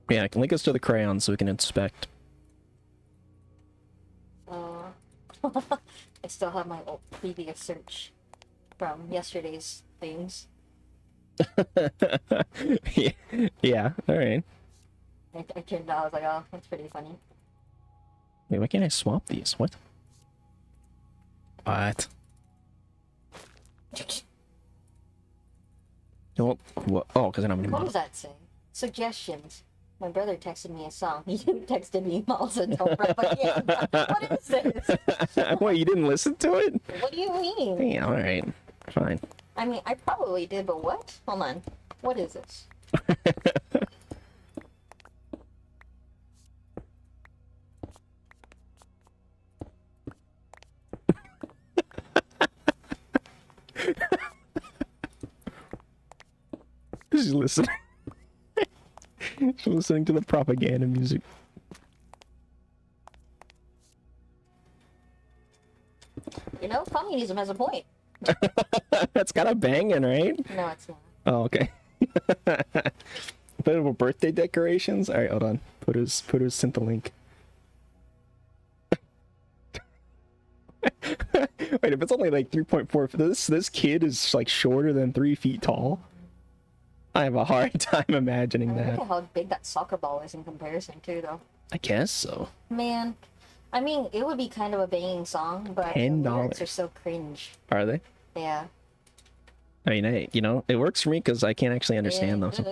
[SPEAKER 1] Yeah, I can link us to the crayon so we can inspect.
[SPEAKER 2] I still have my old previous search from yesterday's things.
[SPEAKER 1] Yeah, yeah, all right.
[SPEAKER 2] I turned out, I was like, oh, that's pretty funny.
[SPEAKER 1] Wait, why can't I swap these? What? What? Don't. What? Oh, because I don't have any
[SPEAKER 2] What
[SPEAKER 1] money.
[SPEAKER 2] does that say? Suggestions. My brother texted me a song. You texted me also no propaganda. What is this?
[SPEAKER 1] What, you didn't listen to it?
[SPEAKER 2] What do you mean?
[SPEAKER 1] Yeah, all right. Fine.
[SPEAKER 2] I mean, I probably did, but what? Hold on. What is this?
[SPEAKER 1] She's listening. She's listening to the propaganda music.
[SPEAKER 2] You know, communism has a point.
[SPEAKER 1] That's kind of banging, right?
[SPEAKER 2] No, it's not.
[SPEAKER 1] Oh, okay. Little birthday decorations. All right, hold on. Poto's sent the link. Wait, if it's only like 3.4, this kid is like shorter than 3 feet tall. I have a hard time imagining
[SPEAKER 2] Look
[SPEAKER 1] that.
[SPEAKER 2] at how big that soccer ball is in comparison, too, though.
[SPEAKER 1] I guess so.
[SPEAKER 2] Man, I mean, it would be kind of a banging song, but the
[SPEAKER 1] $10.
[SPEAKER 2] lyrics are so cringe.
[SPEAKER 1] Are they?
[SPEAKER 2] Yeah.
[SPEAKER 1] I mean, hey, you know, it works for me because I can't actually understand them.
[SPEAKER 2] In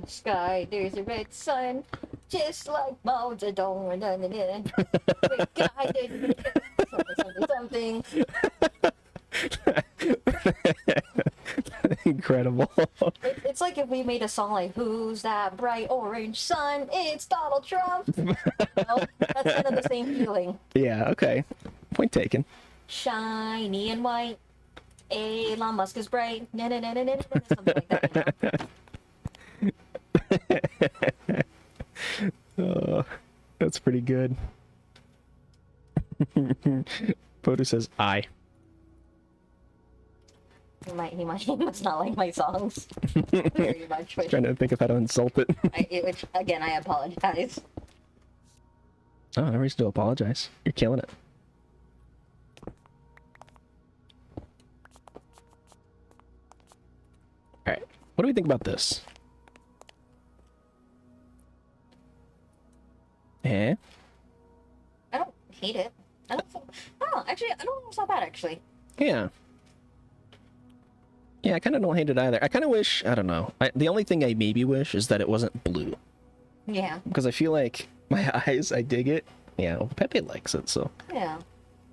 [SPEAKER 2] the sky, there's a red sun, just like Mao Zedong. Something.
[SPEAKER 1] Incredible.
[SPEAKER 2] It's like if we made a song like "Who's that bright orange sun? It's Donald Trump." You know, that's kind of the same feeling.
[SPEAKER 1] Yeah, okay. Point taken.
[SPEAKER 2] Shiny and white. Elon Musk is bright. Something like that. You know?
[SPEAKER 1] That's pretty good. Poto says I.
[SPEAKER 2] He must not like my songs very much. Which,
[SPEAKER 1] Trying to think of how to insult it.
[SPEAKER 2] which again, I apologize.
[SPEAKER 1] Oh, no reason to apologize. You're killing it. Alright, what do we think about this? Eh?
[SPEAKER 2] I don't hate it. Actually, I don't know. It's not bad, actually.
[SPEAKER 1] Yeah. Yeah, I kind of don't hate it either. I kind of wish, I don't know. The only thing I maybe wish is that it wasn't blue.
[SPEAKER 2] Yeah.
[SPEAKER 1] Because I feel like my eyes, I dig it. Yeah, well, Pepe likes it, so.
[SPEAKER 2] Yeah.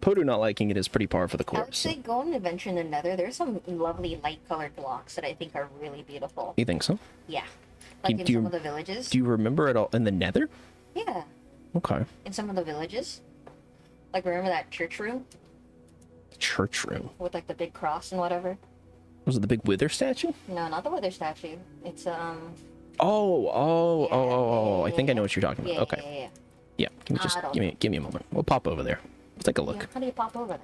[SPEAKER 1] Poto not liking it is pretty par for the
[SPEAKER 2] I would
[SPEAKER 1] course.
[SPEAKER 2] say go and adventure in the Nether. There's some lovely light-colored blocks that I think are really beautiful.
[SPEAKER 1] You think so?
[SPEAKER 2] Yeah. Like in
[SPEAKER 1] do you-
[SPEAKER 2] some of the villages.
[SPEAKER 1] Do you remember it all in the Nether?
[SPEAKER 2] Yeah.
[SPEAKER 1] Okay.
[SPEAKER 2] In some of the villages. Like, remember that church room
[SPEAKER 1] Church room.
[SPEAKER 2] with like the big cross and whatever?
[SPEAKER 1] Was it the big wither statue?
[SPEAKER 2] No, not the wither statue. It's
[SPEAKER 1] Oh, I think I know what you're talking about.
[SPEAKER 2] yeah,
[SPEAKER 1] Okay.
[SPEAKER 2] yeah.
[SPEAKER 1] Yeah, give me
[SPEAKER 2] I don't
[SPEAKER 1] give me a moment. We'll pop over there. Let's take a look.
[SPEAKER 2] Yeah, how do you pop over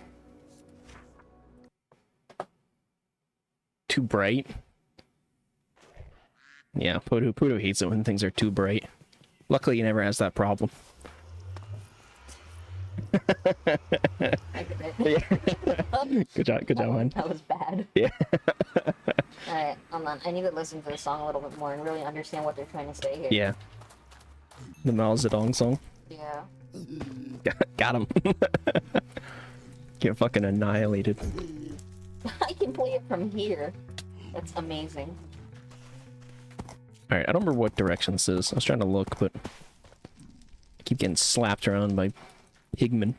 [SPEAKER 2] there?
[SPEAKER 1] Too bright. Yeah, Poto hates it when things are too bright. Luckily, he never has that problem.
[SPEAKER 2] I get it.
[SPEAKER 1] Good job, hon.
[SPEAKER 2] That was bad.
[SPEAKER 1] Yeah.
[SPEAKER 2] Alright, hold on. I need to listen to the song a little bit more and really understand what they're trying to say here.
[SPEAKER 1] Yeah. The Mao Zedong song.
[SPEAKER 2] Yeah.
[SPEAKER 1] Got him. Get fucking annihilated.
[SPEAKER 2] I can play it from here. That's amazing.
[SPEAKER 1] Alright, I don't remember what direction this is. I was trying to look, but I keep getting slapped around by pigmen.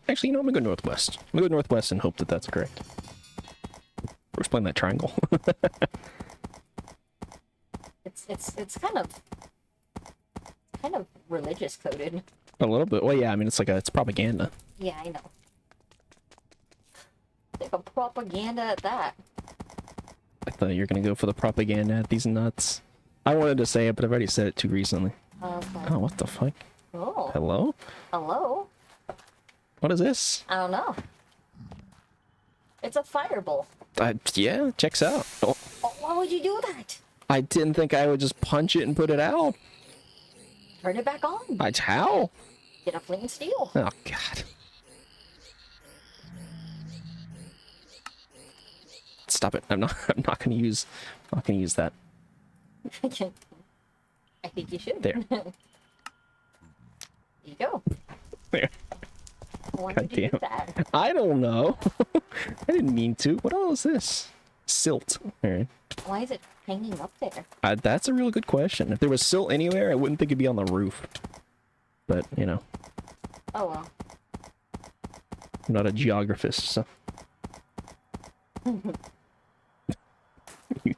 [SPEAKER 1] Actually, you know, I'm gonna go northwest. I'm gonna go northwest and hope that that's correct. Or explain that triangle.
[SPEAKER 2] It's kind of religious coded.
[SPEAKER 1] A little bit. Well, yeah, I mean, it's propaganda.
[SPEAKER 2] Yeah, I know. Like a propaganda at that.
[SPEAKER 1] I thought you were gonna go for the propaganda at these nuts. I wanted to say it, but I've already said it too recently.
[SPEAKER 2] Okay.
[SPEAKER 1] Oh, what the fuck?
[SPEAKER 2] Oh.
[SPEAKER 1] Hello?
[SPEAKER 2] Hello?
[SPEAKER 1] What is this?
[SPEAKER 2] I don't know. It's a fireball.
[SPEAKER 1] Yeah, checks out. Oh,
[SPEAKER 2] Oh, why would you do that?
[SPEAKER 1] I didn't think I would just punch it and put it out.
[SPEAKER 2] Turn it back on.
[SPEAKER 1] How?
[SPEAKER 2] Get a flint and steel.
[SPEAKER 1] Oh god. Stop it. I'm not gonna use that.
[SPEAKER 2] I think you should.
[SPEAKER 1] There.
[SPEAKER 2] There you go.
[SPEAKER 1] There.
[SPEAKER 2] Why
[SPEAKER 1] God
[SPEAKER 2] did you do
[SPEAKER 1] damn.
[SPEAKER 2] that?
[SPEAKER 1] I don't know. I didn't mean to. What all is this? Silt. Alright.
[SPEAKER 2] Why is it hanging up there?
[SPEAKER 1] That's a real good question. If there was silt anywhere, I wouldn't think it'd be on the roof. But, you know,
[SPEAKER 2] Oh well.
[SPEAKER 1] I'm not a geographist, so. What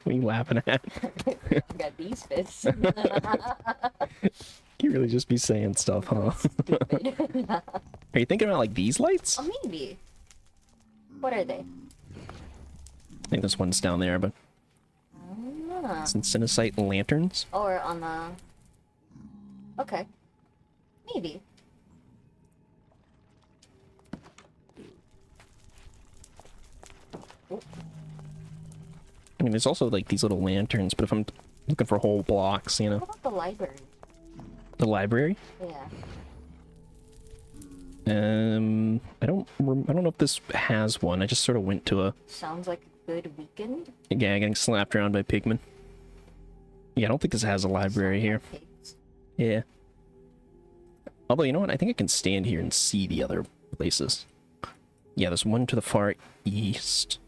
[SPEAKER 1] are you laughing at?
[SPEAKER 2] I got these fists.
[SPEAKER 1] You really just be saying stuff, huh?
[SPEAKER 2] Stupid.
[SPEAKER 1] Are you thinking about, like, these lights?
[SPEAKER 2] Oh, maybe. What are they?
[SPEAKER 1] I think this one's down there, but
[SPEAKER 2] Ah.
[SPEAKER 1] it's Incendiesite lanterns.
[SPEAKER 2] Or on the... Okay. Maybe.
[SPEAKER 1] I mean, there's also, like, these little lanterns, but if I'm looking for whole blocks, you know.
[SPEAKER 2] What about the library?
[SPEAKER 1] The library?
[SPEAKER 2] Yeah.
[SPEAKER 1] I don't know if this has one. I just sort of went to a...
[SPEAKER 2] Sounds like a good weekend.
[SPEAKER 1] Yeah, getting slapped around by pigmen. Yeah, I don't think this has a library here.
[SPEAKER 2] Pigs.
[SPEAKER 1] Yeah. Although, you know what? I think I can stand here and see the other places. Yeah, there's one to the far east.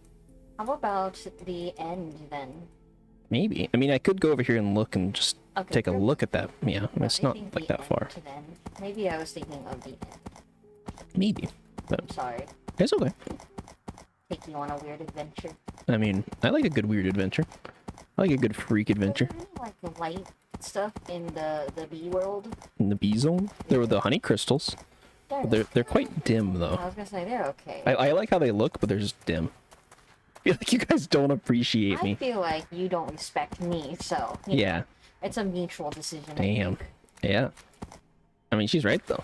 [SPEAKER 2] How about the end then?
[SPEAKER 1] Maybe. I mean, I could go over here and look and just
[SPEAKER 2] Okay,
[SPEAKER 1] take a
[SPEAKER 2] sure.
[SPEAKER 1] look at that. Yeah,
[SPEAKER 2] No,
[SPEAKER 1] it's
[SPEAKER 2] I
[SPEAKER 1] not
[SPEAKER 2] think
[SPEAKER 1] like
[SPEAKER 2] the
[SPEAKER 1] that far.
[SPEAKER 2] end then. Maybe I was thinking of the end.
[SPEAKER 1] Maybe. But
[SPEAKER 2] I'm sorry.
[SPEAKER 1] it's okay.
[SPEAKER 2] Take you on a weird adventure.
[SPEAKER 1] I mean, I like a good weird adventure. I like a good freak adventure.
[SPEAKER 2] Is there any, like light stuff in the bee world?
[SPEAKER 1] In the bee zone, there were the honey crystals. They're quite dim, though.
[SPEAKER 2] I was gonna say they're okay.
[SPEAKER 1] I like how they look, but they're just dim. I feel like you guys don't appreciate
[SPEAKER 2] I
[SPEAKER 1] me.
[SPEAKER 2] feel like you don't respect me, so you know,
[SPEAKER 1] Yeah.
[SPEAKER 2] it's a mutual decision. I
[SPEAKER 1] Damn.
[SPEAKER 2] think.
[SPEAKER 1] Yeah. I mean, she's right, though.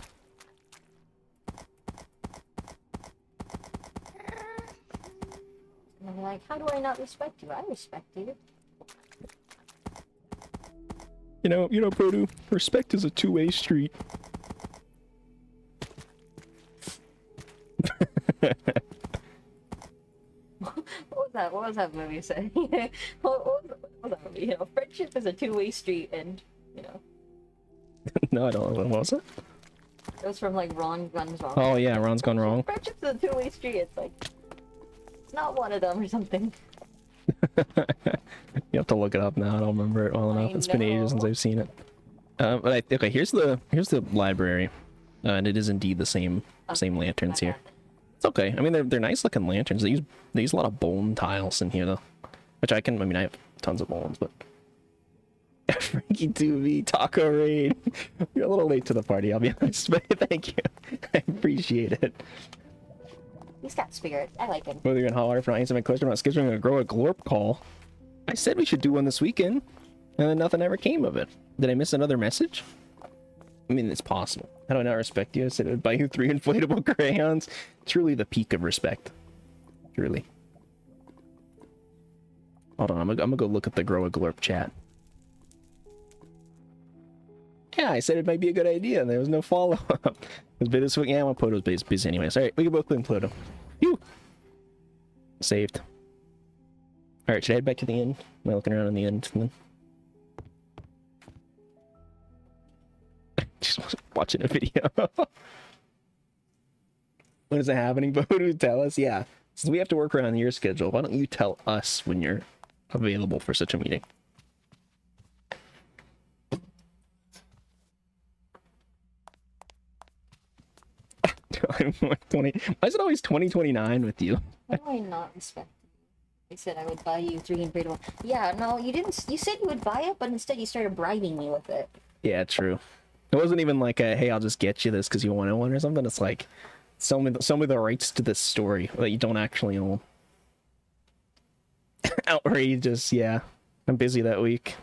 [SPEAKER 2] And I'm like, how do I not respect you? I respect you.
[SPEAKER 1] You know, Proto, respect is a two-way street.
[SPEAKER 2] What was that movie saying? what was that movie? You know, friendship is a two-way street, and you know,
[SPEAKER 1] No, I don't know. What was it?
[SPEAKER 2] it was from like Ron Guns Wrong.
[SPEAKER 1] Oh, yeah, Ron's gone wrong.
[SPEAKER 2] Friendship's a two-way street. It's like it's not one of them or something.
[SPEAKER 1] You have to look it up now. I don't remember it well enough. It's been ages since
[SPEAKER 2] know.
[SPEAKER 1] I've seen it. Okay, here's the library, and it is indeed the same lanterns here. It's okay. I mean, they're nice looking lanterns. They use a lot of bone tiles in here though, which I mean, I have tons of bones, but Frankie 2V Taco Raid. You're a little late to the party, I'll be honest, but thank you. I appreciate it.
[SPEAKER 2] He's got spirit. I like him.
[SPEAKER 1] Whether you're in hot water for answering my question about scheduling a grow a glorp call, I said we should do one this weekend, and then nothing ever came of it. Did I miss another message? I mean, it's possible. How do I not respect you? I said I'd buy you 3 inflatable crayons. Truly the peak of respect. Truly. Hold on, I'm gonna go look at the grow a glorp chat. Yeah, I said it might be a good idea, and there was no follow-up. It's been this week. Yeah, well, Pluto's busy anyways. Alright, we can both blame Pluto. Phew! Saved. Alright, should I head back to the inn? Am I looking around in the inn? Just watching a video. When is it happening? But who do tell us? Yeah. Since we have to work around your schedule, why don't you tell us when you're available for such a meeting? I'm 20. Why is it always 2029 with you?
[SPEAKER 2] How do I not respect you? I said I would buy you 3 inflatable. Yeah, no, you didn't. You said you would buy it, but instead you started bribing me with it.
[SPEAKER 1] Yeah, true. It wasn't even like a, hey, I'll just get you this because you want one or something. It's like, sell me the rights to this story that you don't actually own. Outrageous, yeah. I'm busy that week.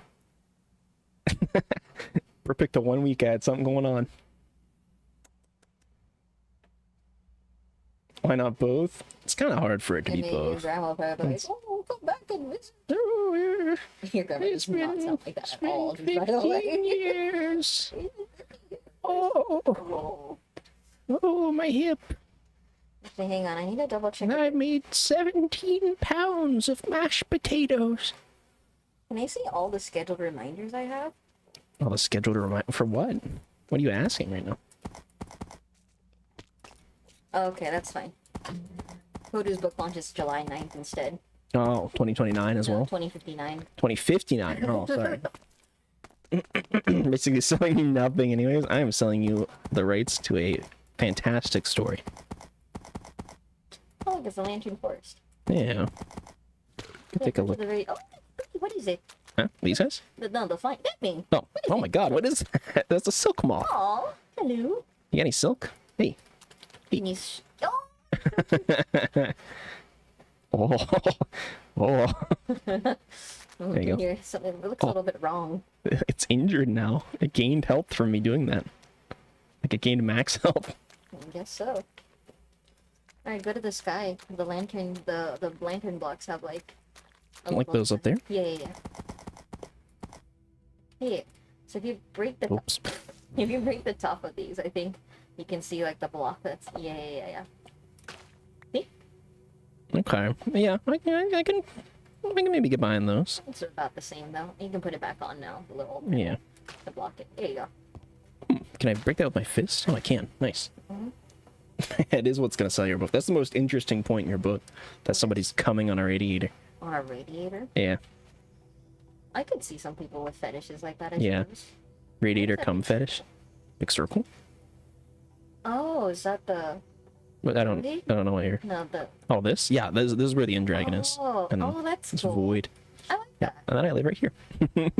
[SPEAKER 1] We picked a 1 week ad, something going on. Why not both? It's kind of hard for it to be
[SPEAKER 2] Maybe your
[SPEAKER 1] both.
[SPEAKER 2] grandma probably like, oh, come back and visit.
[SPEAKER 1] Oh, yeah.
[SPEAKER 2] Your grandma does not sound like that at all. Just by the
[SPEAKER 1] 15
[SPEAKER 2] way.
[SPEAKER 1] years. Oh. Oh, my hip.
[SPEAKER 2] Okay, hang on. I need to double check.
[SPEAKER 1] And I made 17 pounds of mashed potatoes.
[SPEAKER 2] Can I see all the scheduled reminders I have?
[SPEAKER 1] Oh, the scheduled reminder for what? What are you asking right now?
[SPEAKER 2] Okay, that's fine. Hoodoo's book launches July 9th instead.
[SPEAKER 1] Oh, 2029 as
[SPEAKER 2] No,
[SPEAKER 1] well?
[SPEAKER 2] 2059.
[SPEAKER 1] 2059. Oh, sorry. Basically selling you nothing anyways. I am selling you the rights to a fantastic story.
[SPEAKER 2] Oh, look, it's the Lantern Forest.
[SPEAKER 1] Yeah. Take a look.
[SPEAKER 2] Oh, what is it?
[SPEAKER 1] Huh? These guys?
[SPEAKER 2] The flying that thing.
[SPEAKER 1] Oh, oh my god, what is that? That's a silk moth.
[SPEAKER 2] Oh, hello.
[SPEAKER 1] You got any silk? Hey.
[SPEAKER 2] Can you oh.
[SPEAKER 1] Oh. Oh. There you go.
[SPEAKER 2] Here, something it looks a little bit wrong.
[SPEAKER 1] It's injured now. It gained health from me doing that. Like it gained max health.
[SPEAKER 2] I guess so. Alright, go to the sky. The lantern blocks have like
[SPEAKER 1] Like those up there?
[SPEAKER 2] Yeah. Hey, so if you break the
[SPEAKER 1] Oops.
[SPEAKER 2] if you break the top of these, I think you can see like the block that's yeah. See?
[SPEAKER 1] Okay. Yeah, I can maybe get behind those.
[SPEAKER 2] It's about the same though. You can put it back on now, the little
[SPEAKER 1] Yeah.
[SPEAKER 2] to block it. There you go.
[SPEAKER 1] Can I break that with my fist? Oh, I can. Nice. It is what's going to sell your book. That's the most interesting point in your book. That somebody's coming on a radiator.
[SPEAKER 2] On a radiator?
[SPEAKER 1] Yeah.
[SPEAKER 2] I could see some people with fetishes like that, I
[SPEAKER 1] Yeah.
[SPEAKER 2] suppose.
[SPEAKER 1] Radiator cum fetish. Big circle.
[SPEAKER 2] Oh, is that the
[SPEAKER 1] But I don't know what here.
[SPEAKER 2] no the
[SPEAKER 1] Oh, this? Yeah, this is where the end dragon is.
[SPEAKER 2] Oh,
[SPEAKER 1] And
[SPEAKER 2] oh that's
[SPEAKER 1] it's
[SPEAKER 2] cool.
[SPEAKER 1] void.
[SPEAKER 2] I like
[SPEAKER 1] Yeah,
[SPEAKER 2] that.
[SPEAKER 1] and then I live right here. I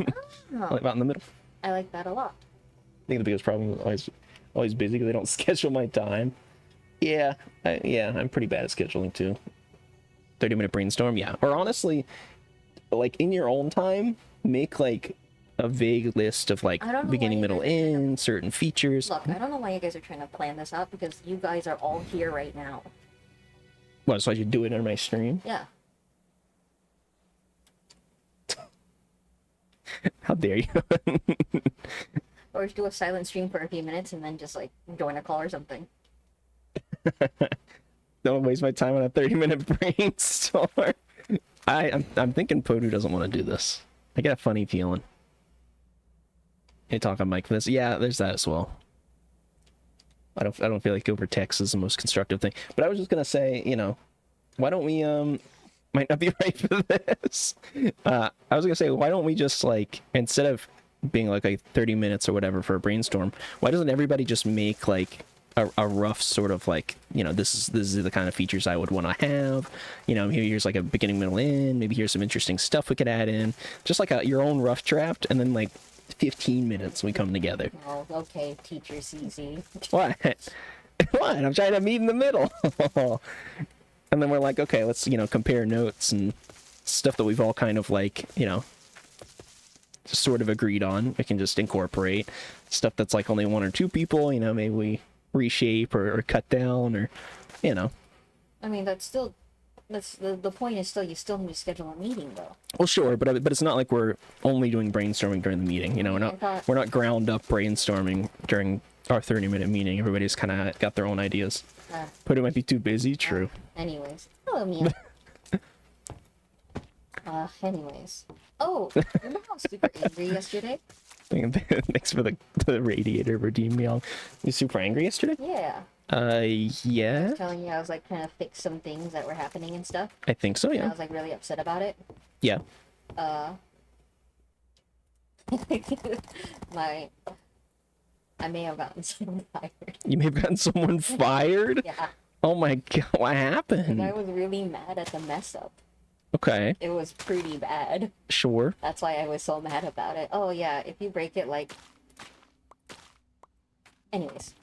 [SPEAKER 2] Oh,
[SPEAKER 1] live out in the middle.
[SPEAKER 2] I like that a lot.
[SPEAKER 1] I think the biggest problem is always busy because I don't schedule my time. Yeah, I'm pretty bad at scheduling too. 30-minute brainstorm, yeah. Or honestly, like in your own time, make like a vague list of like
[SPEAKER 2] I don't know
[SPEAKER 1] beginning,
[SPEAKER 2] why
[SPEAKER 1] middle,
[SPEAKER 2] you guys are
[SPEAKER 1] end, certain features.
[SPEAKER 2] Look, I don't know why you guys are trying to plan this out because you guys are all here right now.
[SPEAKER 1] What, so I should do it on my stream?
[SPEAKER 2] Yeah.
[SPEAKER 1] How dare you?
[SPEAKER 2] Or just do a silent stream for a few minutes and then just like join a call or something.
[SPEAKER 1] Don't waste my time on a 30-minute brainstorm. I'm thinking Podu doesn't want to do this. I get a funny feeling. Hey, talk on mic for this. Yeah, there's that as well. I don't feel like over text is the most constructive thing. But I was just gonna say, why don't we might not be right for this. I was gonna say, why don't we just like, instead of being like 30 minutes or whatever for a brainstorm, why doesn't everybody just make like a rough sort of like, this is the kind of features I would want to have, here's like a beginning, middle, end, maybe here's some interesting stuff we could add in, just like your own rough draft, and then like 15 minutes we come together.
[SPEAKER 2] Oh, okay, teacher CZ.
[SPEAKER 1] What? What? I'm trying to meet in the middle. And then we're like, okay, let's, compare notes and stuff that we've all kind of like, just sort of agreed on. We can just incorporate stuff that's like only one or two people, maybe we reshape or cut down or,
[SPEAKER 2] I mean, that's the point is still you still need to schedule a meeting though.
[SPEAKER 1] Well, sure, but it's not like we're only doing brainstorming during the meeting. We're not ground up brainstorming during our 30-minute meeting. Everybody's kind of got their own ideas. But it might be too busy. True.
[SPEAKER 2] Anyways, hello Mia. Anyways. Oh, remember how I was super angry yesterday?
[SPEAKER 1] Thanks for the radiator redeem me all. You super angry yesterday?
[SPEAKER 2] Yeah.
[SPEAKER 1] Yeah.
[SPEAKER 2] I was telling you I was like trying to fix some things that were happening and stuff.
[SPEAKER 1] I think so,
[SPEAKER 2] And I
[SPEAKER 1] yeah.
[SPEAKER 2] was like really upset about it.
[SPEAKER 1] Yeah.
[SPEAKER 2] I may have gotten someone fired.
[SPEAKER 1] You may have gotten someone fired?
[SPEAKER 2] Yeah.
[SPEAKER 1] Oh my god, what
[SPEAKER 2] And
[SPEAKER 1] happened?
[SPEAKER 2] I was really mad at the mess up.
[SPEAKER 1] Okay,
[SPEAKER 2] It was pretty bad.
[SPEAKER 1] sure.
[SPEAKER 2] That's why I was so mad about it. Oh yeah, if you break it like anyways.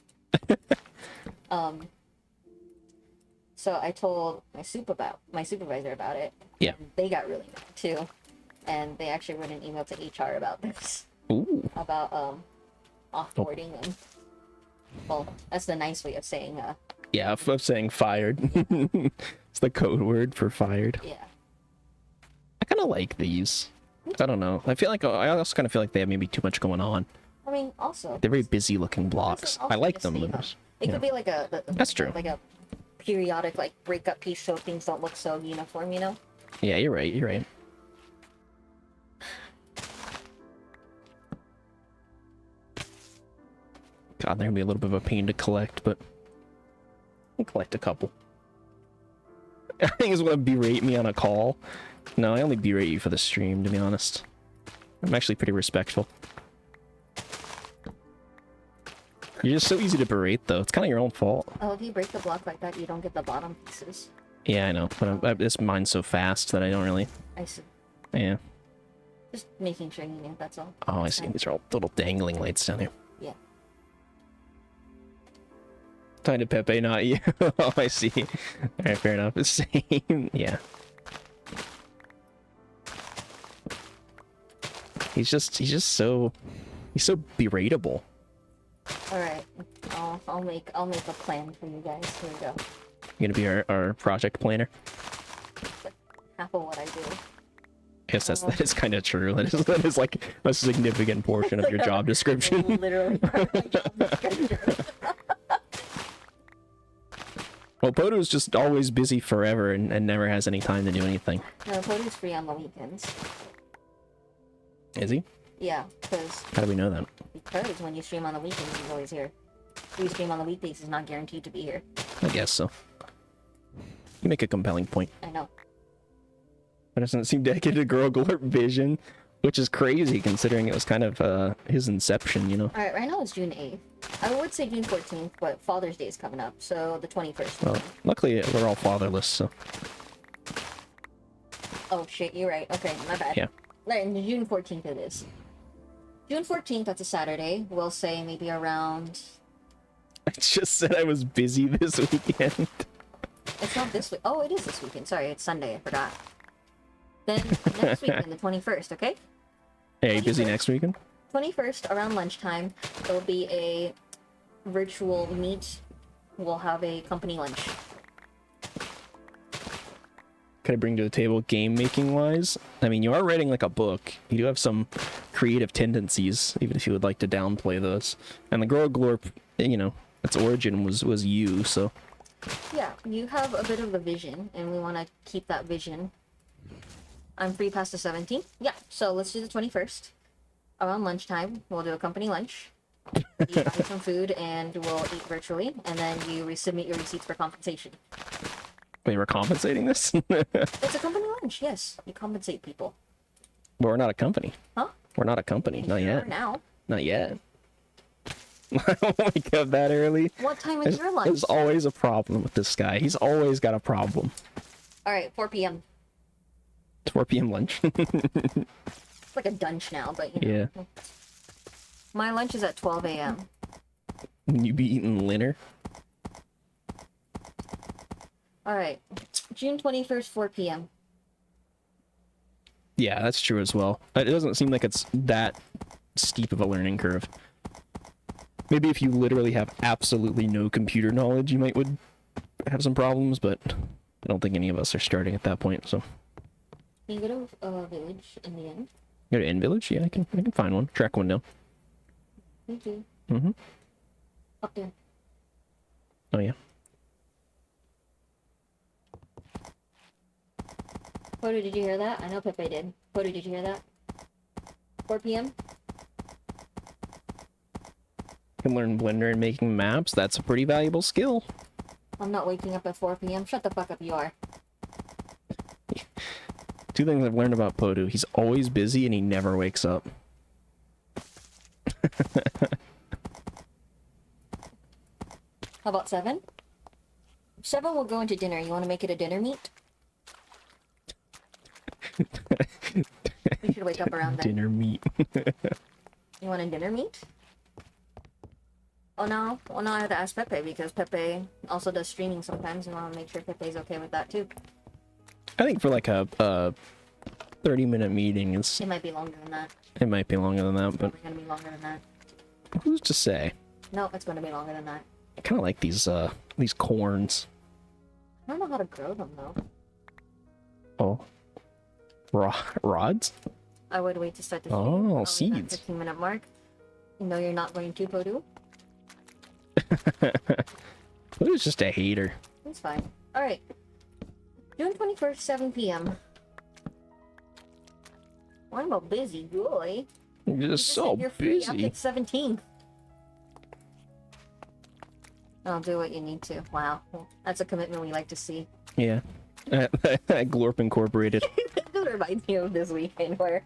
[SPEAKER 2] So I told my supervisor about it.
[SPEAKER 1] Yeah.
[SPEAKER 2] And they got really mad too. And they actually wrote an email to HR about this.
[SPEAKER 1] Ooh.
[SPEAKER 2] About offboarding them. Well, that's the nice way of saying
[SPEAKER 1] Yeah, of saying fired. It's the code word for fired.
[SPEAKER 2] yeah.
[SPEAKER 1] I kind of like these. I don't know. I also kind of feel like they have maybe too much going on.
[SPEAKER 2] I mean also
[SPEAKER 1] They're very busy looking blocks.
[SPEAKER 2] also
[SPEAKER 1] I like
[SPEAKER 2] just
[SPEAKER 1] them.
[SPEAKER 2] see
[SPEAKER 1] But
[SPEAKER 2] It
[SPEAKER 1] Yeah.
[SPEAKER 2] could be like
[SPEAKER 1] That's true.
[SPEAKER 2] like a periodic like breakup piece so things don't look so uniform, you know?
[SPEAKER 1] Yeah, you're right. You're right. God, they're gonna be a little bit of a pain to collect, but I'll collect a couple. I think it's gonna berate me on a call. No, I only berate you for the stream, to be honest. I'm actually pretty respectful. You're just so easy to berate, though. It's kind of your own fault.
[SPEAKER 2] Oh, if you break the block like that, you don't get the bottom pieces.
[SPEAKER 1] Yeah, I know, but this mine's so fast that I don't really...
[SPEAKER 2] I see.
[SPEAKER 1] Yeah.
[SPEAKER 2] Just making sure you knew, that's all.
[SPEAKER 1] Oh, I
[SPEAKER 2] That's
[SPEAKER 1] see.
[SPEAKER 2] fine.
[SPEAKER 1] These are all little dangling lights down here.
[SPEAKER 2] Yeah.
[SPEAKER 1] Talking to Pepe, not you. Oh, I see. Alright, fair enough. Same. Yeah. He's just so berateable.
[SPEAKER 2] Alright. I'll make a plan for you guys. Here we go.
[SPEAKER 1] You're gonna be our project planner.
[SPEAKER 2] Half of what I do.
[SPEAKER 1] Yes, that is kind of true. That is like a significant portion of your job description.
[SPEAKER 2] Literally part of my job description.
[SPEAKER 1] Well, Poto's just always busy forever and never has any time to do anything.
[SPEAKER 2] No, Cody's free on the weekends.
[SPEAKER 1] Is he?
[SPEAKER 2] Yeah, because
[SPEAKER 1] How do we know that?
[SPEAKER 2] when you stream on the weekends, he's always here. If you stream on the weekdays, he's not guaranteed to be here.
[SPEAKER 1] I guess so. You make a compelling point.
[SPEAKER 2] I know.
[SPEAKER 1] But it doesn't seem dedicated to Girl Glorp Vision, which is crazy considering it was kind of his inception, you know?
[SPEAKER 2] Alright, right now it's June 8th. I would say June 14th, but Father's Day is coming up, so the 21st.
[SPEAKER 1] Well, luckily we're all fatherless, so...
[SPEAKER 2] Oh shit, you're right. Okay, my bad.
[SPEAKER 1] Yeah.
[SPEAKER 2] Right, June 14th it is. June 14th, that's a Saturday. We'll say maybe around...
[SPEAKER 1] I just said I was busy this weekend.
[SPEAKER 2] It's not this week. Oh, it is this weekend. Sorry, it's Sunday. I forgot. Then next weekend, the 21st, okay?
[SPEAKER 1] Hey, are you busy next weekend?
[SPEAKER 2] 21st, around lunchtime, there'll be a virtual meet. We'll have a company lunch.
[SPEAKER 1] Could I bring to the table game making wise? I mean, you are writing like a book. You do have some creative tendencies, even if you would like to downplay those. And the Girl Glorp, you know, its origin was you, so...
[SPEAKER 2] Yeah, you have a bit of a vision, and we want to keep that vision. I'm free past the 17th. Yeah, so let's do the 21st. Around lunchtime, we'll do a company lunch. You buy some food, and we'll eat virtually, and then you resubmit your receipts for compensation.
[SPEAKER 1] Wait, we're compensating this?
[SPEAKER 2] It's a company lunch, yes. You compensate people.
[SPEAKER 1] But we're not a company.
[SPEAKER 2] Huh?
[SPEAKER 1] We're not a company. Not
[SPEAKER 2] Sure,
[SPEAKER 1] yet.
[SPEAKER 2] now.
[SPEAKER 1] Not yet. I don't wake up that early.
[SPEAKER 2] What time is your lunch?
[SPEAKER 1] There's always a problem with this guy. He's always got a problem.
[SPEAKER 2] Alright, 4 p.m.
[SPEAKER 1] 4 p.m. lunch.
[SPEAKER 2] It's like a dunch now, but you know.
[SPEAKER 1] Yeah.
[SPEAKER 2] My lunch is at 12 a.m.
[SPEAKER 1] You be eating dinner?
[SPEAKER 2] Alright, June 21st, 4 p.m.
[SPEAKER 1] Yeah, that's true as well. It doesn't seem like it's that steep of a learning curve. Maybe if you literally have absolutely no computer knowledge, you would have some problems, but I don't think any of us are starting at that point, so...
[SPEAKER 2] Can you go to a village in the end?
[SPEAKER 1] Go to Inn Village? Yeah, I can find one. Track one down.
[SPEAKER 2] Thank you.
[SPEAKER 1] Mm-hmm.
[SPEAKER 2] Up there.
[SPEAKER 1] Oh, yeah.
[SPEAKER 2] Poto, did you hear that? I know Pepe did. Poto, did you hear that? 4 p.m.?
[SPEAKER 1] You can learn Blender and making maps. That's a pretty valuable skill.
[SPEAKER 2] I'm not waking up at 4 p.m. Shut the fuck up, you are.
[SPEAKER 1] Two things I've learned about Podu. He's always busy and he never wakes up.
[SPEAKER 2] How about 7? 7 will go into dinner. You want to make it a dinner meet? We should wake up around then.
[SPEAKER 1] Dinner meat.
[SPEAKER 2] You want a dinner meet? Oh no, well now I have to ask Pepe because Pepe also does streaming sometimes and I want to make sure Pepe's okay with that too.
[SPEAKER 1] I think for like a 30-minute meeting,
[SPEAKER 2] It might be longer than that.
[SPEAKER 1] it might be longer than that, but
[SPEAKER 2] Probably gonna be longer than that.
[SPEAKER 1] who's to say?
[SPEAKER 2] No, it's gonna be longer than that.
[SPEAKER 1] I kind of like these corns.
[SPEAKER 2] I don't know how to grow them though.
[SPEAKER 1] Oh, rods?
[SPEAKER 2] I would wait to start the stream.
[SPEAKER 1] Oh,
[SPEAKER 2] Probably that
[SPEAKER 1] seeds.
[SPEAKER 2] 15-minute mark. No, you're not going to, Podu.
[SPEAKER 1] Who's just a hater?
[SPEAKER 2] It's fine. Alright. June 21st, 7 p.m. Well, I'm a busy boy.
[SPEAKER 1] You're just so
[SPEAKER 2] You're free
[SPEAKER 1] busy.
[SPEAKER 2] after the 17th. I'll do what you need to. Wow. That's a commitment we like to see.
[SPEAKER 1] Yeah. Glorp Incorporated.
[SPEAKER 2] That reminds me of this weekend where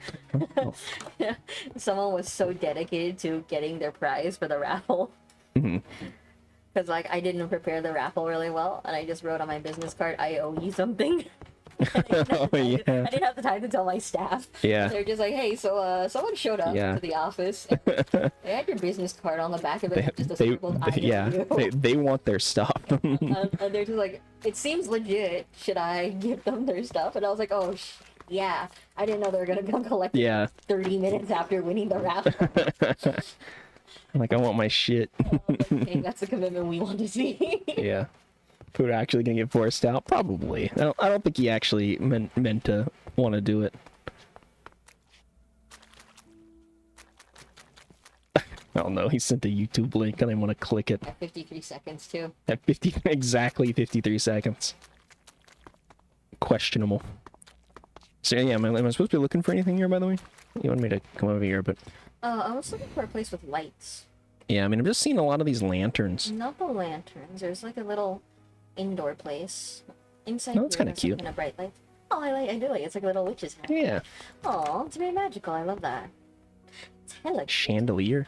[SPEAKER 2] someone was so dedicated to getting their prize for the raffle.
[SPEAKER 1] Mhm.
[SPEAKER 2] Because, like, I didn't prepare the raffle really well, and I just wrote on my business card, I owe you something.
[SPEAKER 1] Oh, yeah.
[SPEAKER 2] I didn't have the time to tell my staff.
[SPEAKER 1] Yeah.
[SPEAKER 2] They're just like, hey, so someone showed up
[SPEAKER 1] Yeah.
[SPEAKER 2] to the office. They had your business card on the back of it, just a
[SPEAKER 1] They,
[SPEAKER 2] scribbled I
[SPEAKER 1] yeah,
[SPEAKER 2] owe you.
[SPEAKER 1] they want their stuff.
[SPEAKER 2] And they're just like, it seems legit. Should I give them their stuff? And I was like, oh, yeah. I didn't know they were gonna come collect it
[SPEAKER 1] Yeah.
[SPEAKER 2] 30 minutes after winning the raffle.
[SPEAKER 1] Like, I want my shit.
[SPEAKER 2] Okay, that's the commitment we want to see.
[SPEAKER 1] Yeah. Food actually gonna get forced out? Probably. I don't think he actually meant to want to do it. Oh no, he sent a YouTube link and I want to click it.
[SPEAKER 2] At 53 seconds, too.
[SPEAKER 1] At exactly 53 seconds. Questionable. So yeah, am I supposed to be looking for anything here, by the way? You wanted me to come over here, but...
[SPEAKER 2] I was looking for a place with lights.
[SPEAKER 1] Yeah, I mean, I'm just seeing a lot of these lanterns.
[SPEAKER 2] Not the lanterns. There's like a little indoor place. Inside
[SPEAKER 1] Oh, that's
[SPEAKER 2] here,
[SPEAKER 1] kinda
[SPEAKER 2] there's some
[SPEAKER 1] cute.
[SPEAKER 2] kind of bright light. Oh, I do like it. It's like a little witch's hat.
[SPEAKER 1] Yeah.
[SPEAKER 2] Oh, it's very magical. I love that. It's kind of like
[SPEAKER 1] Chandelier.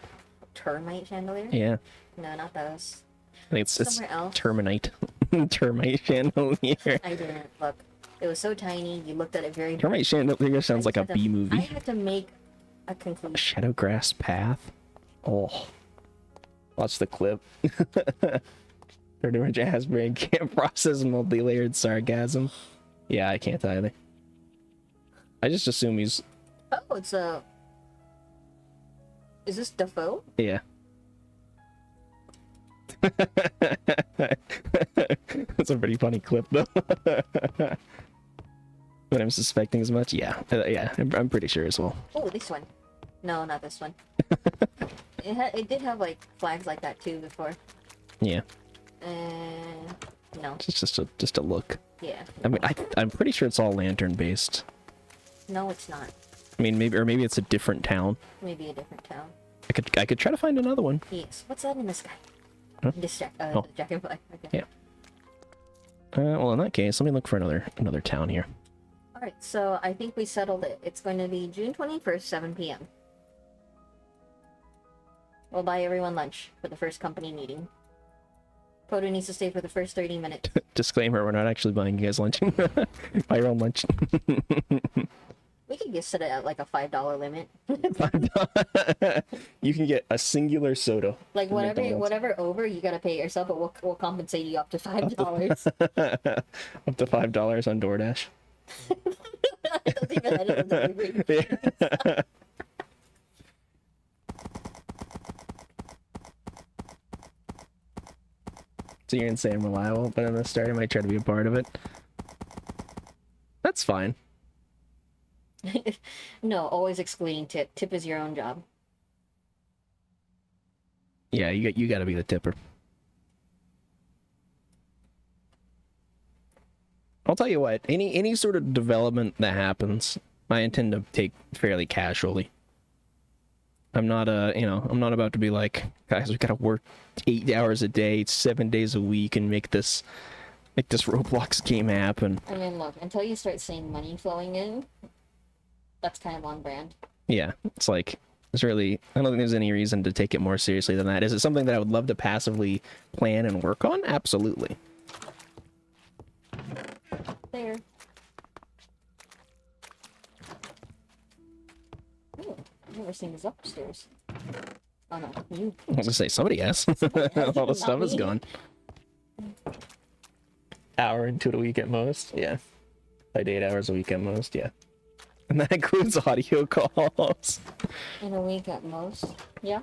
[SPEAKER 2] termite chandelier.
[SPEAKER 1] Yeah.
[SPEAKER 2] No, not those.
[SPEAKER 1] I think it's
[SPEAKER 2] Somewhere else.
[SPEAKER 1] terminite. Termite chandelier.
[SPEAKER 2] I didn't look. It was so tiny. You looked at it very.
[SPEAKER 1] Termite chandelier sounds like a
[SPEAKER 2] I
[SPEAKER 1] B movie.
[SPEAKER 2] had to make a conclusion.
[SPEAKER 1] Shadowgrass path. Oh. Watch the clip. 30 much ass brain can't process multi-layered sarcasm. Yeah, I can't either. I just assume he's...
[SPEAKER 2] Oh, it's a. Is this Defoe?
[SPEAKER 1] Yeah. That's a pretty funny clip, though. But I'm suspecting as much. Yeah, yeah, I'm pretty sure as well.
[SPEAKER 2] Oh, this one. No, not this one. It did have like flags like that too before.
[SPEAKER 1] Yeah,
[SPEAKER 2] No.
[SPEAKER 1] it's just a look.
[SPEAKER 2] Yeah.
[SPEAKER 1] I mean, I'm pretty sure it's all lantern based.
[SPEAKER 2] No, it's not.
[SPEAKER 1] I mean, maybe it's a different town.
[SPEAKER 2] Maybe a different town.
[SPEAKER 1] I could try to find another one.
[SPEAKER 2] Yes. What's that in the sky?
[SPEAKER 1] Huh?
[SPEAKER 2] The dragonfly. Okay.
[SPEAKER 1] Yeah. Well, in that case, let me look for another town here.
[SPEAKER 2] All right. So I think we settled it. It's going to be June 21st, 7 p.m. We'll buy everyone lunch for the first company meeting. Poto needs to stay for the first 30 minutes.
[SPEAKER 1] Disclaimer: we're not actually buying you guys lunch. Buy your own lunch.
[SPEAKER 2] We could just set it at like a $5 limit.
[SPEAKER 1] You can get a singular soda.
[SPEAKER 2] Like
[SPEAKER 1] from McDonald's.
[SPEAKER 2] whatever over, you gotta pay yourself, but we'll compensate you up to $5.
[SPEAKER 1] Up to $5 on DoorDash.
[SPEAKER 2] It doesn't even have a delivery.
[SPEAKER 1] So you're insane reliable, but in the start I might try to be a part of it. That's fine.
[SPEAKER 2] No, always excluding tip. Tip is your own job.
[SPEAKER 1] Yeah, you got to be the tipper. I'll tell you what, any sort of development that happens, I intend to take fairly casually. I'm not I'm not about to be like, guys, we gotta work 8 hours a day, 7 days a week, and make this Roblox game happen.
[SPEAKER 2] I mean, look, until you start seeing money flowing in, that's kind of on brand.
[SPEAKER 1] Yeah, it's like, I don't think there's any reason to take it more seriously than that. Is it something that I would love to passively plan and work on? Absolutely.
[SPEAKER 2] There. Ooh, I've never seen this upstairs. Oh no, you.
[SPEAKER 1] I was gonna say, somebody has. All the stuff is
[SPEAKER 2] me.
[SPEAKER 1] gone. Hour into the week at most, yeah. Like 8 hours a week at most, yeah. And that includes audio calls.
[SPEAKER 2] In a week at most. Yeah.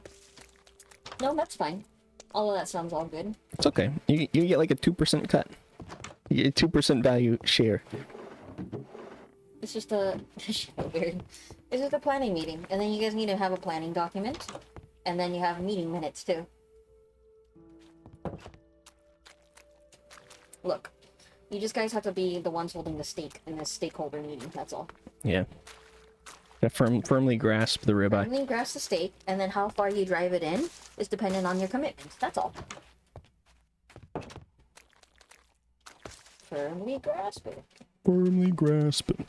[SPEAKER 2] No, that's fine. All of that sounds all good.
[SPEAKER 1] It's okay. You get like a 2% cut. You get a 2% value share.
[SPEAKER 2] It's just a weird. It's just a planning meeting, and then you guys need to have a planning document, and then you have meeting minutes too. Look, you just guys have to be the ones holding the stake in this stakeholder meeting, that's all.
[SPEAKER 1] Yeah. Firmly grasp the ribeye.
[SPEAKER 2] Firmly grasp the stake, and then how far you drive it in is dependent on your commitment. That's all. Firmly grasp it.
[SPEAKER 1] Firmly grasp it.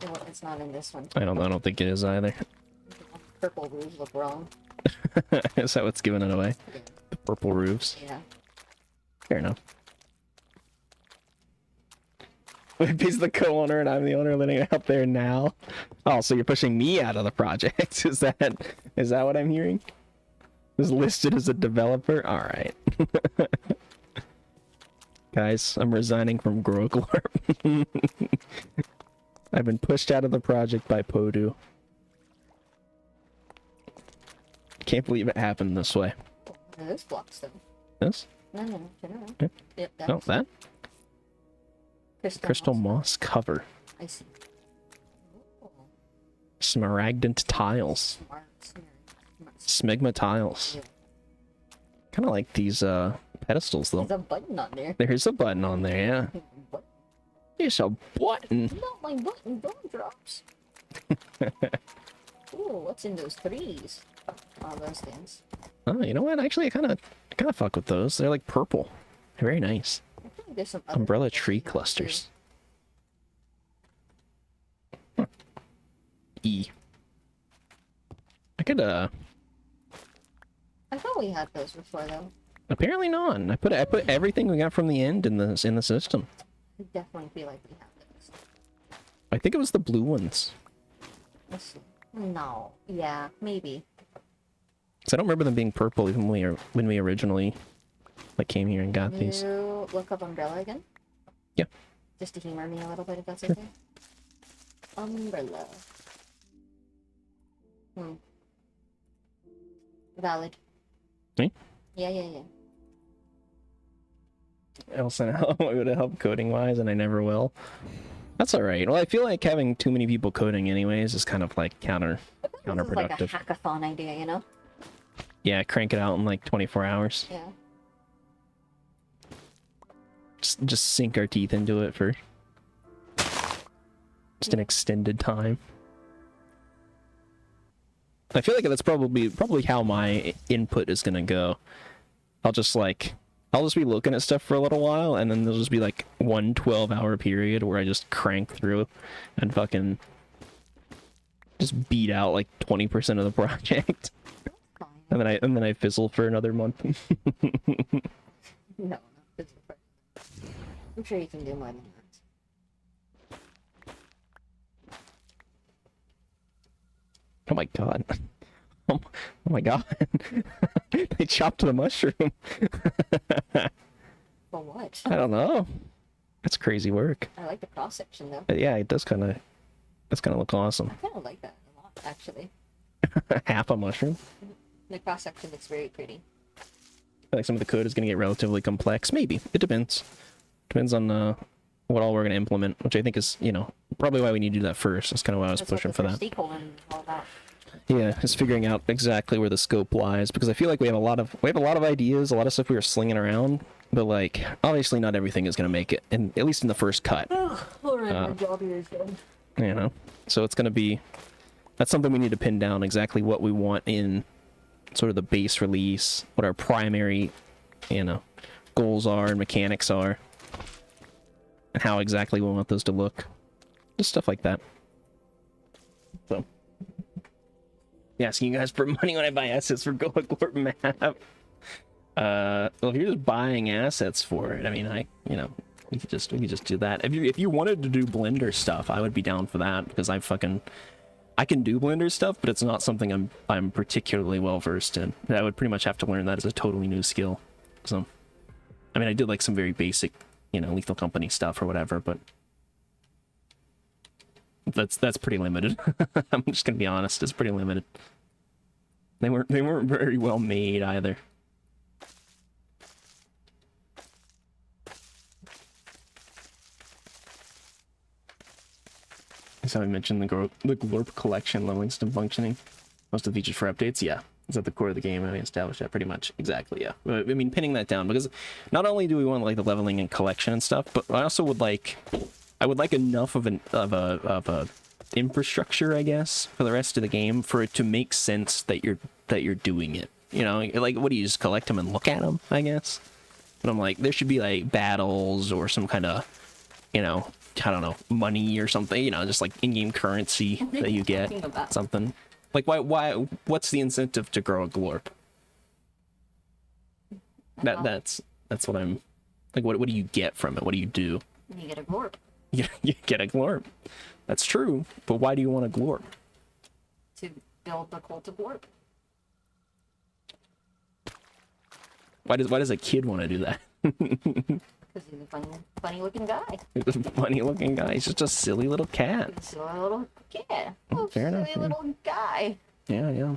[SPEAKER 2] Well, it's not in this one.
[SPEAKER 1] I don't think it is either.
[SPEAKER 2] Purple roofs look wrong.
[SPEAKER 1] Is that what's giving it away?
[SPEAKER 2] Yeah.
[SPEAKER 1] The purple roofs?
[SPEAKER 2] Yeah.
[SPEAKER 1] Fair enough. Wait, he's the co-owner and I'm the owner living out there now. Oh, so you're pushing me out of the project? Is that what I'm hearing? Is listed as a developer? All right. Guys, I'm resigning from Groglorp. I've been pushed out of the project by Podu. Can't believe it happened this way.
[SPEAKER 2] No, this blocks them.
[SPEAKER 1] This?
[SPEAKER 2] No, turn around.
[SPEAKER 1] Yeah.
[SPEAKER 2] Yep, that.
[SPEAKER 1] Oh, that? Crystal moss cover.
[SPEAKER 2] I see. Oh,
[SPEAKER 1] Smaragdant tiles.
[SPEAKER 2] smart.
[SPEAKER 1] Smegma tiles.
[SPEAKER 2] Yeah.
[SPEAKER 1] Kind of like these pedestals though.
[SPEAKER 2] There's a button on there.
[SPEAKER 1] There's a button on there, yeah.
[SPEAKER 2] What?
[SPEAKER 1] There's a button.
[SPEAKER 2] Not my button, don't drops. Ooh, what's in those trees? Oh, those things.
[SPEAKER 1] Oh, you know what? Actually, I kind of fuck with those. They're like purple. They're very nice.
[SPEAKER 2] I think there's some other
[SPEAKER 1] Umbrella
[SPEAKER 2] things
[SPEAKER 1] tree
[SPEAKER 2] in there,
[SPEAKER 1] clusters. Huh. E. I could
[SPEAKER 2] too. I thought we had those before, though.
[SPEAKER 1] apparently not. I put everything we got from the end in the system.
[SPEAKER 2] I definitely feel like we have those.
[SPEAKER 1] I think it was the blue ones.
[SPEAKER 2] Let's see. No. Yeah, maybe.
[SPEAKER 1] Cause I don't remember them being purple even when we originally like came here and got
[SPEAKER 2] Can
[SPEAKER 1] these.
[SPEAKER 2] you look up umbrella again?
[SPEAKER 1] Yeah.
[SPEAKER 2] Just to humor me a little bit, if that's
[SPEAKER 1] Sure.
[SPEAKER 2] okay. Umbrella. Valid.
[SPEAKER 1] Me?
[SPEAKER 2] Yeah.
[SPEAKER 1] Else I would have helped coding wise, and I never will. That's all right. Well, I feel like having too many people coding anyways is kind of like
[SPEAKER 2] This is like a
[SPEAKER 1] counterproductive.
[SPEAKER 2] hackathon idea, you know?
[SPEAKER 1] Yeah, crank it out in like 24 hours.
[SPEAKER 2] Yeah.
[SPEAKER 1] Just sink our teeth into it for just an extended time. I feel like that's probably how my input is gonna go. I'll just be looking at stuff for a little while, and then there'll just be like one 12-hour period where I just crank through and fucking just beat out like 20% of the project.
[SPEAKER 2] Fine.
[SPEAKER 1] And then I fizzle for another month.
[SPEAKER 2] No, it's fine. I'm sure you can do more than that.
[SPEAKER 1] Oh my god. Oh my god. They chopped the mushroom.
[SPEAKER 2] For what?
[SPEAKER 1] I don't know. That's crazy work.
[SPEAKER 2] I like the cross section though.
[SPEAKER 1] But yeah, it does kind of look awesome.
[SPEAKER 2] I kind of like that a lot, actually.
[SPEAKER 1] Half a mushroom.
[SPEAKER 2] The cross section looks very pretty.
[SPEAKER 1] I feel like some of the code is going to get relatively complex. Maybe. It depends. Depends on what all we're going to implement, which I think is, probably why we need to do that first. That's kind of why I was
[SPEAKER 2] That's
[SPEAKER 1] pushing
[SPEAKER 2] what
[SPEAKER 1] for
[SPEAKER 2] the
[SPEAKER 1] that.
[SPEAKER 2] first stakeholder is all about.
[SPEAKER 1] Yeah, it's figuring out exactly where the scope lies, because I feel like we have a lot of ideas, a lot of stuff we were slinging around, but like obviously not everything is going to make it, and at least in the first cut.
[SPEAKER 2] Alright, my job here is done.
[SPEAKER 1] So it's going to be, that's something we need to pin down exactly what we want in sort of the base release, what our primary, goals are and mechanics are, and how exactly we want those to look. Just stuff like that. So, yeah, asking you guys for money when I buy assets for Glorp map. Well, if you're just buying assets for it, I mean, we could just do that. If you wanted to do Blender stuff, I would be down for that, because I can do Blender stuff, but it's not something I'm particularly well versed in. I would pretty much have to learn that as a totally new skill. So, I mean, I did like some very basic, Lethal Company stuff or whatever, but that's pretty limited. I'm just gonna be honest, it's pretty limited. They weren't very well made either. So I mentioned the Glorp collection leveling system functioning. Most of the features for updates, yeah. It's at the core of the game. I established that pretty much. Exactly, yeah. I mean, pinning that down, because not only do we want like the leveling and collection and stuff, but I also would like, I would like enough of a infrastructure, I guess, for the rest of the game for it to make sense that you're doing it. You know, like, what do you just collect them and look at them, I guess? But I'm like, there should be like battles or some kind of, you know, I don't know, money or something, you know, just like in-game currency that you get, something. Like, why, what's the incentive to grow a glorp? That's what I'm, like, what do you get from it? What do you do?
[SPEAKER 2] You get a glorp.
[SPEAKER 1] You get a glorp. That's true, but why do you want a glorp?
[SPEAKER 2] To build the cult of glorp.
[SPEAKER 1] Why does a kid want to do that?
[SPEAKER 2] Because he's a funny looking guy.
[SPEAKER 1] He's a funny looking guy. He's just a silly little cat.
[SPEAKER 2] He's a silly little kid. Oh,
[SPEAKER 1] fair enough.
[SPEAKER 2] Silly little guy.
[SPEAKER 1] Yeah.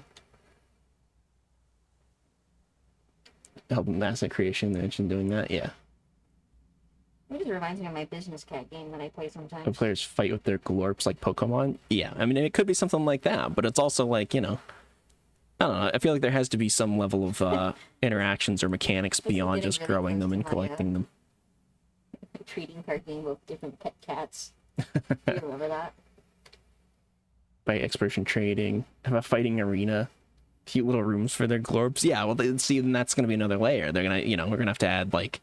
[SPEAKER 1] Helping asset creation, they mentioned doing that, yeah.
[SPEAKER 2] It just reminds me of my business cat game that I play sometimes.
[SPEAKER 1] The players fight with their glorps like Pokemon. Yeah, I mean, it could be something like that, but it's also like, you know, I don't know. I feel like there has to be some level of interactions or mechanics beyond just
[SPEAKER 2] really
[SPEAKER 1] growing them and collecting them.
[SPEAKER 2] Trading card game with different pet cats. Do you remember that?
[SPEAKER 1] By exploration trading, have a fighting arena, cute little rooms for their glorps. Yeah, well, see, then that's going to be another layer. They're gonna, you know, we're gonna have to add like,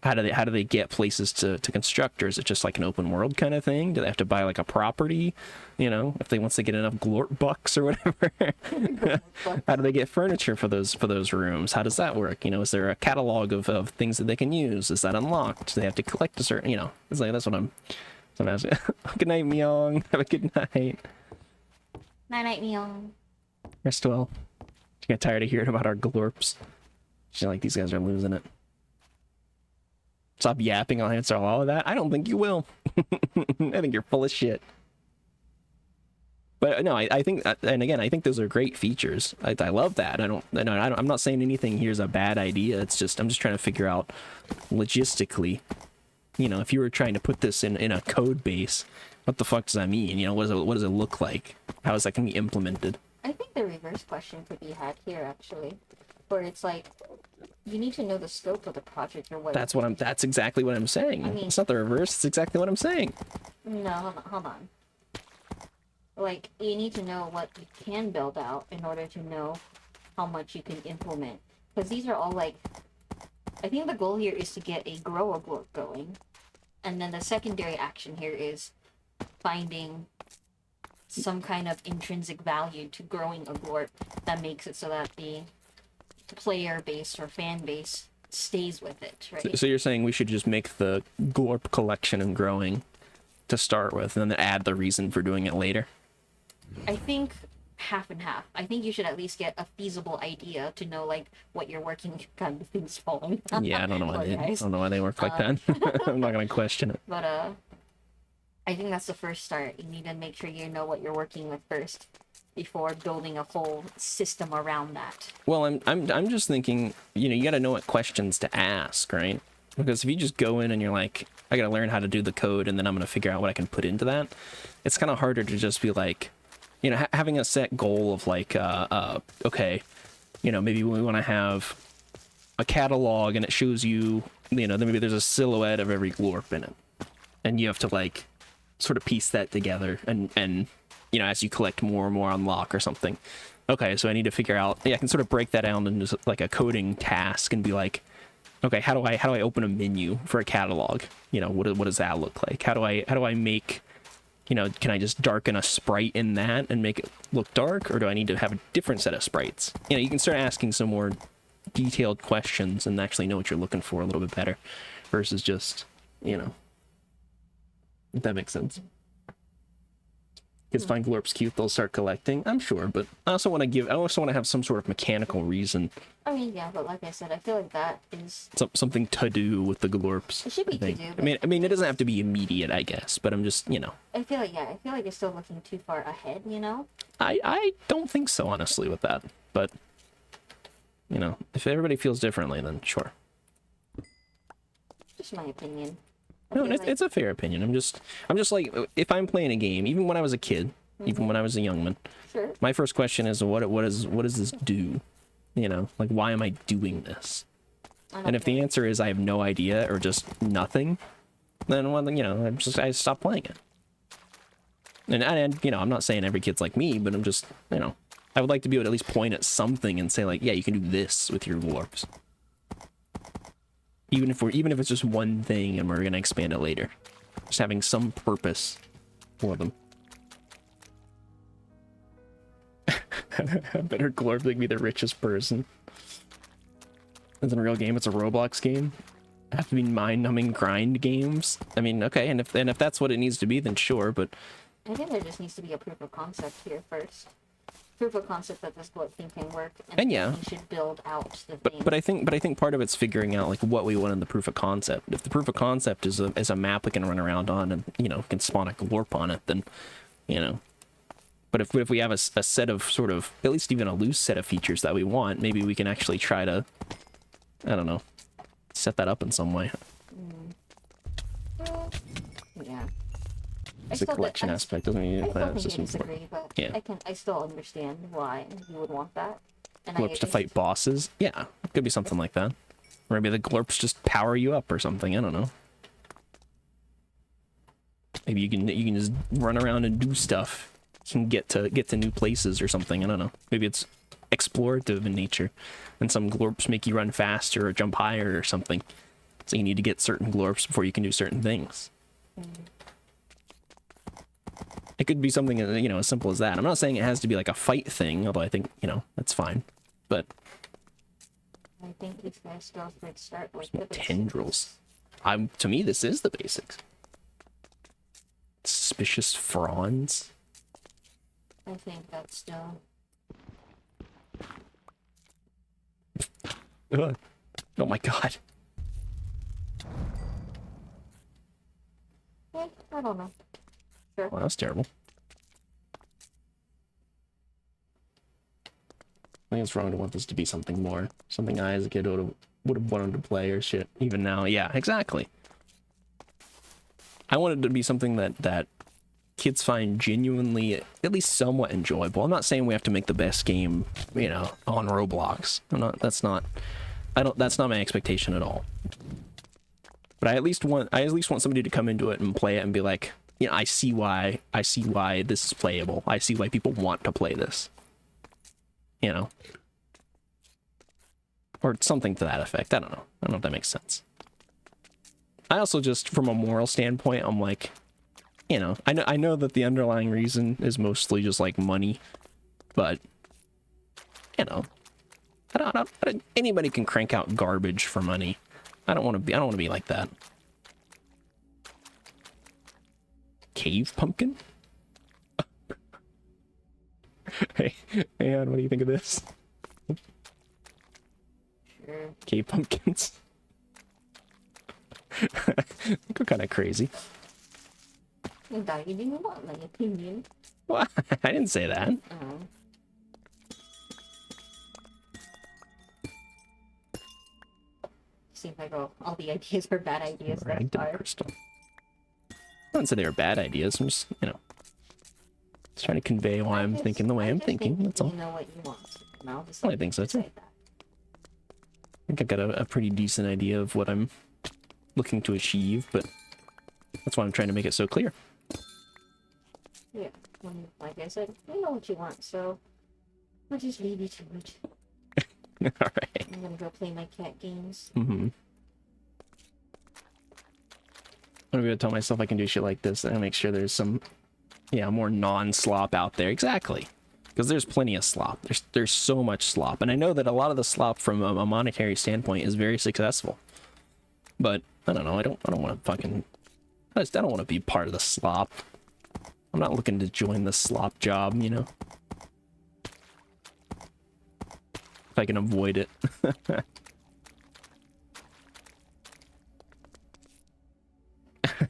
[SPEAKER 1] how do they get places to construct, or is it just like an open world kind of thing? Do they have to buy like a property, you know, if they once they get enough glorp bucks or whatever? How do they get furniture for those rooms? How does that work? You know, is there a catalog of things that they can use? Is that unlocked? Do they have to collect a certain, you know? It's like, that's what I'm asking. Good night, Myong. Have a good night.
[SPEAKER 2] Night, Myong.
[SPEAKER 1] Rest well. She got tired of hearing about our glorps. She's like, these guys are losing it. Stop yapping, I'll answer all of that. I don't think you will. I think you're full of shit. But no, I think, and again, I think those are great features. I love that. I'm not saying anything here's a bad idea. It's just, I'm just trying to figure out logistically, you know, if you were trying to put this in a code base, what the fuck does that mean? You know, what does it look like? How is that going to be implemented?
[SPEAKER 2] I think the reverse question could be had here, actually, where it's like, you need to know the scope of the project or what.
[SPEAKER 1] That's exactly what I'm saying. I mean, it's not the reverse. It's exactly what I'm saying.
[SPEAKER 2] No, hold on. Like, you need to know what you can build out in order to know how much you can implement. Because these are all like, I think the goal here is to get a grow a glorp going. And then the secondary action here is finding some kind of intrinsic value to growing a glorp that makes it so that the player base or fan base stays with it, right?
[SPEAKER 1] So you're saying we should just make the glorp collection and growing to start with, and then add the reason for doing it later?
[SPEAKER 2] I think half and half. I think you should at least get a feasible idea to know like what you're working kind of things falling.
[SPEAKER 1] Yeah, I don't know why they work like that. I'm not gonna question it.
[SPEAKER 2] But I think that's the first start. You need to make sure you know what you're working with first before building a whole system around that.
[SPEAKER 1] Well, I'm just thinking, you know, you got to know what questions to ask, right? Because if you just go in and you're like, I got to learn how to do the code and then I'm going to figure out what I can put into that, it's kind of harder to just be like, you know, having a set goal of like, okay, you know, maybe we want to have a catalog and it shows you, you know, then maybe there's a silhouette of every glorp in it. And you have to like sort of piece that together and you know, as you collect more and more unlock or something. Okay, so I need to figure out, yeah, I can sort of break that down into like a coding task and be like, okay, how do I open a menu for a catalog? You know, what does that look like? How do I make, you know, can I just darken a sprite in that and make it look dark, or do I need to have a different set of sprites? You know, you can start asking some more detailed questions and actually know what you're looking for a little bit better versus just, you know, if that makes sense. Kids find glorps cute, they'll start collecting, I'm sure, but I also want to have some sort of mechanical reason.
[SPEAKER 2] I mean, yeah, but like I said, I feel like that is
[SPEAKER 1] something to do with the glorps.
[SPEAKER 2] It should be to do.
[SPEAKER 1] I mean, it doesn't have to be immediate, I guess, but I'm just, you know.
[SPEAKER 2] I feel like you're still looking too far ahead, you know?
[SPEAKER 1] I don't think so, honestly, with that, but, you know, if everybody feels differently, then sure.
[SPEAKER 2] Just my opinion.
[SPEAKER 1] No, it's a fair opinion. I'm just like, if I'm playing a game, even when I was a kid, even when I was a youngman.
[SPEAKER 2] Sure.
[SPEAKER 1] My first question is, what does this do? You know, like, why am I doing this? And if the answer is I have no idea or just nothing, then, well, you know, I stop playing it. And you know, I'm not saying every kid's like me, but I'm just, you know, I would like to be able to at least point at something and say, like, yeah, you can do this with your glorps. Even if it's just one thing and we're gonna expand it later. Just having some purpose for them. A better glorp make me the richest person. It's a real game, it's a Roblox game. Have to be mind-numbing grind games. I mean, okay, and if that's what it needs to be, then sure, but
[SPEAKER 2] I think there just needs to be a proof of concept here first. Proof of concept that this glorp thing can work, and
[SPEAKER 1] yeah,
[SPEAKER 2] you should build out the thing.
[SPEAKER 1] But I think part of it's figuring out like what we want in the proof of concept. If the proof of concept is a map we can run around on and, you know, can spawn a glorp on it, then, you know. But if we have a set of sort of, at least even a loose set of features that we want, maybe we can actually try to, I don't know, set that up in some way.
[SPEAKER 2] Yeah.
[SPEAKER 1] It's a collection aspect, doesn't mean
[SPEAKER 2] it's just disagree, but
[SPEAKER 1] yeah.
[SPEAKER 2] I still understand why you would want that. And
[SPEAKER 1] glorps to fight bosses? Yeah, it could be something like that. Or maybe the glorps just power you up or something, I don't know. Maybe you can just run around and do stuff. You can get to new places or something, I don't know. Maybe it's explorative in nature, and some glorps make you run faster or jump higher or something. So you need to get certain glorps before you can do certain things. It could be something, you know, as simple as that. I'm not saying it has to be like a fight thing, although I think, you know, that's fine. But
[SPEAKER 2] I think these guys still should start with the
[SPEAKER 1] tendrils. To me, this is the basics. Suspicious fronds.
[SPEAKER 2] I think that's still.
[SPEAKER 1] Ugh. Oh my god.
[SPEAKER 2] Yeah, I don't know. Sure.
[SPEAKER 1] Well, that's terrible. I think it's wrong to want this to be something more. Something I as a kid would have wanted to play or shit. Even now, yeah, exactly. I wanted to be something that kids find genuinely, at least somewhat enjoyable. I'm not saying we have to make the best game, you know, on Roblox. That's not my expectation at all. But I at least want somebody to come into it and play it and be like, you know, I see why this is playable. I see why people want to play this. You know? Or something to that effect. I don't know if that makes sense. I also just, from a moral standpoint, I'm like, you know, I know that the underlying reason is mostly just like money, but you know, anybody can crank out garbage for money. I don't want to be like that. Cave pumpkin? Hey, man, what do you think of this?
[SPEAKER 2] Sure.
[SPEAKER 1] Cave pumpkins. Go kind of crazy.
[SPEAKER 2] You didn't want my opinion.
[SPEAKER 1] What? I didn't say that.
[SPEAKER 2] Seems like all the ideas were bad ideas.
[SPEAKER 1] Right, crystal. I don't say they were bad ideas. I'm just, you know, just trying to convey why I'm thinking the way I'm thinking. That's all.
[SPEAKER 2] You know what you want. And I'll just
[SPEAKER 1] I think so too. I think I've got a pretty decent idea of what I'm looking to achieve, but that's why I'm trying to make it so clear.
[SPEAKER 2] Yeah, like I said, you know what you want, so I'll just leave you to it.
[SPEAKER 1] Alright.
[SPEAKER 2] I'm gonna go play my cat games.
[SPEAKER 1] I'm gonna be able to tell myself I can do shit like this and make sure there's some, yeah, more non-slop out there. Exactly. Because there's plenty of slop. There's so much slop. And I know that a lot of the slop from a monetary standpoint is very successful. But, I don't know, I don't want to fucking... I don't want to be part of the slop. I'm not looking to join the slop job, you know? If I can avoid it.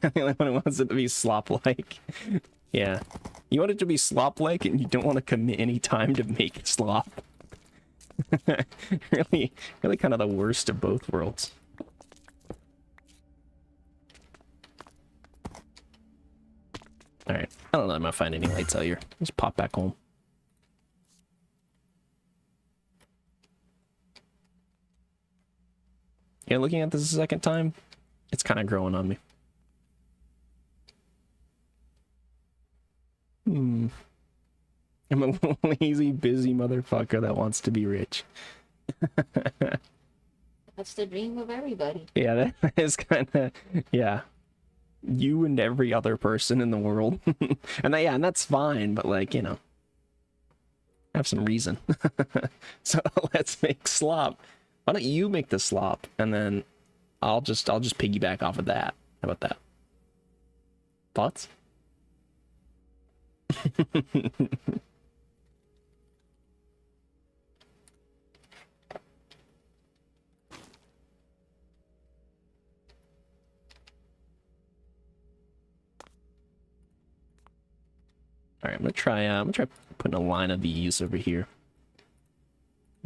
[SPEAKER 1] The only one who wants it to be slop-like. Yeah. You want it to be slop-like, and you don't want to commit any time to make it slop. Really kind of the worst of both worlds. Alright. I don't know I'm gonna find any lights out here. Just pop back home. Yeah, looking at this a second time, it's kind of growing on me. I'm a lazy, busy motherfucker that wants to be rich.
[SPEAKER 2] That's the dream of everybody.
[SPEAKER 1] Yeah, that is kind of, yeah. You and every other person in the world. And yeah, and that's fine, but like, you know, have some reason. So let's make slop. Why don't you make the slop and then I'll just piggyback off of that. How about that? Thoughts? All right, I'm gonna try putting a line of these over here.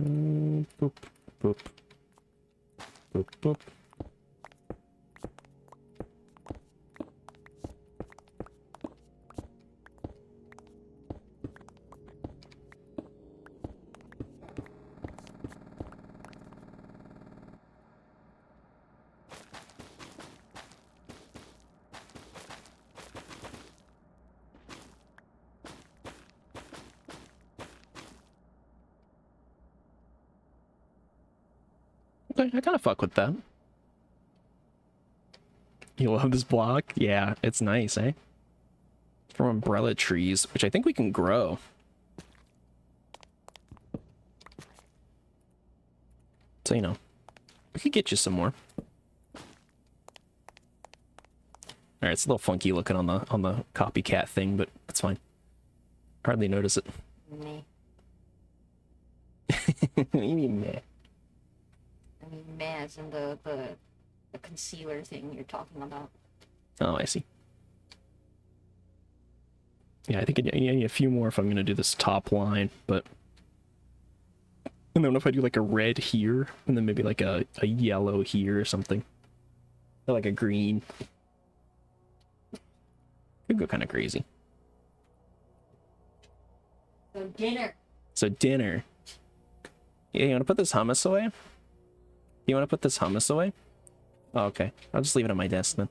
[SPEAKER 1] Boop, boop, boop, boop. Okay, I kind of fuck with that. You love this block? Yeah, it's nice, eh? From umbrella trees, which I think we can grow. So, you know, we could get you some more. Alright, it's a little funky looking on the copycat thing, but that's fine. Hardly notice it.
[SPEAKER 2] Meh.
[SPEAKER 1] What do you mean, meh?
[SPEAKER 2] I mean, meh as in the concealer thing you're talking about.
[SPEAKER 1] Oh, I see. Yeah, I think I need a few more if I'm going to do this top line, but I don't know if I do like a red here, and then maybe like a yellow here or something. Or like a green. Could go kind of crazy.
[SPEAKER 2] So dinner.
[SPEAKER 1] So dinner. Yeah, you want to put this hummus away? You want to put this hummus away? Oh, okay. I'll just leave it on my desk then.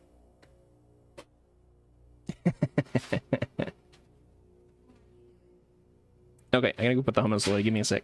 [SPEAKER 1] Okay, I gotta go put the hummus away. Give me a sec.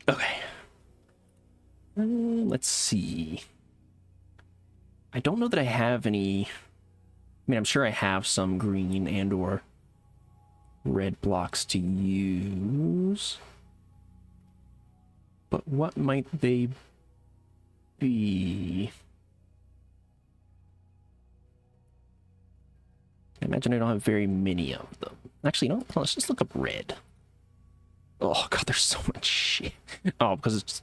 [SPEAKER 1] Okay. Let's see. I don't know that I have any... I mean, I'm sure I have some green and or red blocks to use. But what might they be? I imagine I don't have very many of them. Actually, no, let's just look up red. Oh god, there's so much shit. Oh, because it's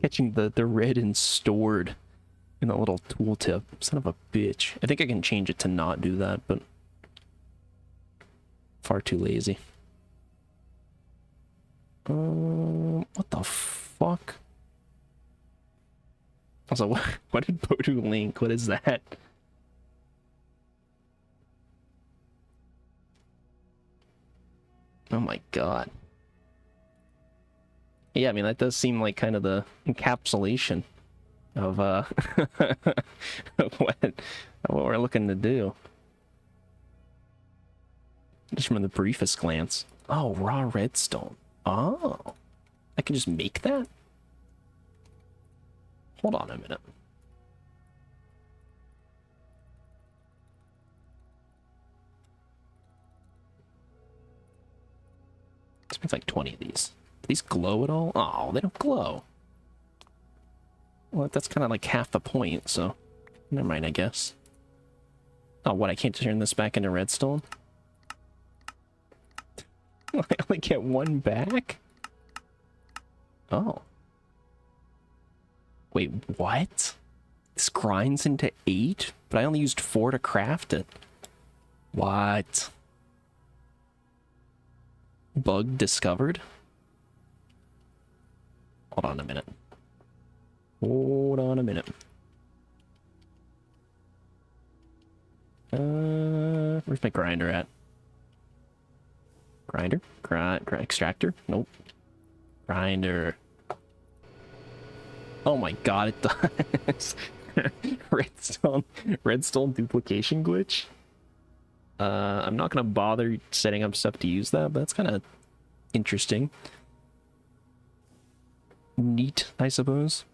[SPEAKER 1] catching the red and stored in the little tooltip. Son of a bitch. I think I can change it to not do that, but far too lazy. What the fuck? Also, what did Bodu link? What is that? Oh my god. Yeah, I mean, that does seem like kind of the encapsulation of, of what we're looking to do. Just from the briefest glance. Oh, raw redstone. Oh. I can just make that? Hold on a minute. This makes like 20 of these. Do these glow at all? Oh, they don't glow. Well, that's kind of like half the point, so never mind, I guess. Oh, what? I can't turn this back into redstone? I only get one back? Oh. Wait, what? This grinds into 8? But I only used 4 to craft it. What? Bug discovered? Hold on a minute. Hold on a minute. Where's my grinder at? Grinder? Extractor? Nope. Grinder. Oh my god, it does. Redstone duplication glitch. I'm not gonna bother setting up stuff to use that, but that's kind of interesting. Neat, I suppose.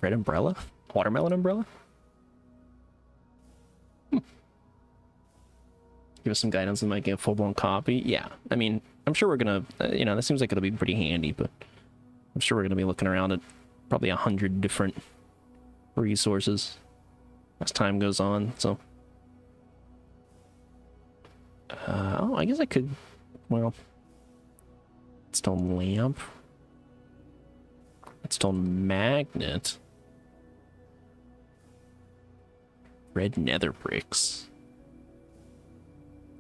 [SPEAKER 1] Red umbrella? Watermelon umbrella? Give us some guidance and might get a full-blown copy. Yeah, I mean, I'm sure we're gonna, you know, that seems like it'll be pretty handy, but I'm sure we're gonna be looking around at probably 100 different resources as time goes on, so. Oh, I guess I could, well, stone lamp. Stone magnet. Red nether bricks.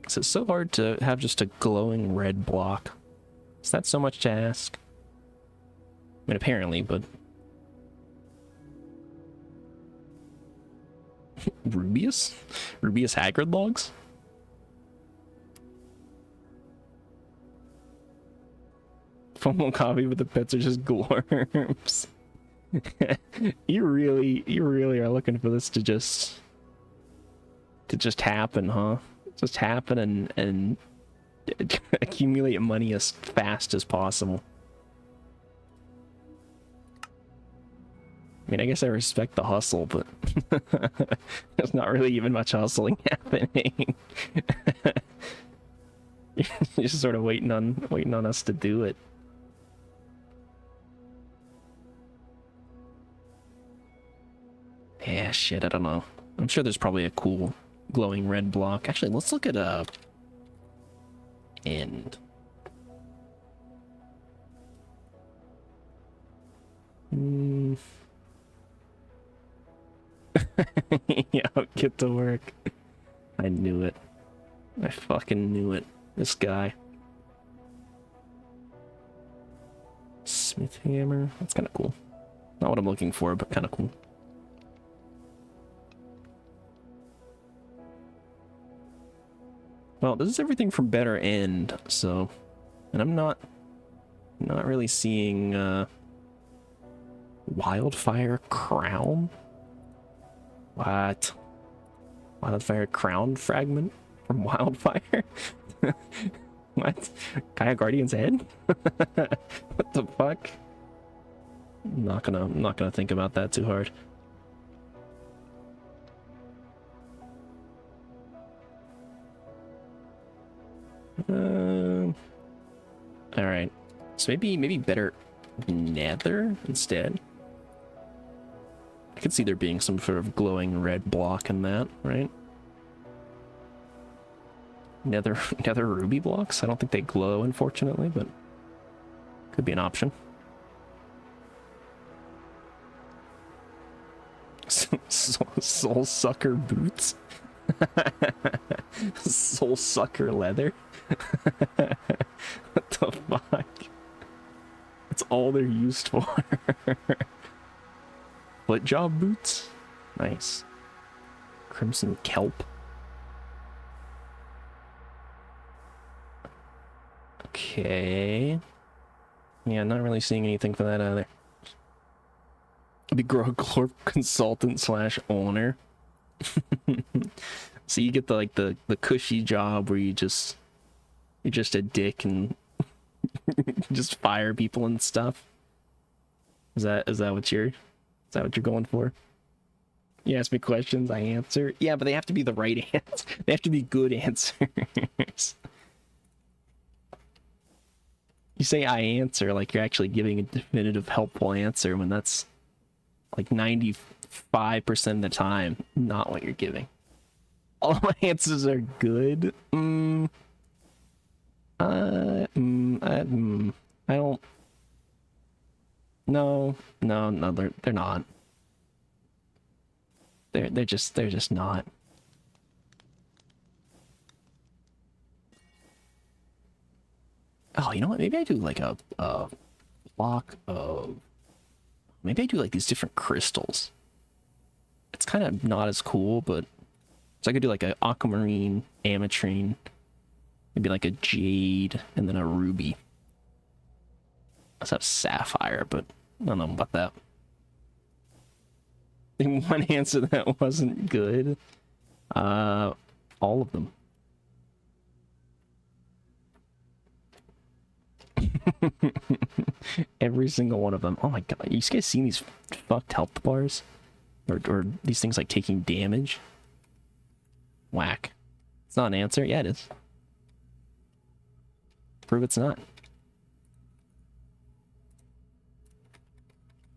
[SPEAKER 1] So it's so hard to have just a glowing red block. Is that so much to ask? I mean, apparently, but... Rubius? Rubius Hagrid logs? FOMO coffee, but the pets are just glorms. You really are looking for this to just happen, huh? Just happen and accumulate money as fast as possible. I mean, I guess I respect the hustle, but there's not really even much hustling happening. You're just sort of waiting on us to do it. Yeah, shit, I don't know. I'm sure there's probably a cool glowing red block. Actually, let's look at end. Yeah, get to work. I knew it. I fucking knew it. This guy. Smith hammer. That's kind of cool. Not what I'm looking for, but kind of cool. Well, this is everything from better end, so, and I'm not really seeing wildfire crown. What? Wildfire crown fragment from wildfire? What? Gaia Guardian's head? What the fuck? I'm not gonna think about that too hard. All right. So maybe better nether instead. I could see there being some sort of glowing red block in that, right? Nether ruby blocks. I don't think they glow, unfortunately, but could be an option. Soul sucker boots. Soul sucker leather. What the fuck? That's all they're used for. Foot job boots? Nice. Crimson kelp. Okay. Yeah, not really seeing anything for that either. Be Glorp consultant slash owner. So you get the like the cushy job where you're just a dick and just fire people and stuff. Is that what you're going for? You ask me questions, I answer. Yeah, but they have to be the right answer. They have to be good answers. You say I answer like you're actually giving a definitive, helpful answer when that's like 95% of the time not what you're giving. All of my answers are good. I don't. No, they're not. They're just not. Oh, you know what? Maybe I do like a block of. Maybe I do like these different crystals. It's kind of not as cool, but so I could do like an aquamarine, ametrine, maybe like a jade, and then a ruby. Let's have sapphire, but I don't know about that. In one answer that wasn't good. All of them. Every single one of them. Oh my god, you guys seen these fucked health bars? Or these things like taking damage? Whack. It's not an answer? Yeah, it is. Prove it's not.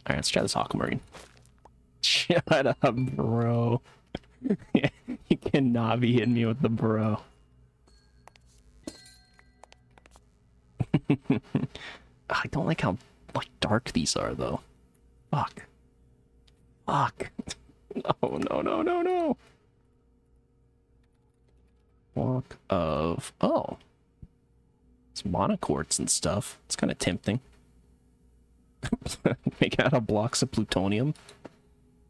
[SPEAKER 1] Alright, let's try this aquamarine. Shut up, bro. You cannot be hitting me with the bro. I don't like how like dark these are though. Fuck. Fuck. No. Block of it's monoquartz and stuff. It's kind of tempting. Make out of blocks of plutonium.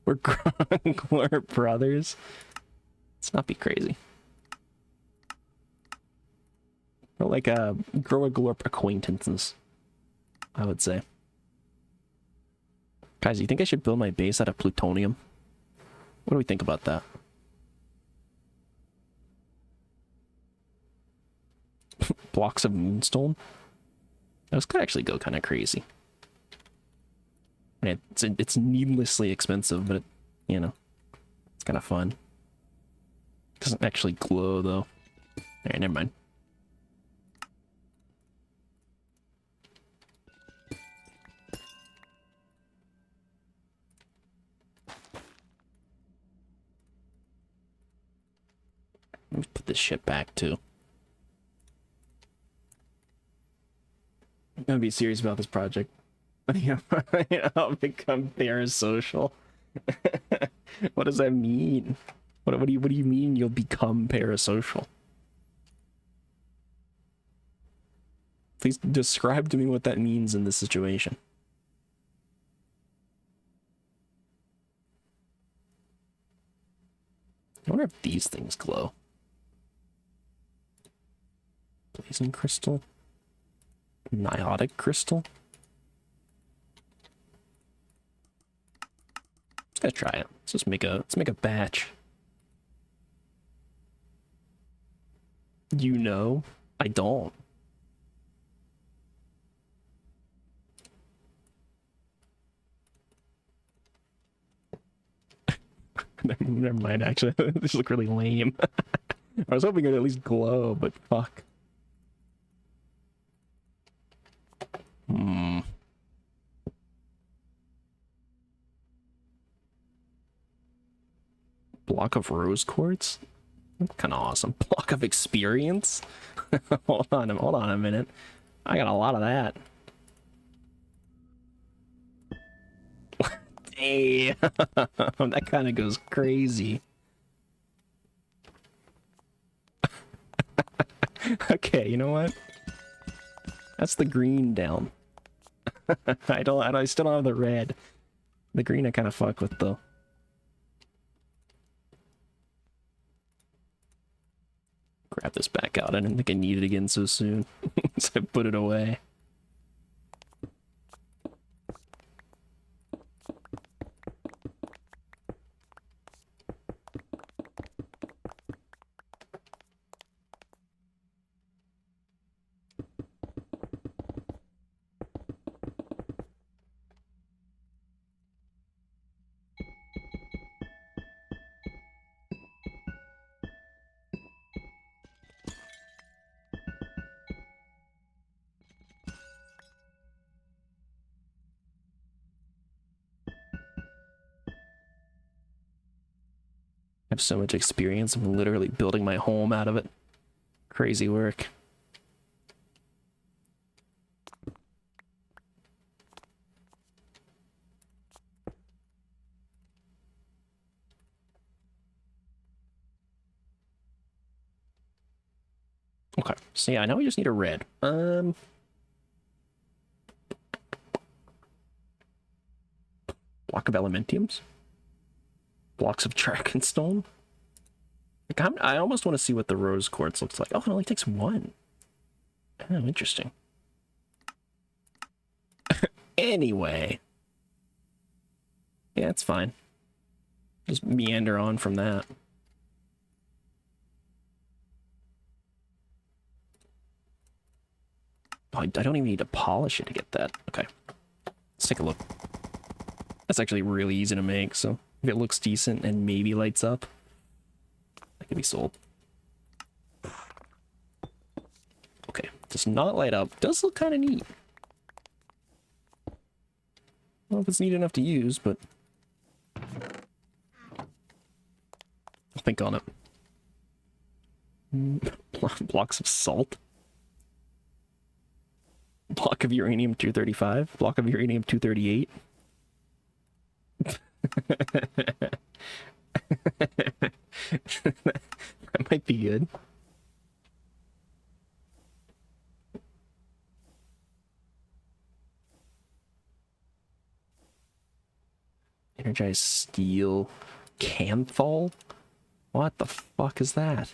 [SPEAKER 1] We're Glorp brothers. Let's not be crazy. Or like grow a Glorp acquaintances, I would say. Guys, you think I should build my base out of plutonium? What do we think about that? Blocks of moonstone? Those could actually go kind of crazy. It's needlessly expensive, but you know, it's kind of fun. Doesn't actually glow though. Alright, never mind. Let me put this shit back too. I'm gonna be serious about this project. I'll become parasocial. What does that mean? What do you mean you'll become parasocial? Please describe to me what that means in this situation. I wonder if these things glow. Blazing crystal. Niotic crystal. Let's try it. Let's make a batch. You know, I don't. Never mind, actually. These look really lame. I was hoping it would at least glow, but fuck. Block of rose quartz? Kind of awesome. Block of experience? Hold on a minute. I got a lot of that. Damn. That kind of goes crazy. Okay, you know what? That's the green down. I still don't have the red. The green I kind of fuck with though. Grab this back out. I didn't think I need it again so soon. So I put it away. I have so much experience. I'm literally building my home out of it. Crazy work. Okay, so yeah, now we just need a red. Block of elementiums? Blocks of Dragonstone? Like, I almost want to see what the rose quartz looks like. Oh, it only takes one. Oh, interesting. Anyway. Yeah, it's fine. Just meander on from that. Oh, I don't even need to polish it to get that. Okay. Let's take a look. That's actually really easy to make, so if it looks decent and maybe lights up, that could be sold. Okay, does not light up. Does look kind of neat. I don't know if it's neat enough to use, but I'll think on it. Blocks of salt. Block of uranium-235. Block of uranium-238. That might be good. Energized steel. Canthal? What the fuck is that?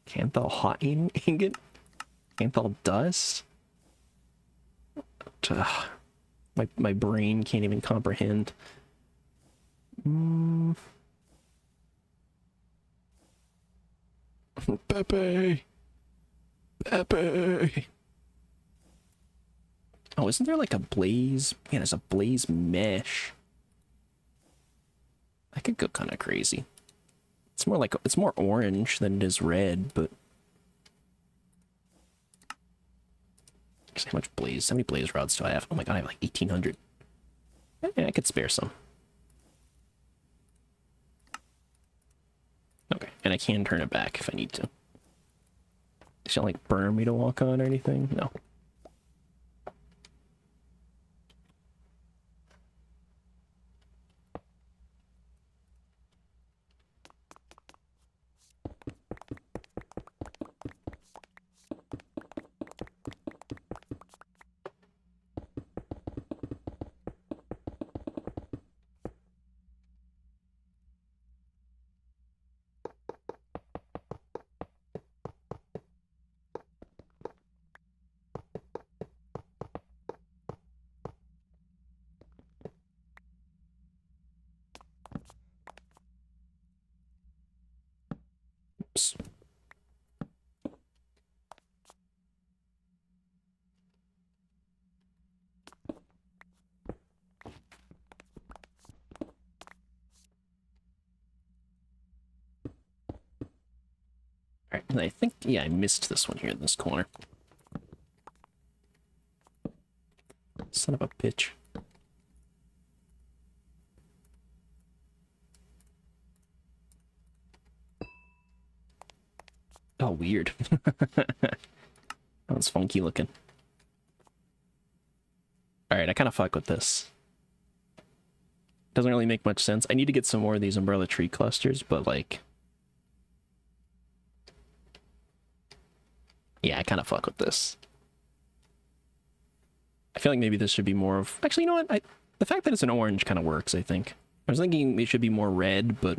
[SPEAKER 1] Canthal hot ingot? Canthal dust? Ugh. My brain can't even comprehend. Pepe! Pepe! Oh, isn't there like a blaze? Yeah, there's a blaze mesh. That could go kind of crazy. It's more like, it's more orange than it is red, but... How many blaze rods do I have? Oh my god, I have like 1,800. Yeah, I could spare some. Okay, and I can turn it back if I need to. Does it like burn me to walk on or anything? No. Oops. Alright, I think, yeah, I missed this one here in this corner. Son of a bitch. Oh, weird. That was funky looking. Alright, I kind of fuck with this. Doesn't really make much sense. I need to get some more of these umbrella tree clusters, but like... Yeah, I kind of fuck with this. I feel like maybe this should be more of... Actually, you know what? The fact that it's an orange kind of works, I think. I was thinking it should be more red, but...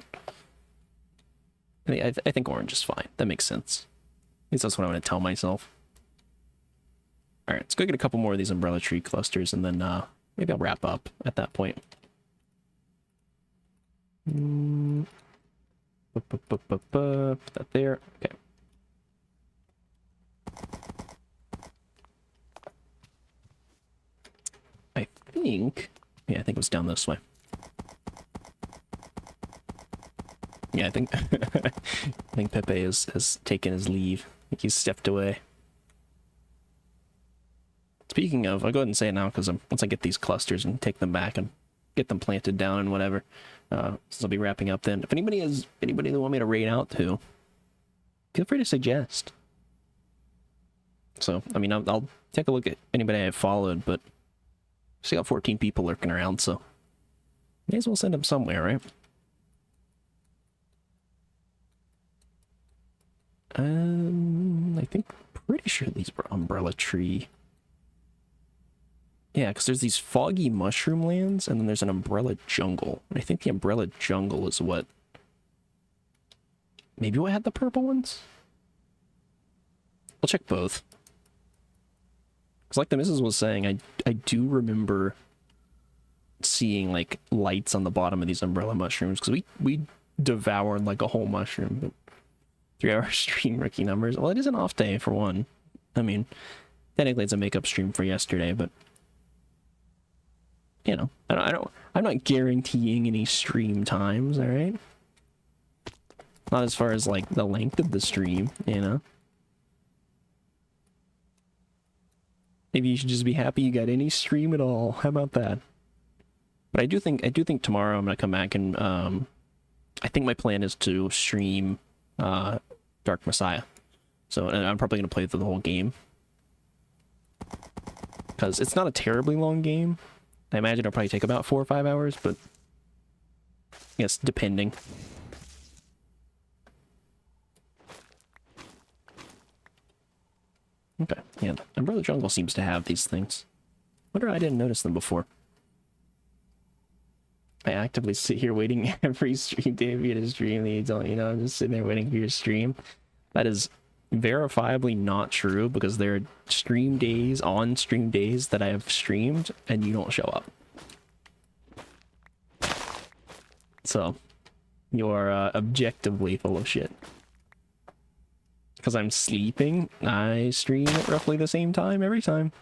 [SPEAKER 1] I think orange is fine. That makes sense. At least that's what I'm going to tell myself. All right, let's go get a couple more of these umbrella tree clusters, and then maybe I'll wrap up at that point. Put that there. Okay. I think... Yeah, I think it was down this way. Yeah, I think... I think Pepe has taken his leave. I think he's stepped away. Speaking of, I'll go ahead and say it now, because once I get these clusters and take them back and get them planted down and whatever, since I'll be wrapping up then. If anybody that want me to raid out to, feel free to suggest. So, I mean, I'll take a look at anybody I've followed, but I still got 14 people lurking around, so may as well send them somewhere, right? I think, pretty sure these were umbrella tree. Yeah, because there's these foggy mushroom lands, and then there's an umbrella jungle. And I think the umbrella jungle is what... Maybe what had the purple ones? I'll check both. Because like the missus was saying, I do remember seeing, like, lights on the bottom of these umbrella mushrooms, because we devoured, like, a whole mushroom. But 3-hour stream rookie numbers. Well, it is an off day, for one. I mean, technically it's a makeup stream for yesterday, but... You know, I'm not guaranteeing any stream times, alright? Not as far as, like, the length of the stream, you know? Maybe you should just be happy you got any stream at all. How about that? But I do think tomorrow I'm gonna come back and, I think my plan is to stream, Dark Messiah. So, and I'm probably gonna play through the whole game. Because it's not a terribly long game. I imagine it'll probably take about 4 or 5 hours, but yes, depending. Okay, yeah, Umbrella Jungle seems to have these things. Wonder I didn't notice them before. I actively sit here waiting every stream day for you to stream. You don't, you know, I'm just sitting there waiting for your stream. That is verifiably not true, because there are stream days on stream days that I have streamed and you don't show up. So you're objectively full of shit. Because I'm sleeping, I stream at roughly the same time every time.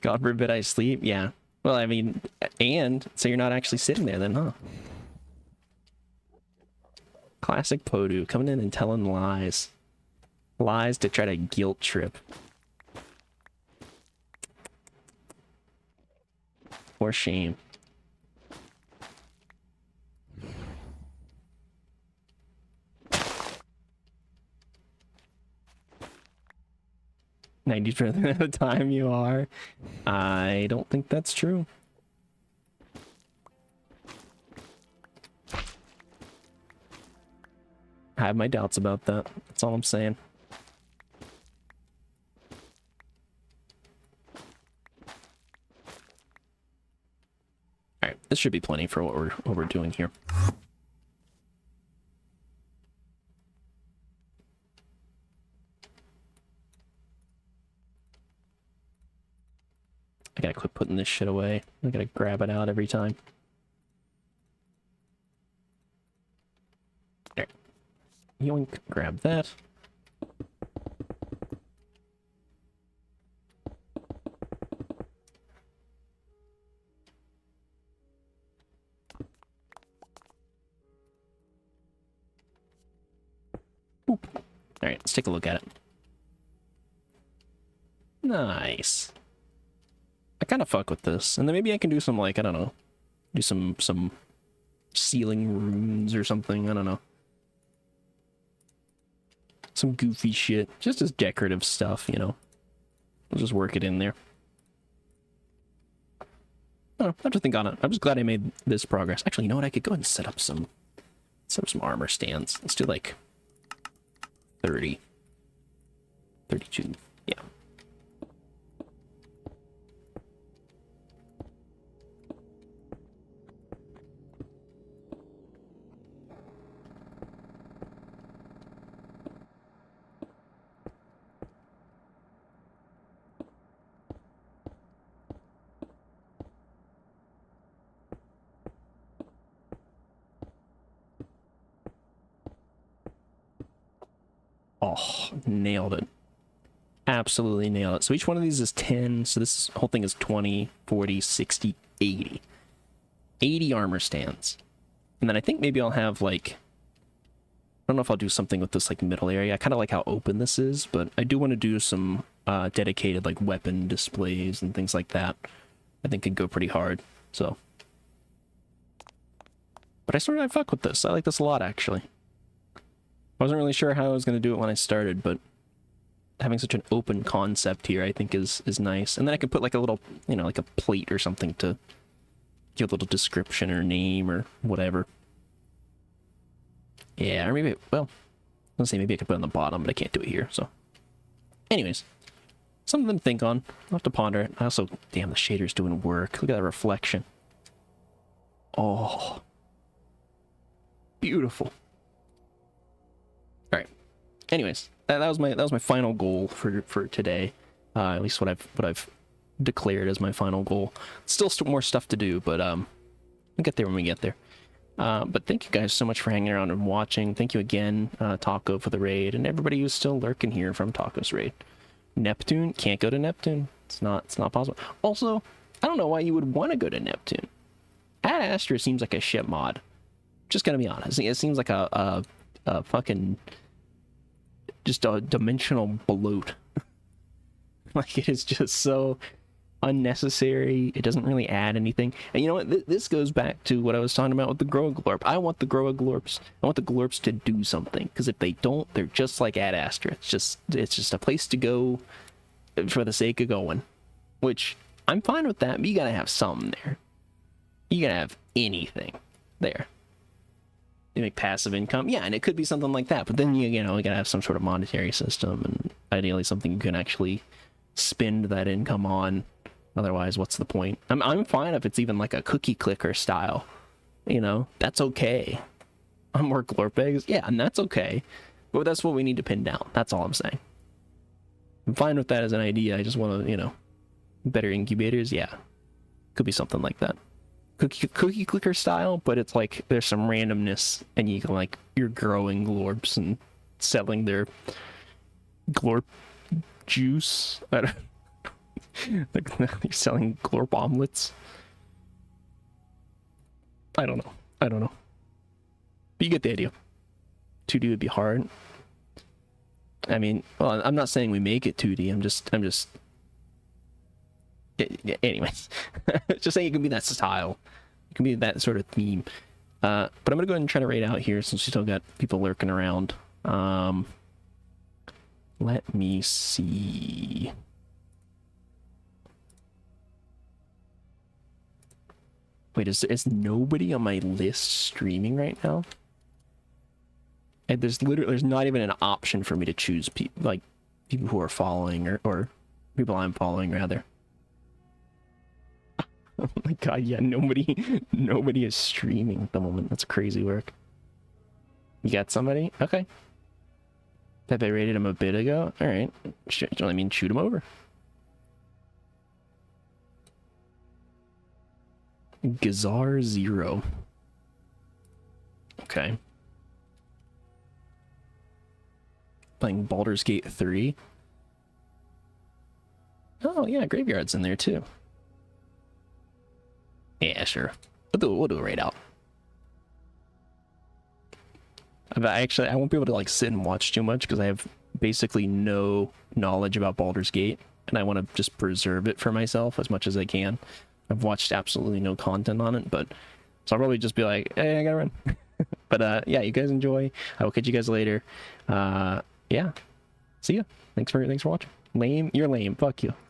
[SPEAKER 1] God forbid I sleep, yeah. Well, I mean, and so you're not actually sitting there then, huh? Classic Podu, coming in and telling lies. Lies to try to guilt trip. For shame. "90% of the time you are." I don't think that's true. I have my doubts about that. That's all I'm saying. Alright, this should be plenty for what we're doing here. I gotta quit putting this shit away. I gotta grab it out every time. There. Yoink, grab that. Boop. Alright, let's take a look at it. Nice. I kind of fuck with this. And then maybe I can do some, like, I don't know, do some ceiling runes or something. I don't know. Some goofy shit. Just as decorative stuff, you know. I'll just work it in there. I don't know. I have to think on it. I'm just glad I made this progress. Actually, you know what? I could go ahead and set up some armor stands. Let's do, like, 30. 32. Yeah. nailed it. Absolutely nailed it. So each one of these is 10, so this whole thing is 20, 40, 60, 80. 80 armor stands. And then I think maybe I'll have, like... I don't know if I'll do something with this, like, middle area. I kind of like how open this is, but I do want to do some dedicated, like, weapon displays and things like that. I think could go pretty hard, so... But I fuck with this. I like this a lot, actually. I wasn't really sure how I was going to do it when I started, but having such an open concept here, I think is nice. And then I could put like a little, you know, like a plate or something to give a little description or name or whatever. Yeah, or maybe, well, let's say maybe I could put it on the bottom, but I can't do it here, so. Anyways, something to think on. I'll have to ponder it. I also, damn, the shader's doing work. Look at that reflection. Oh. Beautiful. All right. Anyways, that was my final goal for today. At least what I've declared as my final goal. Still more stuff to do, but we'll get there when we get there. But thank you guys so much for hanging around and watching. Thank you again, Taco, for the raid, and everybody who's still lurking here from Taco's raid. Neptune, can't go to Neptune. It's not possible. Also, I don't know why you would want to go to Neptune. Ad Astra seems like a shit mod. Just gonna be honest. It seems like a fucking just a dimensional bloat. Like, it is just so unnecessary. It doesn't really add anything. And you know what? This goes back to what I was talking about with the Groa Glorp. I want the Groa Glorps. I want the Glorps to do something. Because if they don't, they're just like Ad Astra. It's just a place to go for the sake of going. Which, I'm fine with that, but you gotta have something there. You gotta have anything there. You make passive income. Yeah, and it could be something like that. But then, you know, you gotta have some sort of monetary system. And ideally something you can actually spend that income on. Otherwise, what's the point? I'm fine if it's even like a cookie clicker style. You know, that's okay. On more glorp eggs, yeah, and that's okay. But that's what we need to pin down. That's all I'm saying. I'm fine with that as an idea. I just want to, you know, better incubators. Yeah, could be something like that. Cookie clicker style, but it's like there's some randomness, and you can like you're growing glorps and selling their glorp juice. I don't. Like you're selling glorp omelets. I don't know. But you get the idea. 2D would be hard. I mean, well, I'm not saying we make it 2D. I'm just. Anyways, just saying it can be that style. It can be that sort of theme. But I'm gonna go ahead and try to raid out here since we still got people lurking around. Let me see. Wait, is nobody on my list streaming right now? And there's not even an option for me to choose people who are following or people I'm following rather. Oh my god, yeah, nobody is streaming at the moment. That's crazy work. You got somebody? Okay. Pepe rated him a bit ago. All right. Shoot him over. Gazar 0. Okay. Playing Baldur's Gate 3. Oh yeah, Graveyard's in there too. Yeah, sure. We'll do a raid out. Actually, I won't be able to like sit and watch too much because I have basically no knowledge about Baldur's Gate, and I want to just preserve it for myself as much as I can. I've watched absolutely no content on it, but so I'll probably just be like, hey, I gotta run. But yeah, you guys enjoy. I will catch you guys later. Yeah. See ya. Thanks for watching. Lame, you're lame. Fuck you.